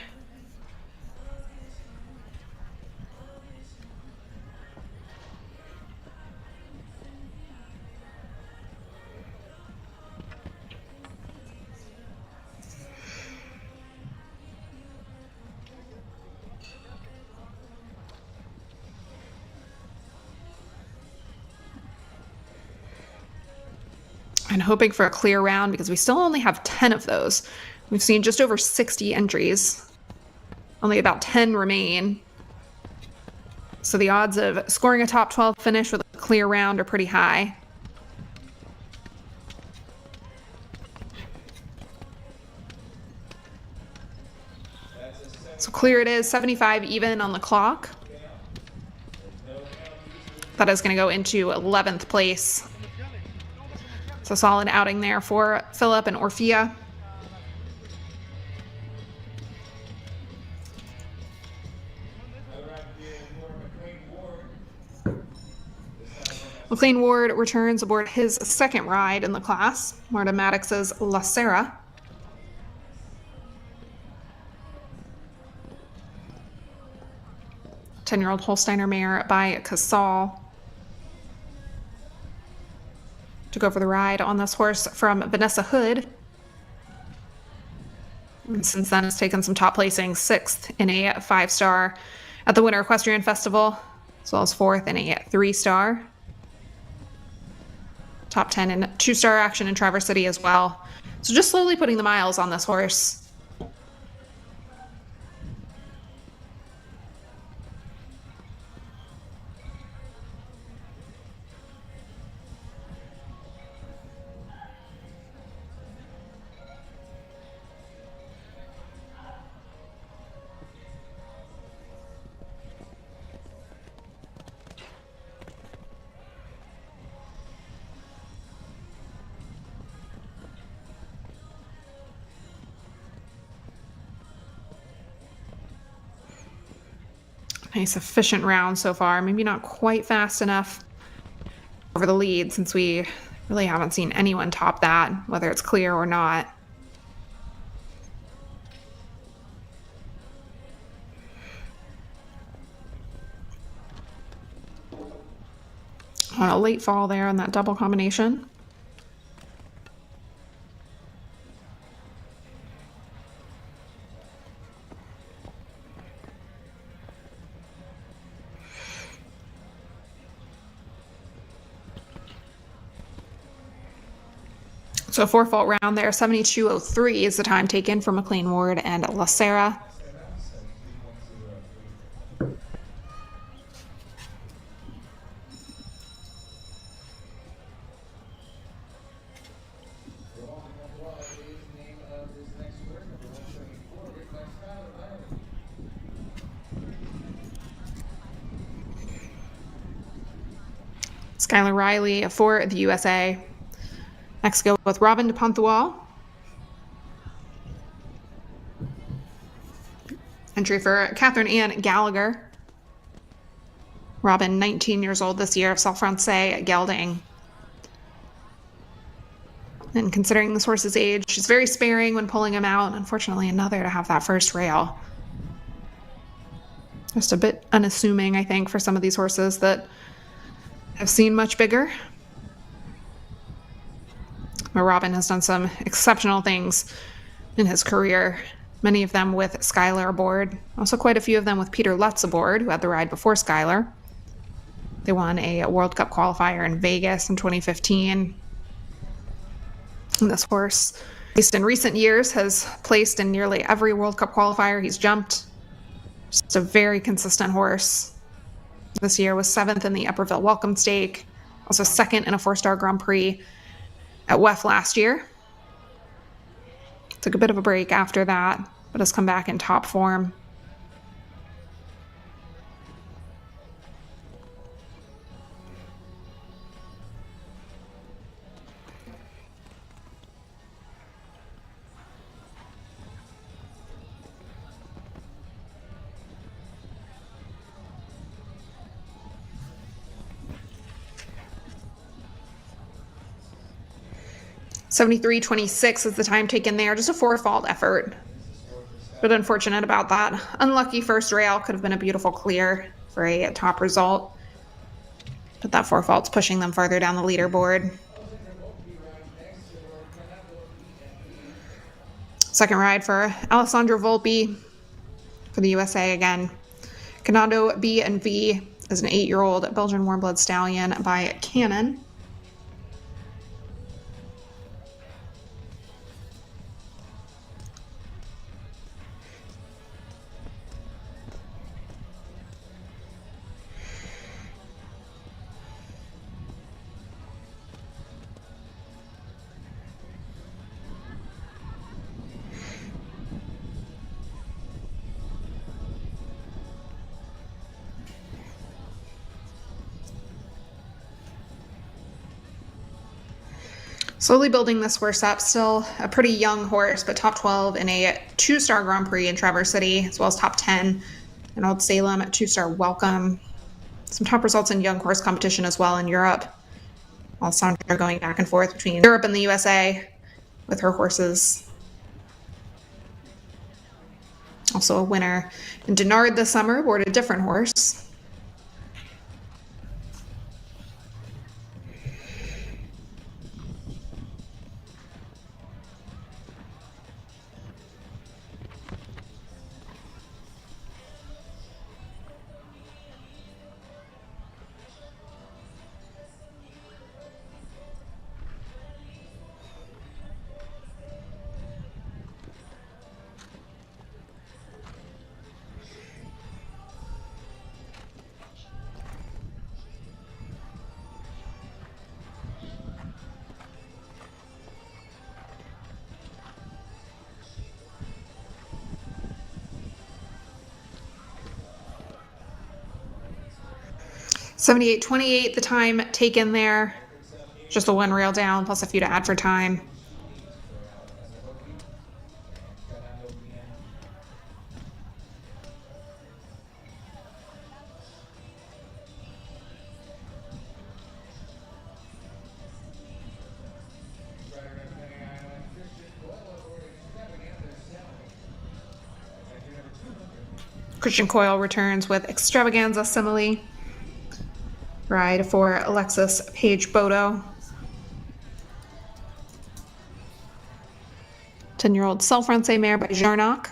And hoping for a clear round because we still only have 10 of those. We've seen just over 60 entries. Only about 10 remain. So the odds of scoring a top 12 finish with a clear round are pretty high. So clear it is, 75 even on the clock. That is going to go into 11th place. So solid outing there for Philip and Orphea. McLean Ward returns aboard his 2nd ride in the class, Marta Maddox's La Serra. Ten-year-old Holsteiner mare by Casal. To go for the ride on this horse from Vanessa Hood. And since then, has taken some top placings, 6th in a 5-star at the Winter Equestrian Festival, as well as 4th in a 3-star. Top 10 in 2-star action in Traverse City as well. So just slowly putting the miles on this horse. Nice efficient round so far. Maybe not quite fast enough over the lead since we really haven't seen anyone top that, whether it's clear or not. On a late fall there on that double combination. So a 4-fault round there, 72.03 is the time taken for McLean Ward and La Serra. Skylar Riley for the USA. Next go with Robin de Pontual. Entry for Catherine Ann Gallagher. Robin, 19 years old this year, of Self-Francais gelding. And considering this horse's age, she's very sparing when pulling him out. Unfortunately, another to have that first rail. Just a bit unassuming, I think, for some of these horses that have seen much bigger. But Robin has done some exceptional things in his career, many of them with Skylar aboard. Also quite a few of them with Peter Lutz aboard, who had the ride before Skylar. They won a World Cup qualifier in Vegas in 2015. And this horse, at least in recent years, has placed in nearly every World Cup qualifier he's jumped. Just a very consistent horse. This year was 7th in the Upperville Welcome Stake, also 2nd in a 4-star Grand Prix at WEF last year. Took a bit of a break after that, but has come back in top form. $73.26 is the time taken there. Just a 4-fault effort. But unfortunate about that. Unlucky first rail. Could have been a beautiful clear for a top result. But that 4 fault's pushing them farther down the leaderboard. Second ride for Alessandro Volpi for the USA again. Canado B&V is an 8-year-old Belgian warm blood stallion by Cannon. Slowly building this horse up. Still a pretty young horse, but top 12 in a 2-star Grand Prix in Traverse City, as well as top 10 in Old Salem, a 2-star Welcome. Some top results in young horse competition as well in Europe. Alessandra going back and forth between Europe and the USA with her horses. Also a winner in Denard this summer aboard a different horse. $78.28 the time taken there. Just a 1 rail down plus a few to add for time. Christian Coyle returns with Extravaganza Simile. Ride for Alexis Page Bodo. 10-year-old Self-Francais mare by Jarnock.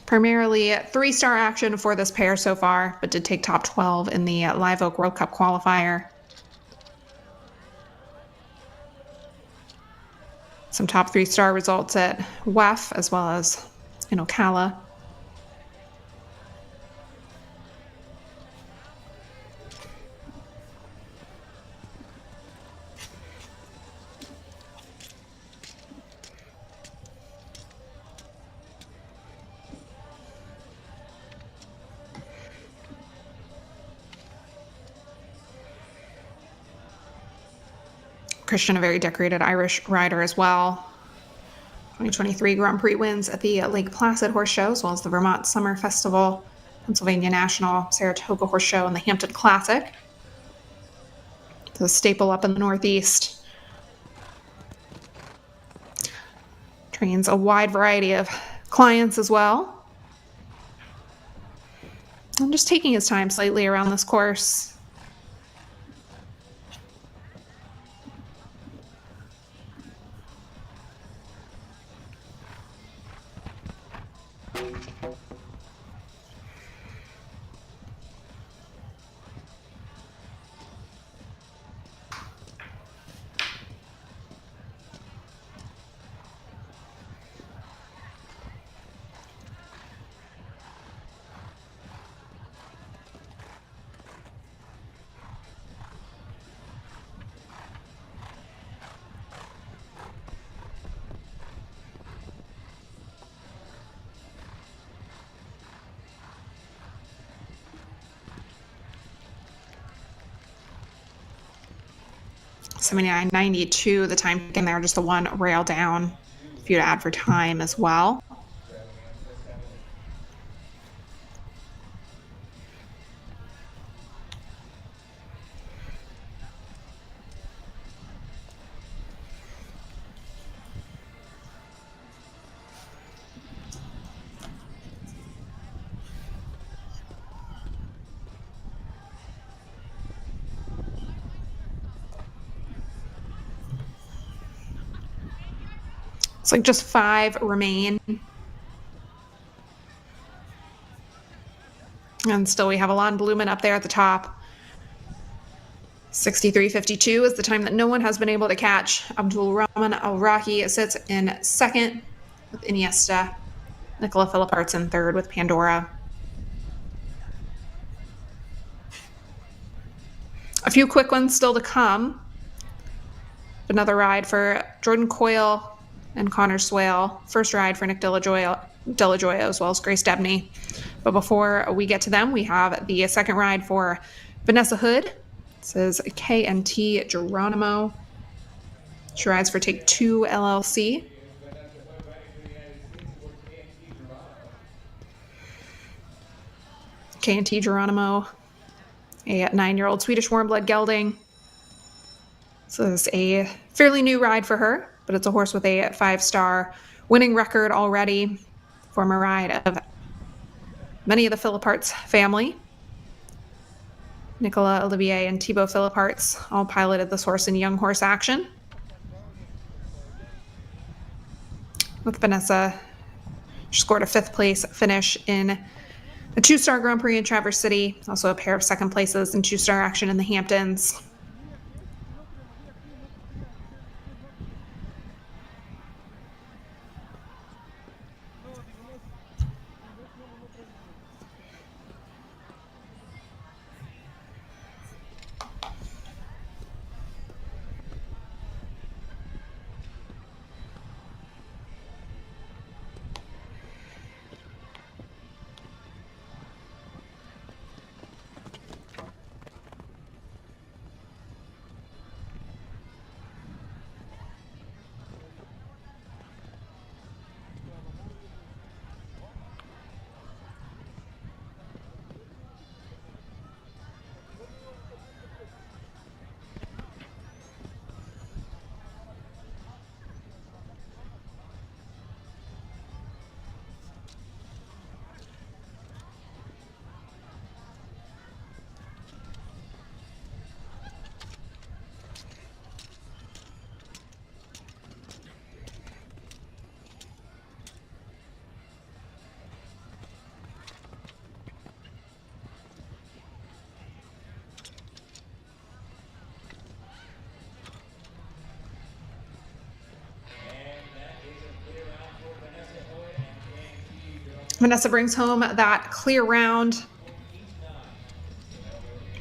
Primarily 3-star action for this pair so far, but did take top 12 in the Live Oak World Cup qualifier. Some top 3-star results at WEF as well as in Ocala. Christian, a very decorated Irish rider as well. 2023 Grand Prix wins at the Lake Placid Horse Show, as well as the Vermont Summer Festival, Pennsylvania National, Saratoga Horse Show, and the Hampton Classic. It's a staple up in the Northeast. Trains a wide variety of clients as well. I'm just taking his time slightly around this course. $79.92 the time taken there, just the one rail down if you'd add for time as well. It's like just 5 remain. And still we have Alon Blumen up there at the top. 63.52 is the time that no one has been able to catch. Abdul Rahman Al-Rahi sits in second with Iniesta. Nicola Philippart's in third with Pandora. A few quick ones still to come. Another ride for Jordan Coyle and Connor Swale. First ride for Nick Delajoya as well as Grace Debney. But before we get to them, we have the second ride for Vanessa Hood. This is KNT Geronimo. She rides for Take 2 LLC. KNT Geronimo, a 9-year-old Swedish warm-blood gelding. So this is a fairly new ride for her, but it's a horse with a 5-star winning record already. Former ride of many of the Philipparts family. Nicola Olivier and Thibaut Philipparts all piloted this horse in young horse action. With Vanessa, she scored a 5th place finish in a 2-star Grand Prix in Traverse City, also a pair of 2nd places in 2-star action in the Hamptons. Vanessa brings home that clear round,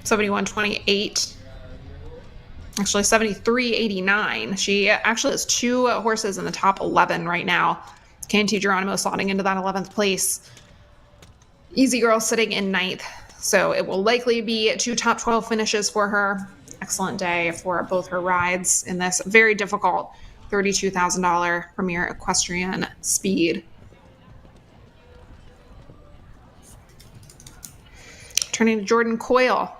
71.28. Actually, 73.89. She actually has 2 horses in the top 11 right now. KNT Geronimo slotting into that 11th place. Easy Girl sitting in 9th. So it will likely be 2 top 12 finishes for her excellent day for both her rides in this very difficult $32,000 Premier Equestrian Speed. Turning to Jordan Coyle.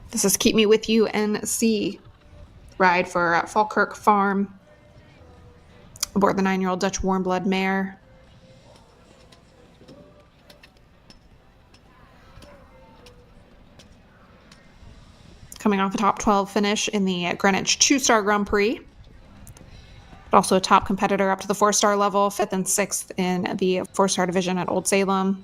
This is Keep Me With You NC ride for Falkirk Farm aboard the 9-year-old Dutch Warmblood mare. Coming off a top 12 finish in the Greenwich 2-star Grand Prix. But also a top competitor up to the 4-star level, 5th and 6th in the 4-star division at Old Salem.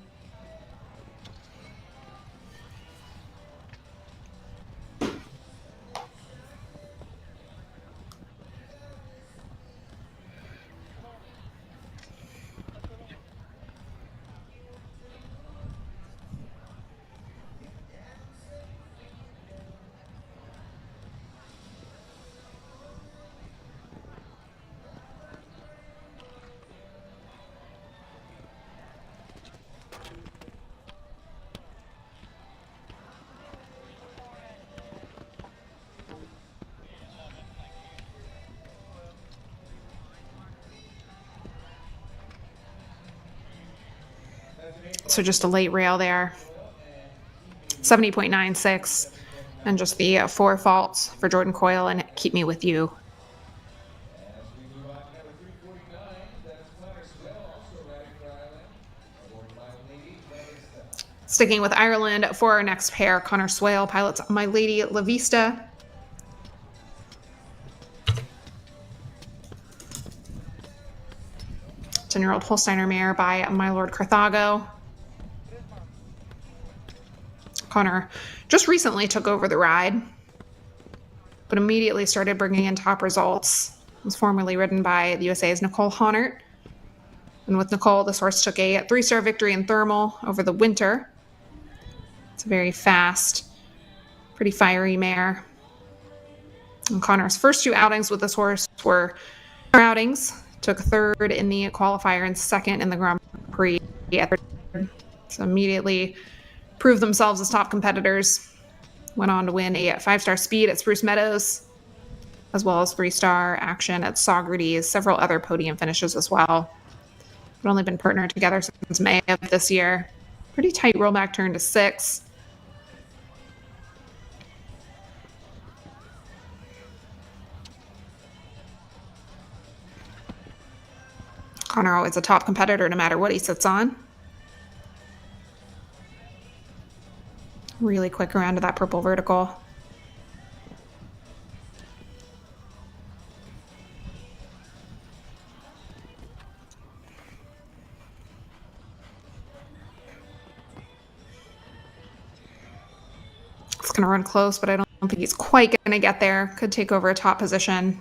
So just a late rail there. 70.96. And just the 4 faults for Jordan Coyle and Keep Me With You. Sticking with Ireland for our next pair, Connor Swale pilots My Lady La Vista. Ten-year-old Holsteiner mare by My Lord Carthago. Connor just recently took over the ride, but immediately started bringing in top results. It was formerly ridden by the USA's Nicole Honert. And with Nicole, this horse took a 3-star victory in Thermal over the winter. It's a very fast, pretty fiery mare. And Connor's first 2 outings with this horse were outings. Took 3rd in the qualifier and 2nd in the Grand Prix. So immediately proved themselves as top competitors. Went on to win a 5-star speed at Spruce Meadows, as well as 3-star action at Socrates, several other podium finishes as well. We've only been partnered together since May of this year. Pretty tight rollback turn to 6. Connor always a top competitor no matter what he sits on. Really quick around to that purple vertical. It's going to run close, but I don't think he's quite going to get there. Could take over a top position.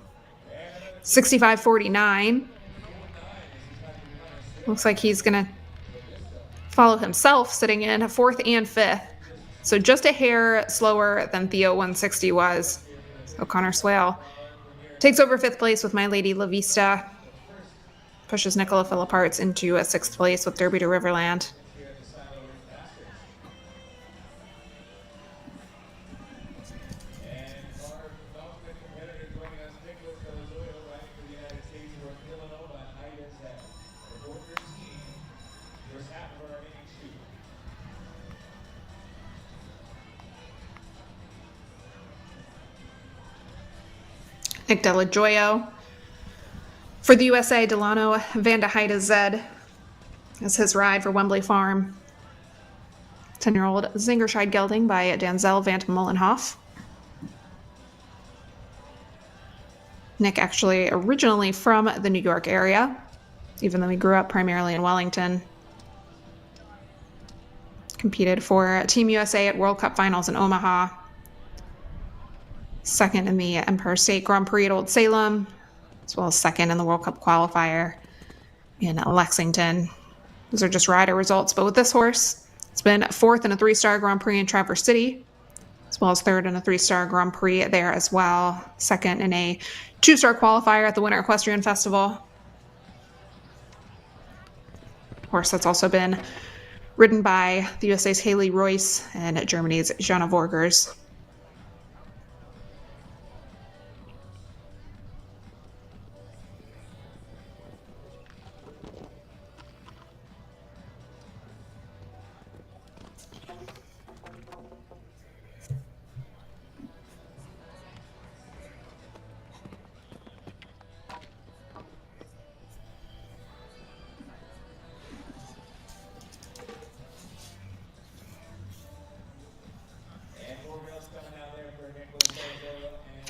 65.49. Looks like he's going to follow himself, sitting in 4th and 5th. So just a hair slower than Theo 160 was. So Connor Swale takes over 5th place with My Lady La Vista. Pushes Nicola Philipparts into a 6th place with Derby to Riverland. Nick Della Gioia. For the USA, Delano Van de Heide Zed as his ride for Wembley Farm. 10-year-old Zingerscheid Gelding by Danzel Van Molenhoff. Nick actually originally from the New York area, even though he grew up primarily in Wellington. Competed for Team USA at World Cup finals in Omaha. 2nd in the Empire State Grand Prix at Old Salem, as well as 2nd in the World Cup qualifier in Lexington. Those are just rider results, but with this horse, it's been 4th in a 3-star Grand Prix in Traverse City, as well as 3rd in a 3-star Grand Prix there as well. 2nd in a 2-star qualifier at the Winter Equestrian Festival. Horse that's also been ridden by the USA's Haley Royce and Germany's Jana Vorgers.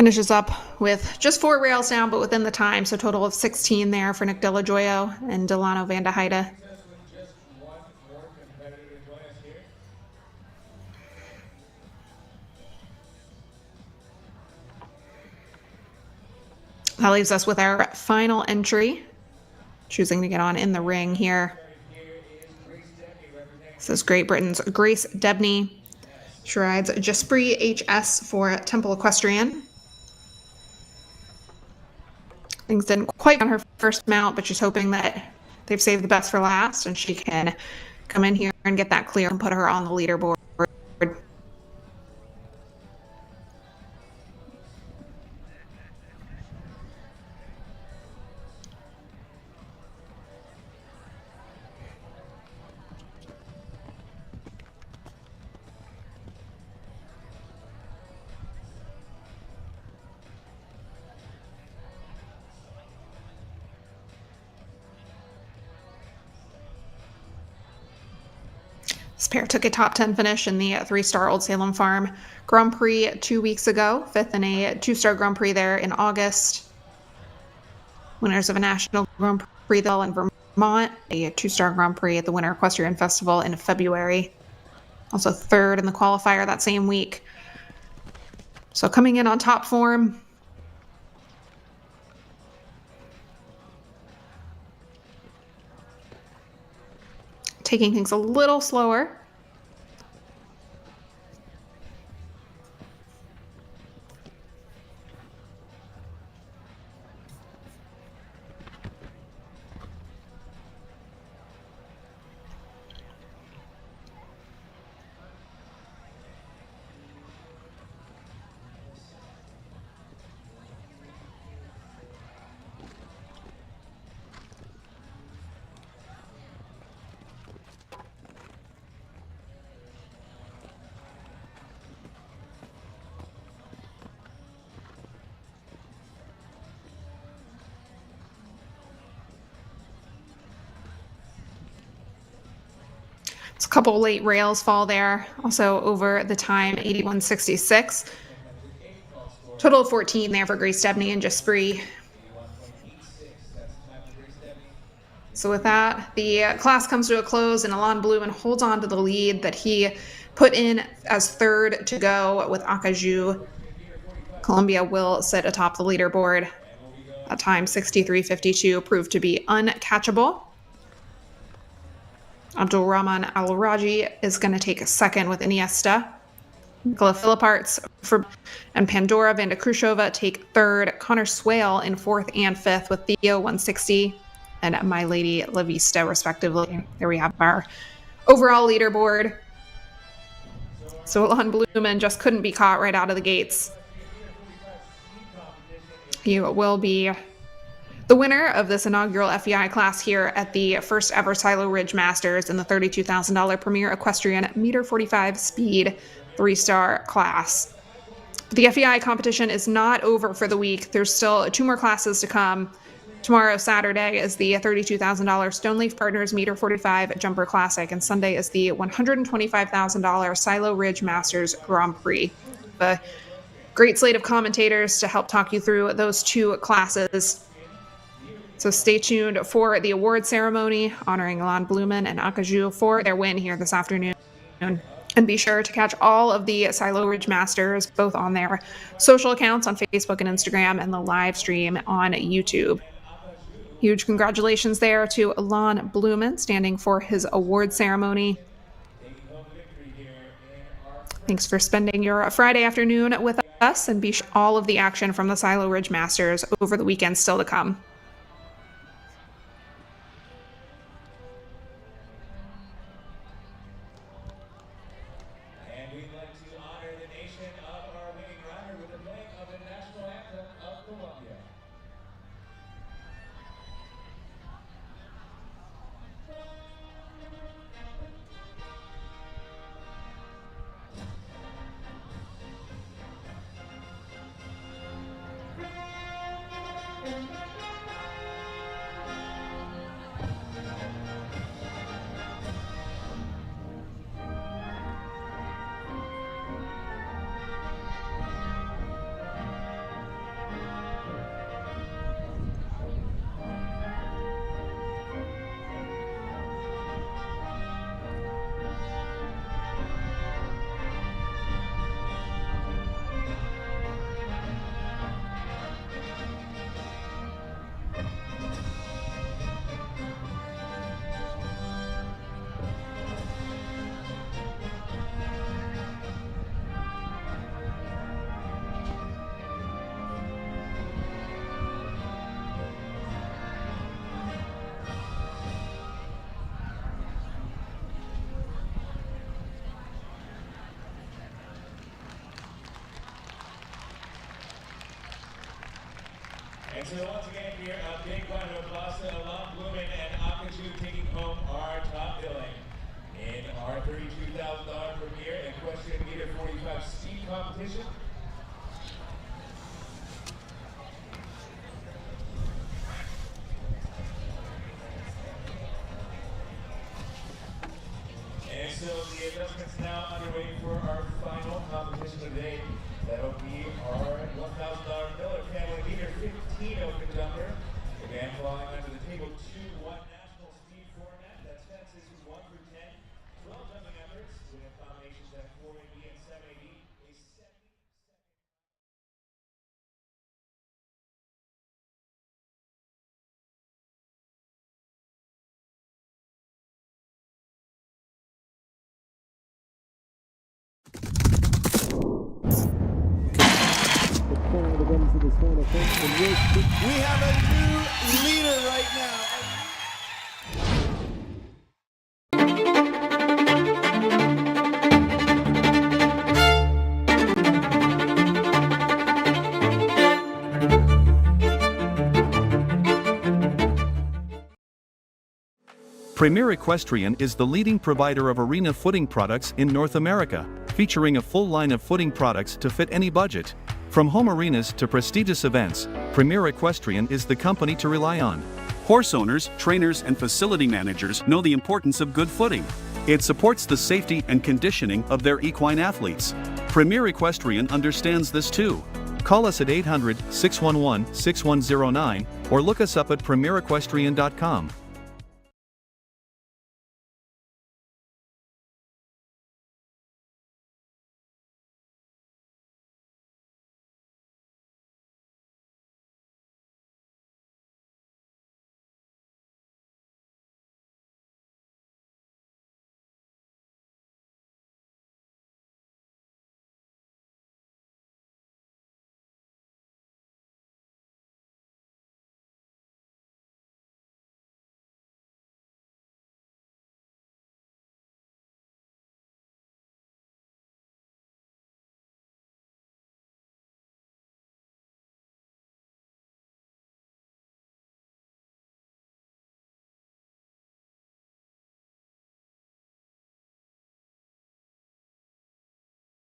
Finishes up with just 4 rails down, but within the time, so total of 16 there for Nick De La Gioia and Delano Van de Heide. Just one more competitor to join us here. That leaves us with our final entry, choosing to get on in the ring here. This is Great Britain's Grace Debney. She rides Jesprit HS for Temple Equestrian. Things didn't quite on her first mount, but she's hoping that they've saved the best for last and she can come in here and get that clear and put her on the leaderboard. This pair took a top 10 finish in the 3-star Old Salem Farm Grand Prix 2 weeks ago, 5th in a 2-star Grand Prix there in August. Winners of a national Grand Prix though in Vermont, a 2-star Grand Prix at the Winter Equestrian Festival in February. Also 3rd in the qualifier that same week. So coming in on top form. Taking things a little slower. A couple late rails fall there. Also over the time, 81.66. Total of 14 there for Grace Debney and Jesprit. So with that, the class comes to a close and Alain Blumen holds on to the lead that he put in as 3rd to go with Acajou. Columbia will sit atop the leaderboard. That time, 63.52, proved to be uncatchable. Abdul Rahman Al Raji is going to take a 2nd with Iniesta. Nicola Philipparts and Pandora Van de Krushova take 3rd. Connor Swale in 4th and 5th with Theo 160 and My Lady La Vista, respectively. There we have our overall leaderboard. So Alain Blumen just couldn't be caught right out of the gates. He will be the winner of this inaugural FEI class here at the first ever Silo Ridge Masters in the $32,000 Premier Equestrian Meter 45 Speed 3-star class. The FEI competition is not over for the week. There's still 2 more classes to come. Tomorrow, Saturday, is the $32,000 Stoneleaf Partners Meter 45 Jumper Classic, and Sunday is the $125,000 Silo Ridge Masters Grand Prix. A great slate of commentators to help talk you through those 2 classes. So stay tuned for the award ceremony honoring Alain Blumen and Acajou for their win here this afternoon. And be sure to catch all of the Silo Ridge Masters both on their social accounts on Facebook and Instagram and the live stream on YouTube. Huge congratulations there to Alain Blumen standing for his award ceremony. Thanks for spending your Friday afternoon with us, and be sure all of the action from the Silo Ridge Masters over the weekend still to come. And so once again, here a big round of applause to Alon Blumen and Akaju taking home our top billing in our $32,000 premier Equestrian Meter 45 speed competition. And so the adjustments now underway for our final competition today. That'll be our $1,000 Miller family meter 15 open jumper. Again, falling under the table 2-1 national speed format. That's fences 1 through 10. 12 jumping efforts with combinations at 480 and 780. A 70. We have a new leader right now. Premier Equestrian is the leading provider of arena footing products in North America, featuring a full line of footing products to fit any budget. From home arenas to prestigious events, Premier Equestrian is the company to rely on. Horse owners, trainers, and facility managers know the importance of good footing. It supports the safety and conditioning of their equine athletes. Premier Equestrian understands this too. Call us at 800-611-6109 or look us up at premierequestrian.com.